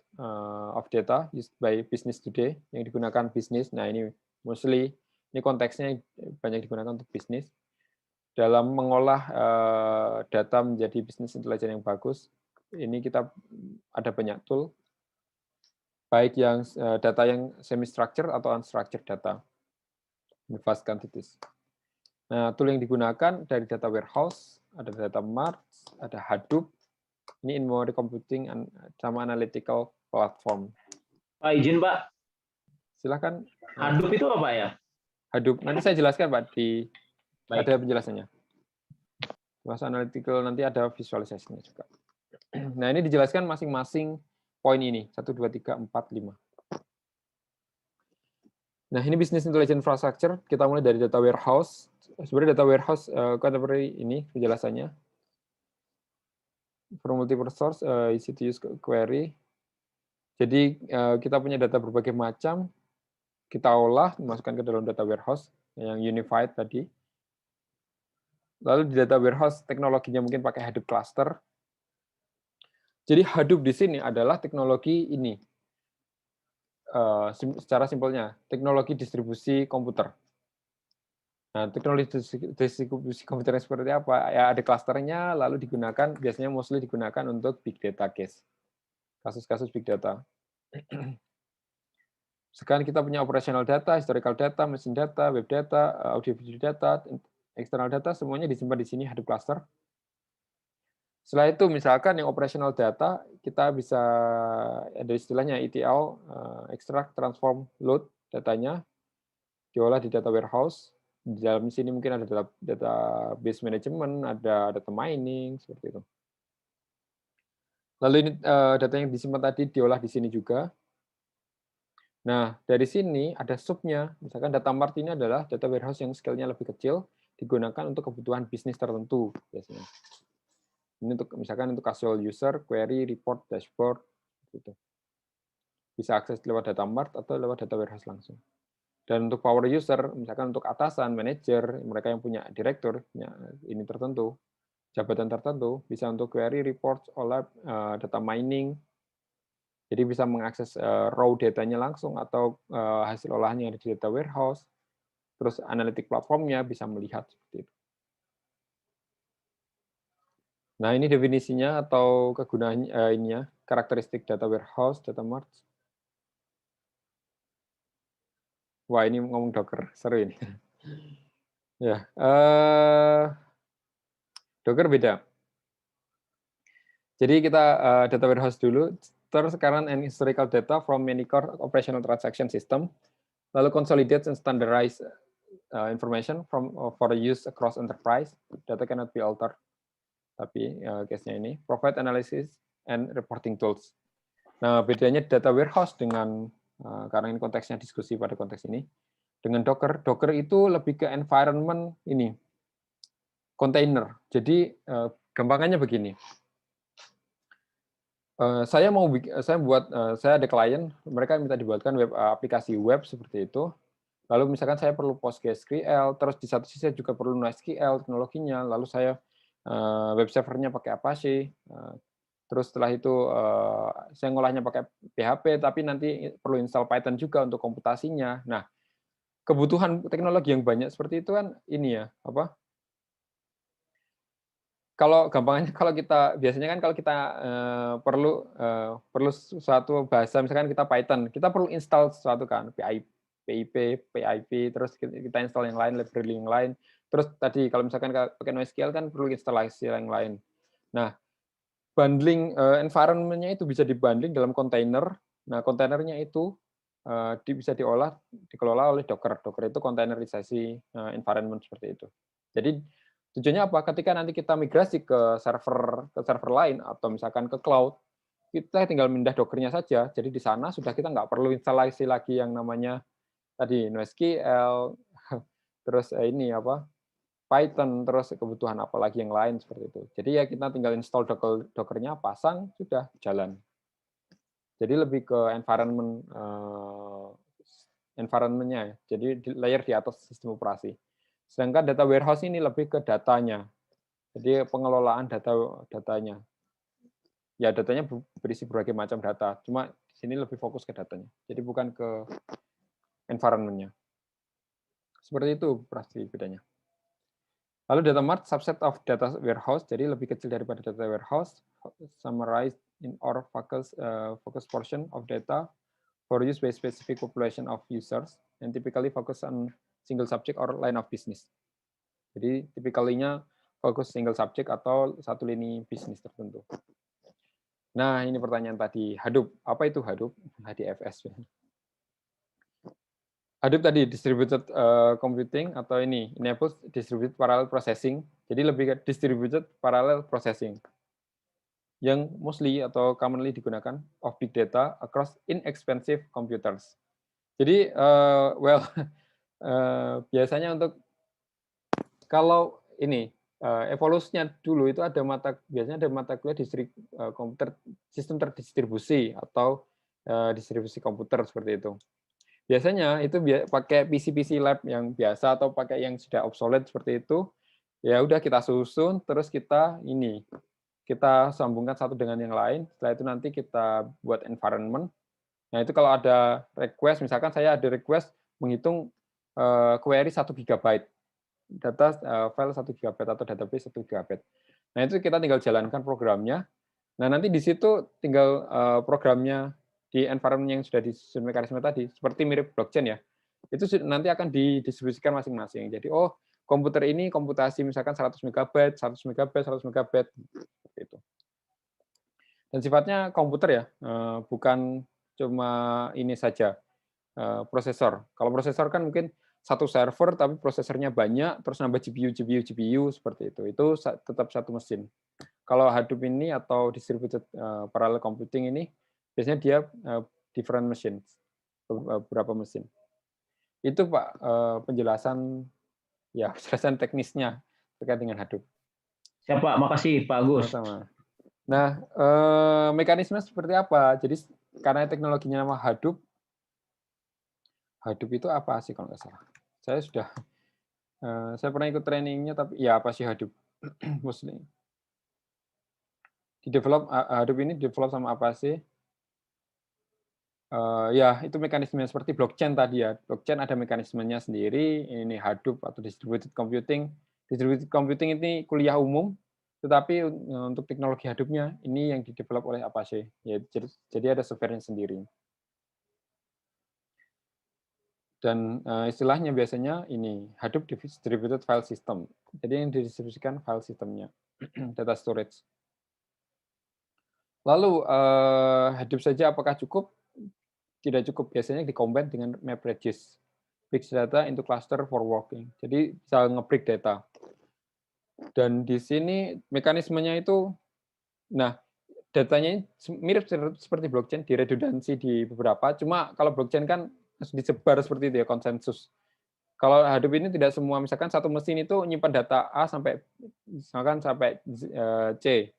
of data used by business today, yang digunakan bisnis. Nah, ini mostly ini konteksnya banyak digunakan untuk bisnis dalam mengolah data menjadi business intelligence yang bagus. Ini kita ada banyak tool, baik yang data yang semi structured atau unstructured data, vast quantities. Nah, tool yang digunakan dari data warehouse, ada data mart, ada Hadoop, ini in-memory computing sama analytical platform. Pak, izin Pak. Silahkan. Hadoop itu apa ya? Hadoop, nanti saya jelaskan Pak, Baik. ada penjelasannya. Mas analytical nanti ada visualisasinya juga. Nah, ini dijelaskan masing-masing poin ini, 1, 2, 3, 4, 5. Nah, ini business intelligence infrastructure, kita mulai dari data warehouse. Sebenarnya data warehouse contemporary ini penjelasannya. For multiple source, easy to use query. Jadi kita punya data berbagai macam, kita olah, masukkan ke dalam data warehouse yang unified tadi. Lalu di data warehouse teknologinya mungkin pakai Hadoop cluster. Jadi Hadoop di sini adalah teknologi ini. Secara simpelnya, teknologi distribusi komputer. Nah, teknologi distribusi komputer seperti apa? Ya, ada klasternya, lalu digunakan, biasanya mostly digunakan untuk big data case. Kasus-kasus big data. Sekarang kita punya operational data, historical data, machine data, web data, audio-video data, external data, semuanya disimpan di sini Hadoop cluster. Setelah itu, misalkan yang operational data, kita bisa, ada istilahnya ETL, extract, transform, load datanya, diolah di data warehouse. Di dalam sini mungkin ada database management, ada data mining, seperti itu. Lalu ini data yang disimpan tadi diolah di sini juga. Nah, dari sini ada subnya. Misalkan data mart ini adalah data warehouse yang scale-nya lebih kecil, digunakan untuk kebutuhan bisnis tertentu biasanya. Ini untuk misalkan untuk casual user, query, report, dashboard, gitu. Bisa akses lewat data mart atau lewat data warehouse langsung. Dan untuk power user, misalkan untuk atasan, manajer, mereka yang punya direktur, ini tertentu, jabatan tertentu, bisa untuk query, report, OLAP, data mining, jadi bisa mengakses raw datanya langsung atau hasil olahannya yang ada di data warehouse, terus analytic platformnya bisa melihat seperti itu. Nah, ini definisinya atau kegunaan ininya, karakteristik data warehouse, data mart. Wah, ini ngomong Docker, seru ini. Ya, Docker beda. Jadi kita data warehouse dulu, terus sekarang and historical data from many core operational transaction system, lalu consolidate and standardize information for use across enterprise. Data cannot be altered. Tapi case-nya ini provide analysis and reporting tools. Nah, bedanya data warehouse dengan karena ini konteksnya diskusi pada konteks ini dengan Docker. Docker itu lebih ke environment ini container. Jadi gampangannya begini. Saya ada klien, mereka minta dibuatkan aplikasi web seperti itu. Lalu misalkan saya perlu PostgreSQL, terus di satu sisi saya juga perlu NoSQL teknologinya. Lalu saya web servernya pakai Apache. Terus setelah itu saya ngolahnya pakai PHP, tapi nanti perlu install Python juga untuk komputasinya. Nah, kebutuhan teknologi yang banyak seperti itu kan ini ya, apa? Kalau gampangnya kalau kita biasanya kan kalau kita perlu suatu bahasa, misalkan kita Python, kita perlu install sesuatu kan, PIP, terus kita install yang lain, library yang lain. Terus tadi kalau misalkan pakai NoSQL kan perlu instalasi yang lain. Nah, bundling environment-nya itu bisa dibundling dalam kontainer. Nah, kontainernya itu bisa dikelola oleh Docker. Docker itu containerisasi environment seperti itu. Jadi tujuannya apa? Ketika nanti kita migrasi ke server lain atau misalkan ke cloud, kita tinggal pindah Docker-nya saja. Jadi di sana sudah kita nggak perlu instalasi lagi yang namanya tadi NoSQL, terus ini apa? Python, terus kebutuhan apa lagi yang lain seperti itu. Jadi ya kita tinggal install Docker-nya, pasang, sudah jalan. Jadi lebih ke environment-nya, jadi layer di atas sistem operasi. Sedangkan data warehouse ini lebih ke datanya. Jadi pengelolaan datanya. Ya datanya berisi berbagai macam data. Cuma di sini lebih fokus ke datanya. Jadi bukan ke environment-nya. Seperti itu pasti bedanya. Lalu data mart subset of data warehouse, jadi lebih kecil daripada data warehouse, summarized in or focus portion of data for use by specific population of users, and typically focus on single subject or line of business. Jadi typically-nya fokus single subject atau satu lini bisnis tertentu. Nah, ini pertanyaan tadi, Hadoop. Apa itu Hadoop? HDFS. Hadoop tadi distributed computing atau ini enables distributed parallel processing. Jadi lebih ke distributed parallel processing yang mostly atau commonly digunakan of big data across inexpensive computers. Jadi biasanya untuk kalau ini evolusinya dulu itu biasanya ada mata kuliah komputer sistem terdistribusi atau distribusi komputer seperti itu. Biasanya itu pakai PC lab yang biasa atau pakai yang sudah obsolete seperti itu. Ya udah kita susun terus kita sambungkan satu dengan yang lain. Setelah itu nanti kita buat environment. Nah, itu kalau ada request, misalkan saya ada request menghitung query 1 GB. Data file 1 GB atau database 1 GB. Nah, itu kita tinggal jalankan programnya. Nah, nanti di situ tinggal programnya di environment yang sudah disusun mekanisme tadi, seperti mirip blockchain ya. Itu nanti akan didistribusikan masing-masing. Jadi, komputer ini komputasi misalkan 100 MB, 100 MB, 100 MB gitu. Dan sifatnya komputer ya, bukan cuma ini saja prosesor. Kalau prosesor kan mungkin satu server tapi prosesornya banyak, terus nambah GPU seperti itu. Itu tetap satu mesin. Kalau Hadoop ini atau distributed parallel computing ini biasanya dia different machines, beberapa mesin. Itu Pak penjelasan teknisnya terkait dengan Hadoop. Siap Pak, makasih Pak Agus. Sama-sama. Nah, mekanisme seperti apa? Jadi karena teknologinya nama Hadoop itu apa sih kalau nggak salah? Saya pernah ikut trainingnya, tapi ya apa sih Hadoop? Mostly. Hadoop ini develop sama apa sih? Ya, itu mekanisme seperti blockchain tadi ya. Blockchain ada mekanismenya sendiri, ini Hadoop atau distributed computing. Distributed computing ini kuliah umum, tetapi untuk teknologi Hadoop-nya ini yang didevelop oleh Apache. Ya, jadi ada software-nya sendiri. Dan istilahnya biasanya ini Hadoop Distributed File System. Jadi yang didistribusikan file sistemnya, data storage. Lalu Hadoop saja apakah cukup? Tidak cukup. Biasanya dikombin dengan MapReduce, Big Data into Cluster for Working. Jadi bisa nge-break data. Dan di sini mekanismenya itu, nah datanya mirip seperti blockchain, diredundansi di beberapa. Cuma kalau blockchain kan disebar seperti itu ya, konsensus. Kalau Hadoop ini tidak semua, misalkan satu mesin itu nyimpan data A sampai C.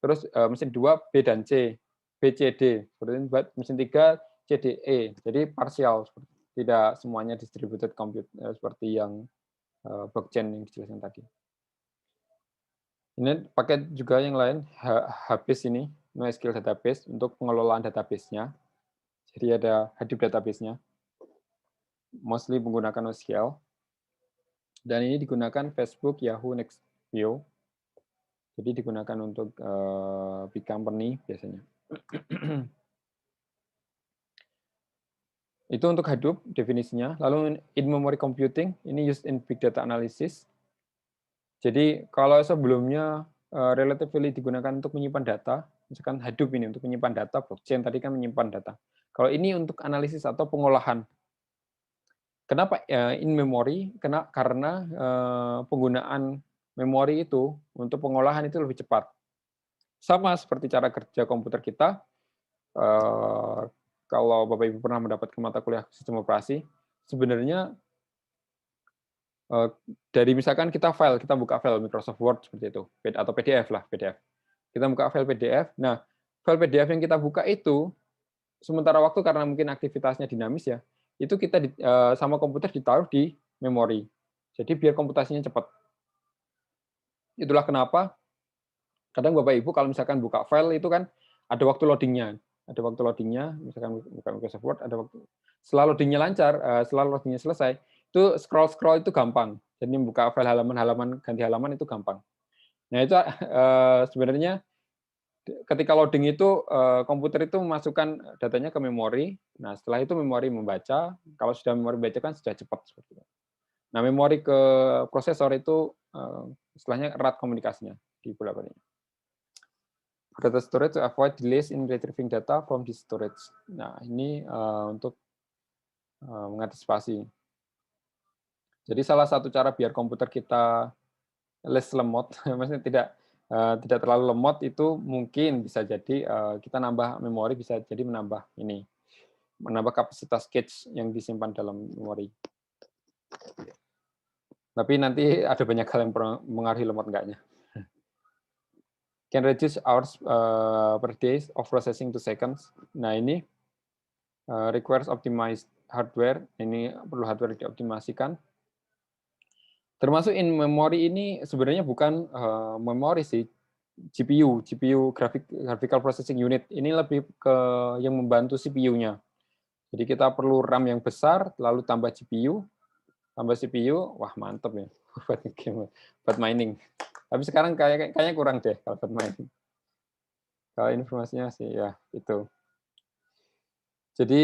Terus mesin 2 B dan C, B, C, D. Seperti ini buat mesin 3 C, D, E. Jadi parsial, tidak semuanya distributed compute seperti yang blockchain yang dijelaskan tadi. Ini pakai juga yang lain, HBase ini, NoSQL database untuk pengelolaan database-nya. Jadi ada Hadoop database-nya. Mostly menggunakan NoSQL. Dan ini digunakan Facebook, Yahoo, Nextview. Jadi digunakan untuk big company biasanya. Itu untuk Hadoop definisinya. Lalu in-memory computing, ini used in big data analysis. Jadi kalau sebelumnya relatively digunakan untuk menyimpan data, misalkan Hadoop ini untuk menyimpan data, blockchain tadi kan menyimpan data. Kalau ini untuk analisis atau pengolahan. Kenapa in memory? Karena penggunaan memori itu untuk pengolahan itu lebih cepat. Sama seperti cara kerja komputer kita. Kalau Bapak Ibu pernah mendapatkan mata kuliah sistem operasi, sebenarnya dari misalkan kita buka file Microsoft Word seperti itu, atau PDF lah, PDF. Kita buka file PDF. Nah, file PDF yang kita buka itu sementara waktu karena mungkin aktivitasnya dinamis ya, itu kita sama komputer ditaruh di memori. Jadi biar komputasinya cepat. Itulah kenapa kadang Bapak Ibu kalau misalkan buka file itu kan ada waktu loadingnya. Ada waktu loadingnya, misalkan buka Microsoft Word, ada waktu. Setelah loadingnya lancar, setelah loadingnya selesai, itu scroll itu gampang. Jadi buka file halaman, ganti halaman itu gampang. Nah itu sebenarnya ketika loading itu komputer itu memasukkan datanya ke memori. Nah setelah itu memori membaca. Kalau sudah memori baca kan sudah cepat seperti itu. Nah memori ke prosesor itu istilahnya erat komunikasinya di bola ini. Data storage to avoid delays in retrieving data from the storage. Nah ini untuk mengantisipasi. Jadi salah satu cara biar komputer kita less lemot, maksudnya tidak terlalu lemot itu mungkin bisa jadi kita nambah memori, bisa jadi menambah kapasitas cache yang disimpan dalam memori. Tapi nanti ada banyak hal yang mengaruhi lemot enggaknya. Can reduce hours per day of processing to seconds. Nah ini requires optimized hardware. Ini perlu hardware dioptimasikan. Termasuk in memory ini sebenarnya bukan memori sih, GPU graphical processing unit. Ini lebih ke yang membantu CPU-nya. Jadi kita perlu RAM yang besar, lalu tambah CPU, wah mantep ya buat mining. Tapi sekarang kayaknya kurang deh kalau buat mining. Kalau informasinya sih ya itu. Jadi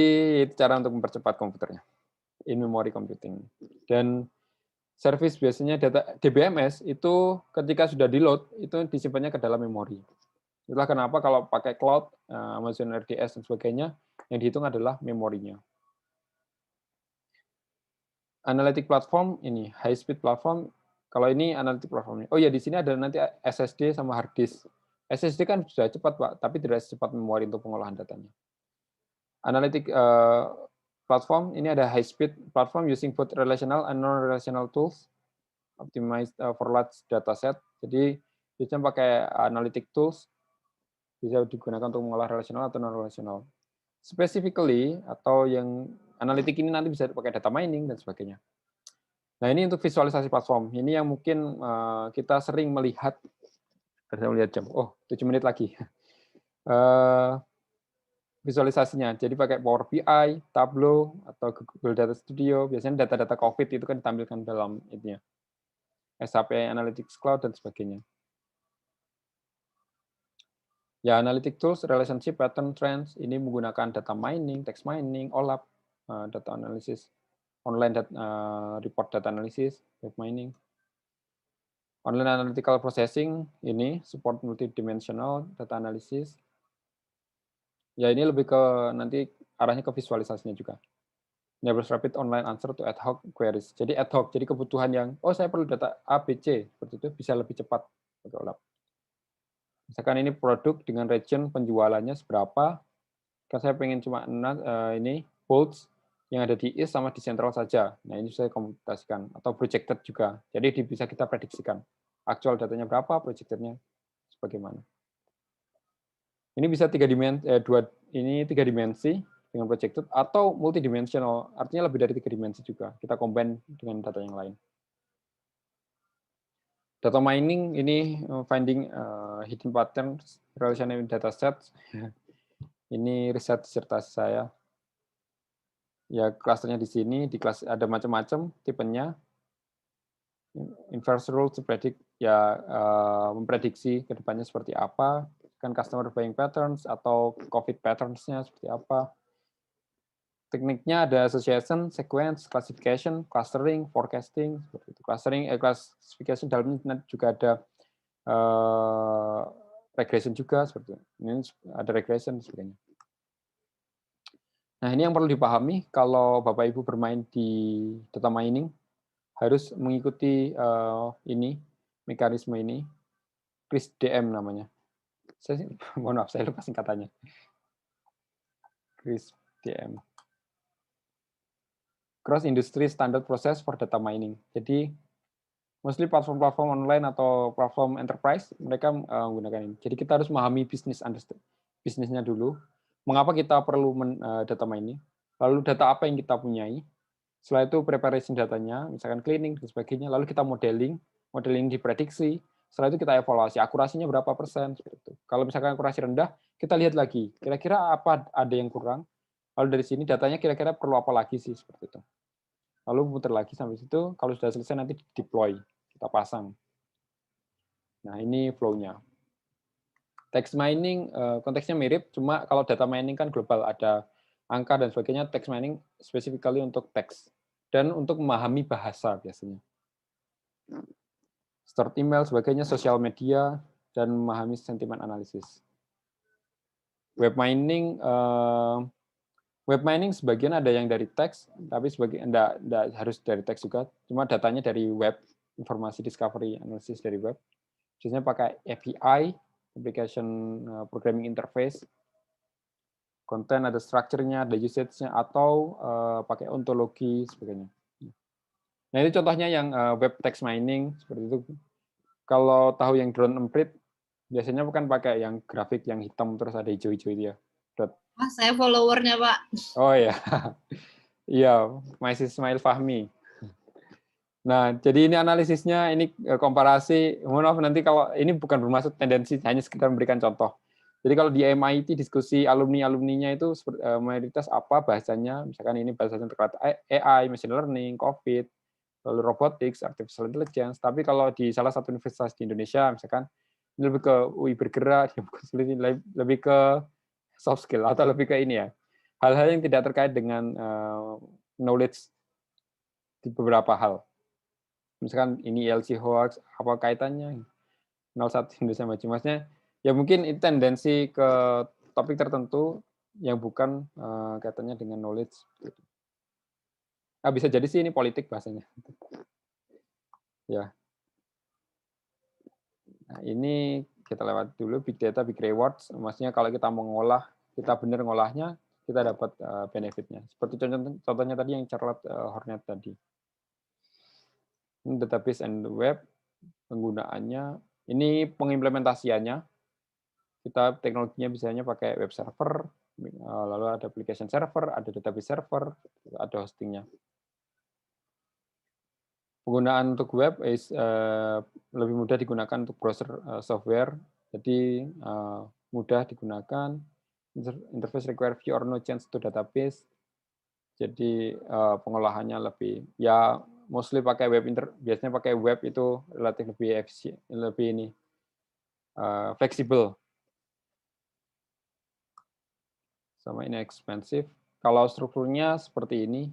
itu cara untuk mempercepat komputernya. In memory computing. Dan service biasanya data DBMS itu ketika sudah di-load itu disimpannya ke dalam memori. Itulah kenapa kalau pakai cloud, Amazon RDS dan sebagainya, yang dihitung adalah memorinya. Analytic platform ini high speed platform. Kalau ini analytic platformnya. Oh ya di sini ada nanti SSD sama hard disk. SSD kan sudah cepat Pak, tapi tidak secepat memori untuk pengolahan datanya. Analytic platform ini ada high speed platform using both relational and non-relational tools, optimized for large dataset. Jadi biasanya pakai analytic tools, bisa digunakan untuk mengolah relasional atau non-relational. Specifically atau yang analitik ini nanti bisa dipakai data mining dan sebagainya. Nah ini untuk visualisasi platform. Ini yang mungkin kita sering melihat. Saya melihat jam. Oh 7 menit lagi. Visualisasinya. Jadi pakai Power BI, Tableau atau Google Data Studio. Biasanya data-data COVID itu kan ditampilkan dalam ininya. SAP Analytics Cloud dan sebagainya. Ya, analytic tools, relationship, pattern, trends, ini menggunakan data mining, text mining, OLAP, data analysis, online report data analysis, web mining. Online analytical processing, ini support multidimensional data analysis. Ya, ini lebih ke nanti arahnya ke visualisasinya juga. Enables rapid online answer to ad hoc queries. Jadi ad hoc, jadi kebutuhan yang, oh saya perlu data A, B, C, seperti itu bisa lebih cepat pakai OLAP. Misalkan ini produk dengan region penjualannya seberapa, kan saya pengen cuma ini bolts yang ada di East sama di Central saja. Nah ini saya komputasikan atau projected juga. Jadi bisa kita prediksikan aktual datanya berapa, projectednya sebagaimana. Ini bisa 3 dimensi dengan projected atau multidimensional, artinya lebih dari 3 dimensi juga. Kita combine dengan data yang lain. Data mining ini finding hidden patterns relational datasets. Ini riset disertasi saya. Ya klasternya di sini, di kelas ada macam-macam tipenya. Inverse rule to predict ya memprediksi ke depannya seperti apa, kan customer buying patterns atau COVID patterns-nya seperti apa. Tekniknya ada association, sequence, classification, clustering, forecasting, seperti itu. Clustering, classification dalamnya juga ada regression juga seperti itu. Ini ada regression sebagainya. Nah ini yang perlu dipahami kalau Bapak Ibu bermain di data mining harus mengikuti ini mekanisme ini, CRISP-DM namanya. Mohon maaf saya lupa singkatannya. CRISP-DM. Cross Industry Standard Process for Data Mining. Jadi, mostly platform-platform online atau platform enterprise, mereka menggunakan ini. Jadi kita harus memahami bisnisnya dulu. Mengapa kita perlu data mining? Lalu data apa yang kita punyai? Setelah itu preparation datanya, misalkan cleaning dan sebagainya, lalu kita modeling diprediksi. Setelah itu kita evaluasi akurasinya berapa persen seperti itu. Kalau misalkan akurasi rendah, kita lihat lagi kira-kira apa ada yang kurang. Lalu dari sini datanya kira-kira perlu apa lagi sih seperti itu. Lalu muter lagi sampai situ, kalau sudah selesai nanti deploy, kita pasang. Nah, ini flow-nya. Text mining konteksnya mirip, cuma kalau data mining kan global, ada angka dan sebagainya. Text mining specifically untuk teks dan untuk memahami bahasa biasanya. Stored email, sebagainya, sosial media, dan memahami sentimen analisis. Web mining sebagian ada yang dari teks, tapi sebagian enggak harus dari teks juga, cuma datanya dari web, informasi discovery, analisis dari web. Biasanya pakai API, application programming interface, konten ada structure-nya, ada usage-nya, atau pakai ontologi, sebagainya. Nah, ini contohnya yang web text mining, seperti itu. Kalau tahu yang drone emprit, biasanya bukan pakai yang grafik yang hitam, terus ada hijau-hijau itu ya. Saya followernya, Pak. Oh ya, iya, masih Ismail Fahmi. Nah, jadi ini analisisnya, ini komparasi. Mohon maaf nanti kalau ini bukan bermaksud tendensi, hanya sekedar memberikan contoh. Jadi kalau di MIT diskusi alumni-alumninya itu mayoritas apa bahasanya, misalkan ini bahasanya terkait AI, machine learning, COVID, lalu robotics, artificial intelligence. Tapi kalau di salah satu universitas di Indonesia, misalkan ini lebih ke UI bergerak, lebih ke soft skill atau lebih ke ini ya, hal-hal yang tidak terkait dengan knowledge di beberapa hal. Misalkan ini ILC hoax, apa kaitannya 01 Indonesia Maju, maksudnya ya mungkin itu tendensi ke topik tertentu yang bukan kaitannya dengan knowledge. Bisa jadi sih ini politik bahasanya. Ya. Nah, ini kita lewat dulu big data, big rewards. Maksudnya kalau kita mengolah, kita benar ngolahnya, kita dapat benefitnya. Seperti contohnya tadi yang Charlotte Hornet tadi. Ini database and web, penggunaannya. Ini pengimplementasiannya. Kita teknologinya biasanya pakai web server, lalu ada application server, ada database server, ada hostingnya. Penggunaan untuk web lebih mudah digunakan untuk browser software, jadi mudah digunakan. Interface require few or no change to database, jadi pengolahannya lebih ya mostly pakai web biasanya pakai web itu relatif lebih efisien, lebih ini fleksibel, sama inexpensive. Kalau strukturnya seperti ini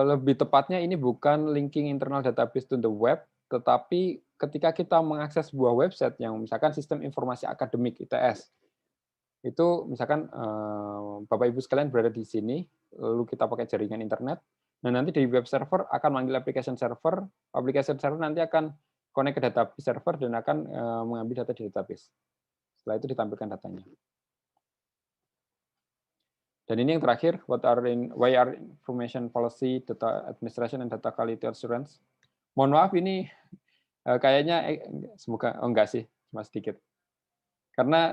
lebih tepatnya ini bukan linking internal database to the web, tetapi ketika kita mengakses sebuah website yang misalkan sistem informasi akademik ITS, itu misalkan Bapak Ibu sekalian berada di sini, lalu kita pakai jaringan internet, nah nanti dari web server akan manggil application server nanti akan connect ke database server dan akan mengambil data di database. Setelah itu ditampilkan datanya. Dan ini yang terakhir, why are information policy, data administration, and data quality assurance. Mohon maaf ini kayaknya semoga enggak sih, cuma sedikit. Karena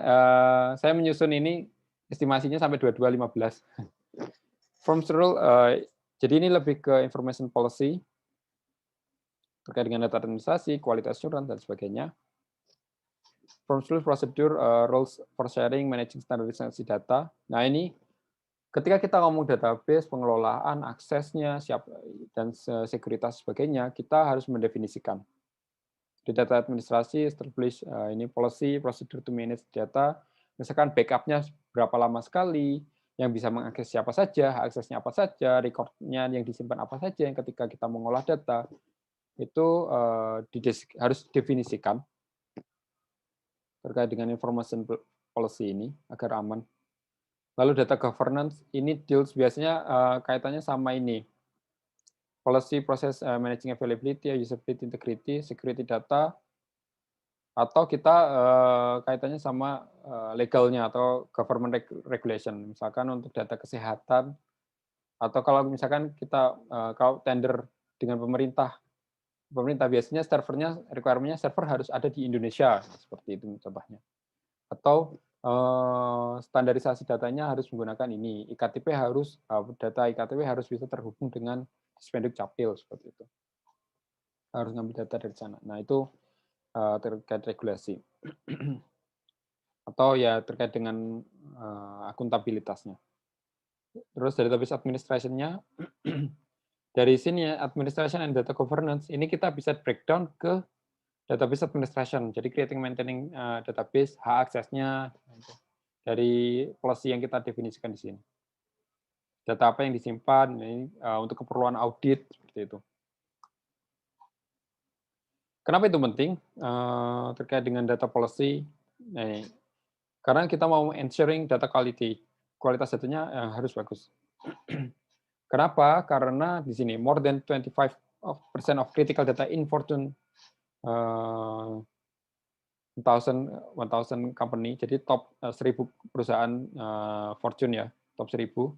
saya menyusun ini estimasinya sampai 2215. Forms rule, jadi ini lebih ke information policy terkait dengan data administrasi, quality assurance dan sebagainya. Forms rule, procedure, rules for sharing, managing standardisasi data. Nah ini ketika kita ngomong database, pengelolaan, aksesnya, dan sekuritas sebagainya, kita harus mendefinisikan. Di data administrasi, establish ini policy, procedure to manage data, misalkan backupnya berapa lama sekali, yang bisa mengakses siapa saja, aksesnya apa saja, recordnya yang disimpan apa saja, yang ketika kita mengolah data, itu harus didefinisikan terkait dengan information policy ini, agar aman. Lalu data governance ini deals biasanya kaitannya sama ini. Policy, process, managing availability, usability, integrity, security data, atau kita kaitannya sama legalnya atau government regulation. Misalkan untuk data kesehatan, atau kalau misalkan kita kalau tender dengan pemerintah biasanya servernya, requirement-nya server harus ada di Indonesia, seperti itu contohnya. Atau standarisasi datanya harus menggunakan ini. IKTP harus data IKTP harus bisa terhubung dengan Dispenduk Capil seperti itu. Harus ngambil data dari sana. Nah, itu terkait regulasi. Atau ya terkait dengan akuntabilitasnya. Terus database administration-nya dari sini ya, administration and data governance ini kita bisa breakdown ke database administration. Jadi creating maintaining database, hak aksesnya dari policy yang kita definisikan di sini. Data apa yang disimpan ini untuk keperluan audit seperti itu. Kenapa itu penting terkait dengan data policy? Nah, karena kita mau ensuring data quality, kualitas datanya harus bagus. Kenapa? Karena di sini more than 25% of critical data in Fortune 1000 company, jadi top 1000 perusahaan Fortune ya, top 1000.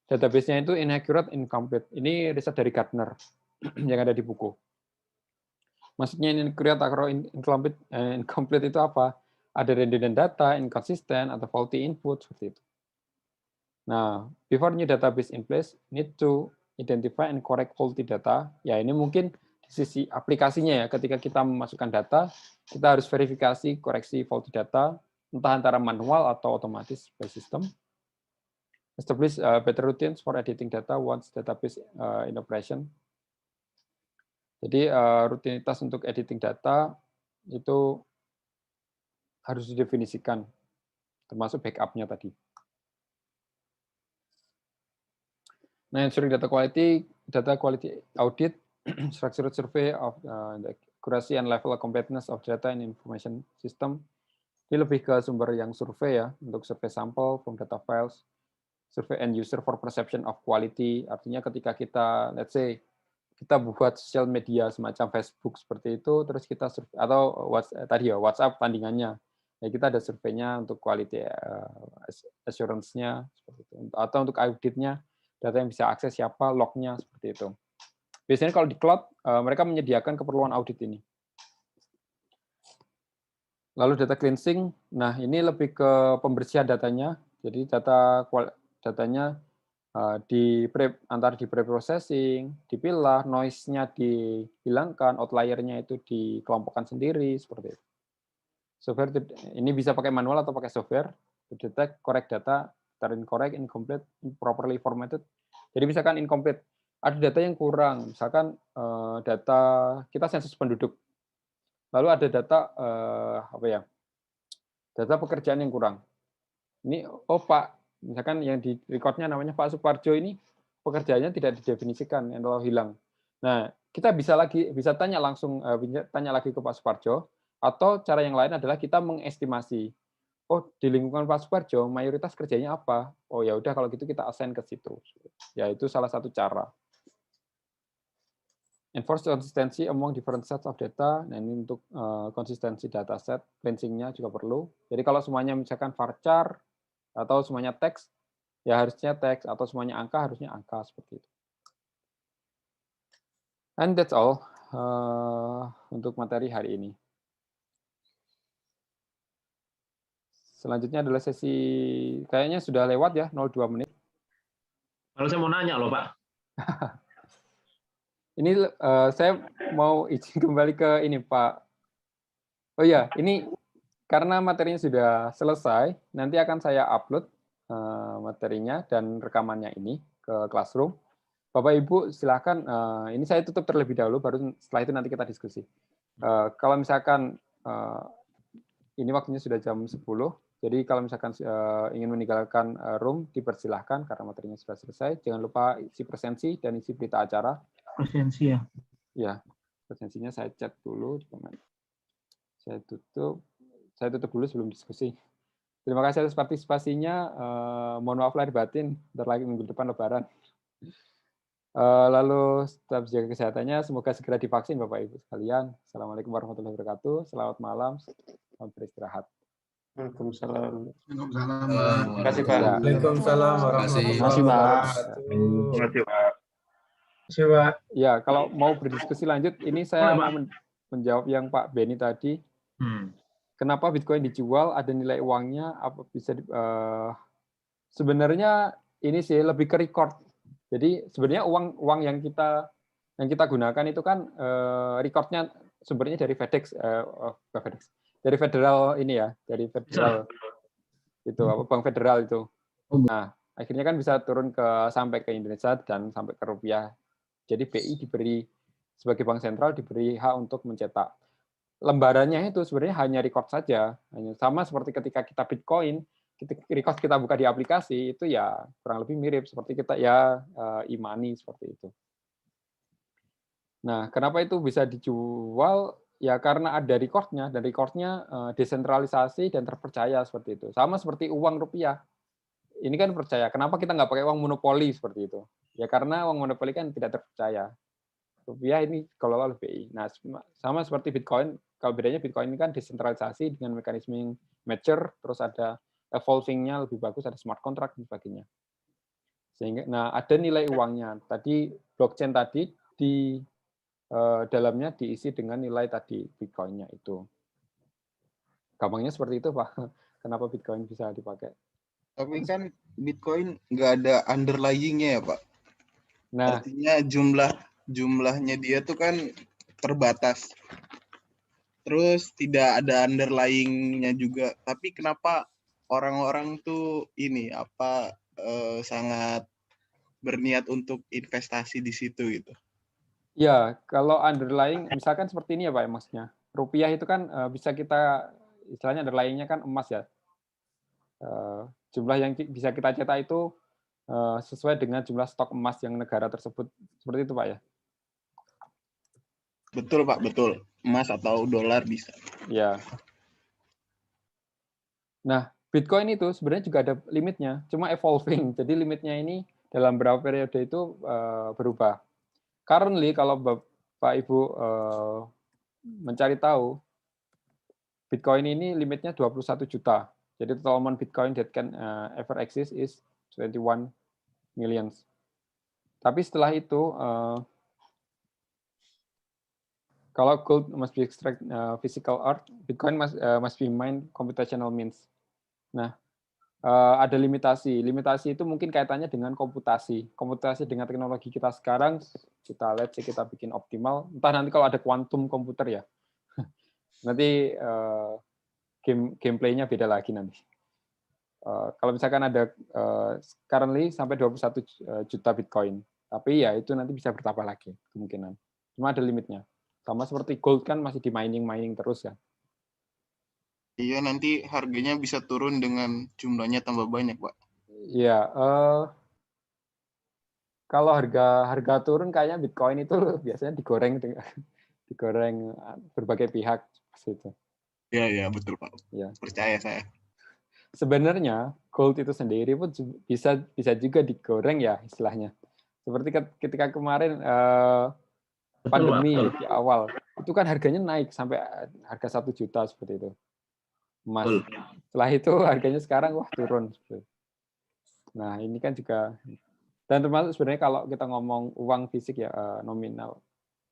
Database-nya itu inaccurate, incomplete. Ini riset dari Gartner yang ada di buku. Maksudnya inaccurate atau incomplete itu apa? Ada redundant data, inconsistent, atau faulty input, seperti itu. Nah, before new database in place, need to identify and correct faulty data. Ya, ini mungkin di sisi aplikasinya ya, ketika kita memasukkan data, kita harus verifikasi, koreksi faulty data, entah antara manual atau otomatis by system. Establish better routines for editing data once database in operation. Jadi rutinitas untuk editing data itu harus didefinisikan, termasuk backup-nya tadi. Nah, ensuring data quality audit, structured survey of the accuracy and level of completeness of data and information system. Ini lebih ke sumber yang survei ya, untuk survei sampel from data files, survey end user for perception of quality. Artinya ketika kita, let's say, kita buat sosial media semacam Facebook seperti itu, terus kita survei, atau WhatsApp tandingannya, ya kita ada surveinya untuk quality assurance-nya, seperti itu. Atau untuk auditnya, data yang bisa akses siapa, log-nya, seperti itu. Biasanya kalau di cloud, mereka menyediakan keperluan audit ini. Lalu data cleansing, nah ini lebih ke pembersihan datanya, jadi datanya antara di pre-processing, dipilah, noise-nya dihilangkan, outlier-nya itu dikelompokkan sendiri, seperti itu. Software ini bisa pakai manual atau pakai software, to detect correct data, incorrect, incomplete, improperly formatted. Jadi misalkan incomplete, ada data yang kurang, misalkan data kita sensus penduduk, lalu ada data data pekerjaan yang kurang. Ini, oh Pak, misalkan yang di recordnya namanya Pak Suparjo ini pekerjaannya tidak didefinisikan atau hilang. Nah, kita bisa tanya langsung lagi ke Pak Suparjo, atau cara yang lain adalah kita mengestimasi. Oh, di lingkungan Pak Suparjo mayoritas kerjanya apa? Oh ya udah kalau gitu kita assign ke situ. Ya itu salah satu cara. Enforce consistency among different sets of data. Nah, ini untuk konsistensi dataset, cleansing-nya juga perlu. Jadi kalau semuanya misalkan varchar atau semuanya teks, ya harusnya teks, atau semuanya angka harusnya angka, seperti itu. And that's all untuk materi hari ini. Selanjutnya adalah sesi, kayaknya sudah lewat ya, 02 menit. Kalau saya mau nanya loh Pak. Ini saya mau izin kembali ke ini Pak. Oh ya, ini karena materinya sudah selesai, nanti akan saya upload materinya dan rekamannya ini ke Classroom. Bapak Ibu silakan, ini saya tutup terlebih dahulu, baru setelah itu nanti kita diskusi. Kalau misalkan ini waktunya sudah jam 10, jadi kalau misalkan ingin meninggalkan room, dipersilahkan karena materinya sudah selesai. Jangan lupa isi presensi dan isi berita acara. Presensi ya? Ya, presensinya saya chat dulu. Saya tutup dulu sebelum diskusi. Terima kasih atas partisipasinya. Mohon maaf lahir batin, bentar lagi minggu depan Lebaran. Lalu tetap jaga kesehatannya. Semoga segera divaksin Bapak Ibu sekalian. Assalamualaikum warahmatullahi wabarakatuh. Selamat malam. Selamat beristirahat. Waalaikumsalam. Terima kasih Pak. Waalaikumsalam warahmatullahi wabarakatuh. Terima kasih Pak. Ya, kalau mau berdiskusi lanjut, ini saya mau menjawab yang Pak Beni tadi. kenapa Bitcoin dijual, ada nilai uangnya, apa bisa sebenarnya ini sih lebih ke record. Jadi sebenarnya uang yang kita gunakan itu kan recordnya sumbernya dari FedEx, dari federal ini ya, dari federal itu apa Bank Federal itu. Nah, akhirnya kan bisa turun sampai ke Indonesia dan sampai ke rupiah. Jadi BI diberi sebagai bank sentral diberi hak untuk mencetak. Lembarannya itu sebenarnya hanya record saja, hanya sama seperti ketika kita Bitcoin, record kita buka di aplikasi itu ya kurang lebih mirip seperti kita ya e-money seperti itu. Nah, kenapa itu bisa dijual? Ya karena ada recordnya, dan recordnya desentralisasi dan terpercaya seperti itu. Sama seperti uang rupiah. Ini kan percaya. Kenapa kita nggak pakai uang monopoli seperti itu? Ya karena uang monopoli kan tidak terpercaya. Rupiah ini kalau oleh BI. Nah, sama seperti Bitcoin. Kalau bedanya Bitcoin ini kan desentralisasi dengan mekanisme yang mature, terus ada evolving-nya lebih bagus, ada smart contract dan sebagainya. Sehingga, nah ada nilai uangnya. Tadi blockchain tadi di dalamnya diisi dengan nilai tadi Bitcoin-nya itu. Gampangnya seperti itu, Pak. Kenapa Bitcoin bisa dipakai? Tapi kan Bitcoin nggak ada underlying-nya ya, Pak. Nah, artinya jumlahnya dia tuh kan terbatas. Terus tidak ada underlying-nya juga. Tapi kenapa orang-orang tuh ini sangat berniat untuk investasi di situ gitu? ya, kalau underlying, misalkan seperti ini ya Pak, maksudnya. Rupiah itu kan bisa kita, istilahnya underlying-nya kan emas ya. Jumlah yang bisa kita cetak itu sesuai dengan jumlah stok emas yang negara tersebut. Seperti itu Pak ya? Betul Pak, betul. Emas atau dolar bisa. Ya. Nah, Bitcoin itu sebenarnya juga ada limitnya, cuma evolving. Jadi limitnya ini dalam beberapa periode itu berubah. Currently, kalau Bapak Ibu mencari tahu, Bitcoin ini limitnya 21 juta. Jadi total amount Bitcoin that can ever exist is 21 millions. Tapi setelah itu, kalau gold must be extract physical earth, Bitcoin must be mined computational means. Nah, ada limitasi. Limitasi itu mungkin kaitannya dengan komputasi. Komputasi dengan teknologi kita sekarang, kita bikin optimal. Entah nanti kalau ada kuantum komputer ya. Nanti gameplaynya beda lagi nanti. Kalau misalkan ada currently sampai 21 juta Bitcoin. Tapi ya itu nanti bisa bertambah lagi kemungkinan. Cuma ada limitnya. Sama seperti gold kan masih di mining terus ya. Iya, nanti harganya bisa turun dengan jumlahnya tambah banyak, Pak. Iya, kalau harga turun kayaknya Bitcoin itu biasanya digoreng berbagai pihak seperti itu. Iya, betul Pak. Ya. Percaya saya. Sebenarnya gold itu sendiri pun bisa juga digoreng ya istilahnya. Seperti ketika kemarin pandemi di awal, itu kan harganya naik sampai harga 1 juta seperti itu. Emas. Setelah itu harganya sekarang turun. Nah ini kan juga, dan termasuk sebenarnya kalau kita ngomong uang fisik ya nominal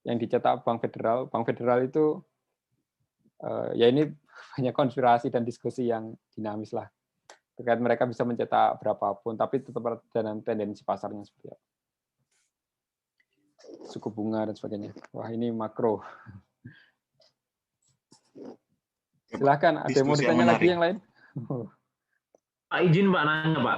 yang dicetak Bank Federal itu ya ini banyak konspirasi dan diskusi yang dinamis lah terkait mereka bisa mencetak berapapun, tapi tetap ada tendensi pasarnya seperti apa, suku bunga dan sebagainya. Wah ini makro. Silakan, ada yang mau ditanya lagi yang lain? Pak, izin Pak nanya Pak.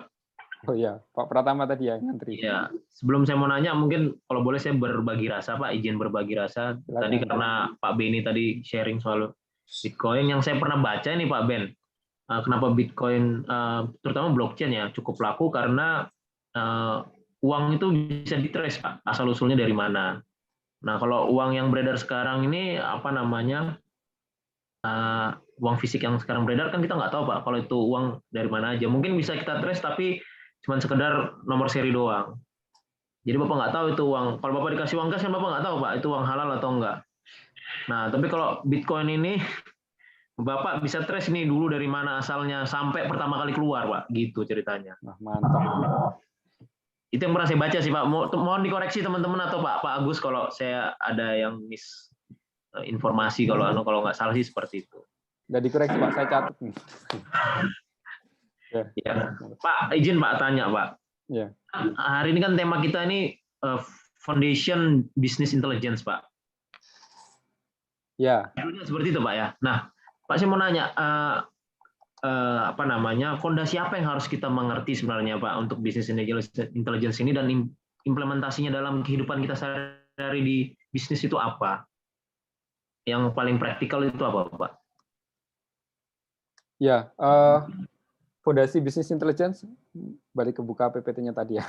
Oh iya, Pak Pratama tadi ya ngantri. Iya, sebelum saya mau nanya, mungkin kalau boleh saya berbagi rasa Pak, izin berbagi rasa. Silakan. Tadi karena Pak Beni tadi sharing soal Bitcoin, yang saya pernah baca nih Pak Ben, kenapa Bitcoin, terutama blockchain ya, cukup laku karena uang itu bisa ditrace Pak, asal-usulnya dari mana. Nah, kalau uang yang beredar sekarang ini, uang fisik yang sekarang beredar kan kita nggak tahu Pak kalau itu uang dari mana aja. Mungkin bisa kita trace tapi cuma sekedar nomor seri doang. Jadi Bapak nggak tahu itu uang. Kalau Bapak dikasih uang kas kan Bapak nggak tahu Pak itu uang halal atau enggak. Nah tapi kalau Bitcoin ini Bapak bisa trace ini dulu dari mana asalnya sampai pertama kali keluar Pak. Gitu ceritanya. Nah, mantap. Itu yang pernah saya baca sih Pak. Mohon dikoreksi teman-teman atau Pak Agus kalau saya ada yang informasi kalau nggak salah sih seperti itu. Nggak dikoreksi Pak, saya catat. Ya. Ya. Pak, izin Pak tanya Pak. Ya. Hari ini kan tema kita ini Foundation Business Intelligence Pak. Ya. Judulnya seperti itu Pak ya. Nah, Pak saya mau nanya, apa namanya, fondasi apa yang harus kita mengerti sebenarnya Pak untuk Business Intelligence ini dan implementasinya dalam kehidupan kita sehari-hari di bisnis itu apa? Yang paling praktikal itu apa Pak? Ya, fondasi Business Intelligence, balik ke buka PPT-nya tadi ya.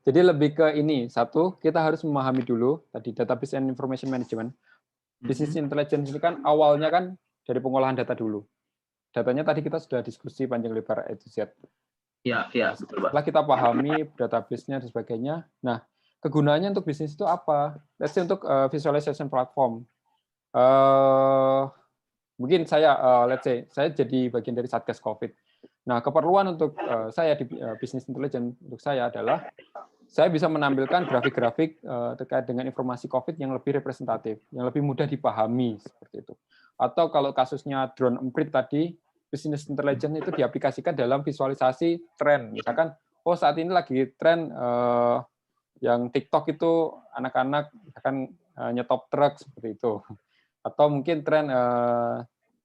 Jadi lebih ke ini, satu, kita harus memahami dulu tadi Database and Information Management. Business Intelligence ini kan awalnya kan dari pengolahan data dulu. Datanya tadi kita sudah diskusi panjang lebar A to Z. Ya, betul Pak. Setelah kita pahami database-nya dan sebagainya, nah kegunaannya untuk bisnis itu apa? Let's say untuk visualization platform. Mungkin saya, let's say, saya jadi bagian dari Satgas COVID. Nah, keperluan untuk saya di Business Intelligence untuk saya adalah saya bisa menampilkan grafik-grafik terkait dengan informasi COVID yang lebih representatif, yang lebih mudah dipahami seperti itu. Atau kalau kasusnya drone emprit tadi, Business Intelligence itu diaplikasikan dalam visualisasi tren. Misalkan, oh saat ini lagi tren yang TikTok itu anak-anak akan nyetop truk seperti itu. Atau mungkin tren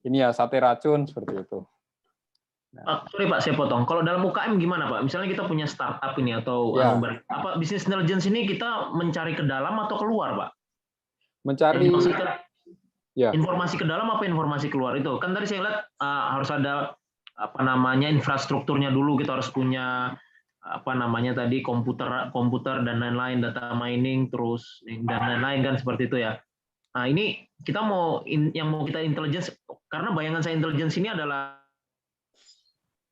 ini ya sate racun seperti itu. Sorry Pak, saya potong. Kalau dalam UKM gimana Pak? Misalnya kita punya startup ini atau Ya. apa Business Intelligence ini kita mencari ke dalam atau keluar Pak? Mencari ya. Informasi ke dalam apa informasi keluar itu? Kan tadi saya lihat harus ada apa namanya infrastrukturnya dulu, kita harus punya apa namanya tadi komputer dan lain-lain, data mining terus dan lain-lain kan seperti itu ya. Nah ini kita yang mau kita intelligence, karena bayangan saya intelligence ini adalah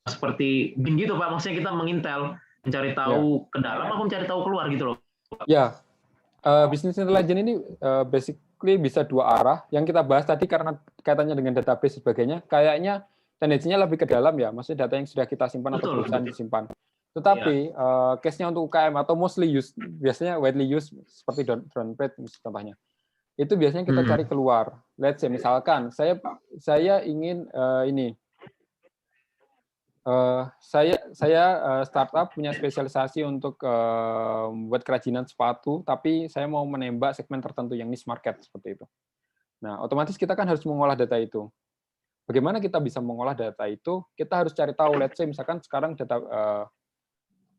seperti BIN gitu Pak, maksudnya kita mengintel, mencari tahu ke dalam apa mencari tahu keluar gitu loh. Ya, Business Intelligence ini basically bisa dua arah. Yang kita bahas tadi karena kaitannya dengan database sebagainya, kayaknya tendensinya lebih ke dalam ya, maksudnya data yang sudah kita simpan atau perusahaan disimpan. Tetapi case-nya untuk UKM atau mostly used, biasanya widely used seperti drone emprit contohnya. Itu biasanya kita cari keluar. Let's say misalkan saya ingin saya startup punya spesialisasi untuk buat kerajinan sepatu, tapi saya mau menembak segmen tertentu yang niche market seperti itu. Nah, otomatis kita kan harus mengolah data itu. Bagaimana kita bisa mengolah data itu? Kita harus cari tahu. Let's say misalkan sekarang data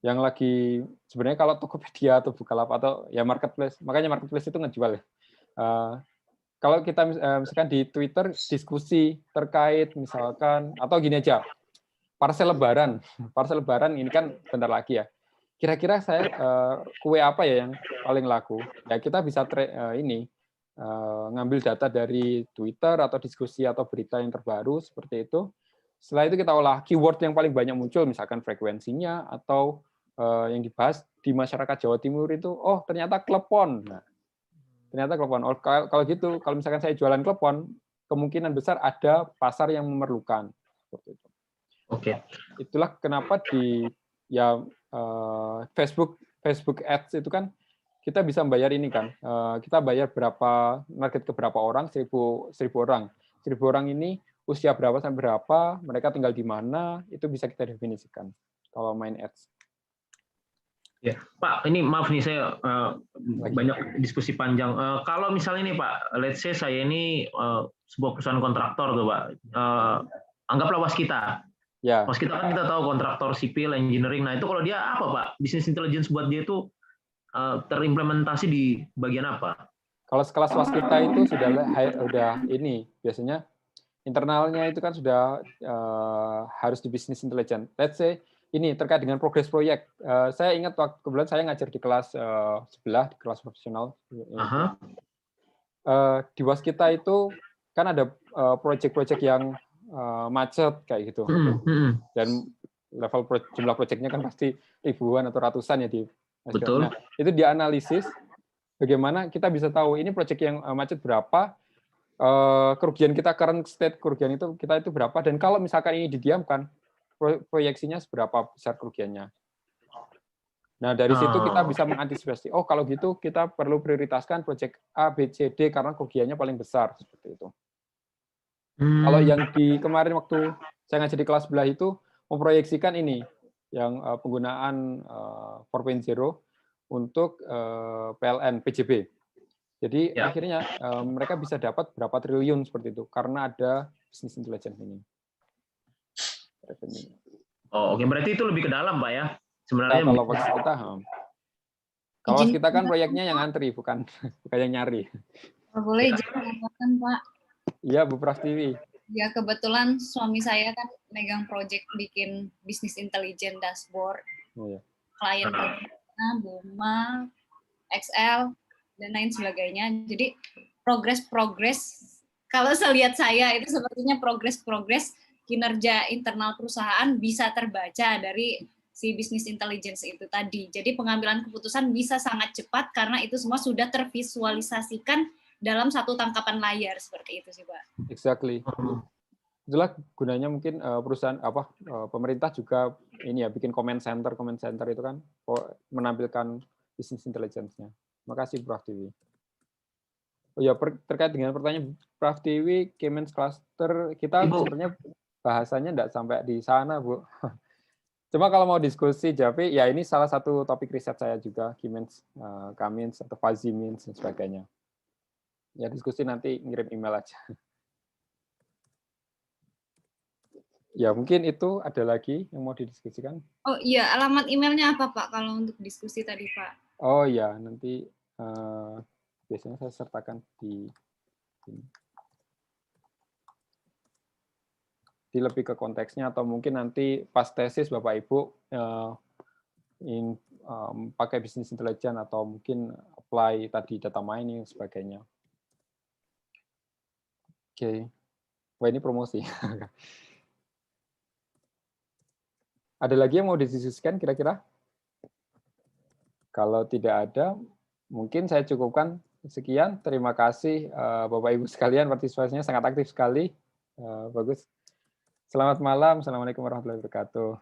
yang lagi sebenarnya kalau Tokopedia atau Bukalapak atau ya marketplace, makanya marketplace itu ngejual ya. Kalau kita misalkan di Twitter diskusi terkait misalkan atau gini aja, parcel lebaran ini kan bentar lagi ya. Kira-kira saya kue apa ya yang paling laku? Ya kita bisa ngambil data dari Twitter atau diskusi atau berita yang terbaru seperti itu. Setelah itu kita olah keyword yang paling banyak muncul, misalkan frekuensinya atau yang dibahas di masyarakat Jawa Timur itu, oh ternyata klepon. Nah, ternyata klepon. Oh, kalau gitu, kalau misalkan saya jualan klepon, kemungkinan besar ada pasar yang memerlukan. Seperti itu. Oke. Itulah kenapa Facebook Ads itu kan kita bisa bayar ini kan. Kita bayar target ke berapa orang, 1.000 orang. 1.000 orang ini usia berapa sampai berapa, mereka tinggal di mana, itu bisa kita definisikan kalau main ads. Ya, Pak, ini maaf nih saya banyak diskusi panjang. Kalau misalnya nih Pak, let's say saya ini sebuah perusahaan kontraktor tuh Pak, anggaplah waskita. Ya. Waskita kan kita tahu kontraktor sipil, engineering. Nah itu kalau dia apa Pak? Business intelligence buat dia itu terimplementasi di bagian apa? Kalau sekelas waskita itu sudah ini biasanya internalnya itu kan sudah harus di business intelligence. Let's say ini terkait dengan progres proyek. Saya ingat waktu kebetulan saya ngajar di kelas sebelah, di kelas profesional. Di waskita itu kan ada proyek-proyek yang macet kayak gitu. Dan level jumlah proyeknya kan pasti ribuan atau ratusan ya di. Betul. Nah, itu dianalisis bagaimana kita bisa tahu ini proyek yang macet berapa, kerugian kita current state kerugian itu kita itu berapa, dan kalau misalkan ini didiamkan proyeksinya seberapa besar kerugiannya. Nah dari situ kita bisa mengantisipasi. Oh kalau gitu kita perlu prioritaskan proyek A, B, C, D karena kerugiannya paling besar seperti itu. Kalau yang di kemarin waktu saya ngajar di kelas sebelah itu memproyeksikan ini, yang penggunaan 4.0 untuk PLN PJB. Jadi akhirnya mereka bisa dapat berapa triliun seperti itu karena ada business intelligence ini. Oh, oke, berarti itu lebih ke dalam, Pak ya. Sebenarnya kalau kita kan proyeknya yang antri, bukan yang nyari. Boleh izin menambahkan, Pak? Iya, Bu Prastiwi. Ya, kebetulan suami saya kan megang project bikin business intelligence dashboard. Oh, ya. Klien Buma, Excel, dan lain sebagainya. Jadi progres kalau lihat saya itu sepertinya progres kinerja internal perusahaan bisa terbaca dari si business intelligence itu tadi. Jadi pengambilan keputusan bisa sangat cepat karena itu semua sudah tervisualisasikan dalam satu tangkapan layar seperti itu sih, Pak. Exactly. Itulah gunanya mungkin perusahaan pemerintah juga ini ya bikin comment center itu kan menampilkan business intelligence-nya. Makasih Prof. Tiwi. Oh ya, terkait dengan pertanyaan Prof. Tiwi, Kemens Cluster, kita sebenarnya bahasanya enggak sampai di sana, Bu. Cuma kalau mau diskusi, Javi, ya ini salah satu topik riset saya juga, Kemens, Kamins, atau Fuzzy Means, dan sebagainya. Ya, diskusi nanti ngirim email aja. Ya, mungkin itu ada lagi yang mau didiskusikan. Oh iya, alamat emailnya apa, Pak, kalau untuk diskusi tadi, Pak? Oh ya, nanti biasanya saya sertakan di lebih ke konteksnya, atau mungkin nanti pas tesis Bapak Ibu pakai business intelligence atau mungkin apply tadi data mining dan sebagainya. Oke. Wah, ini promosi. Ada lagi yang mau didiskusikan kira-kira? Kalau tidak ada, mungkin saya cukupkan sekian. Terima kasih Bapak Ibu sekalian, partisipasinya sangat aktif sekali. Bagus. Selamat malam. Assalamualaikum warahmatullahi wabarakatuh.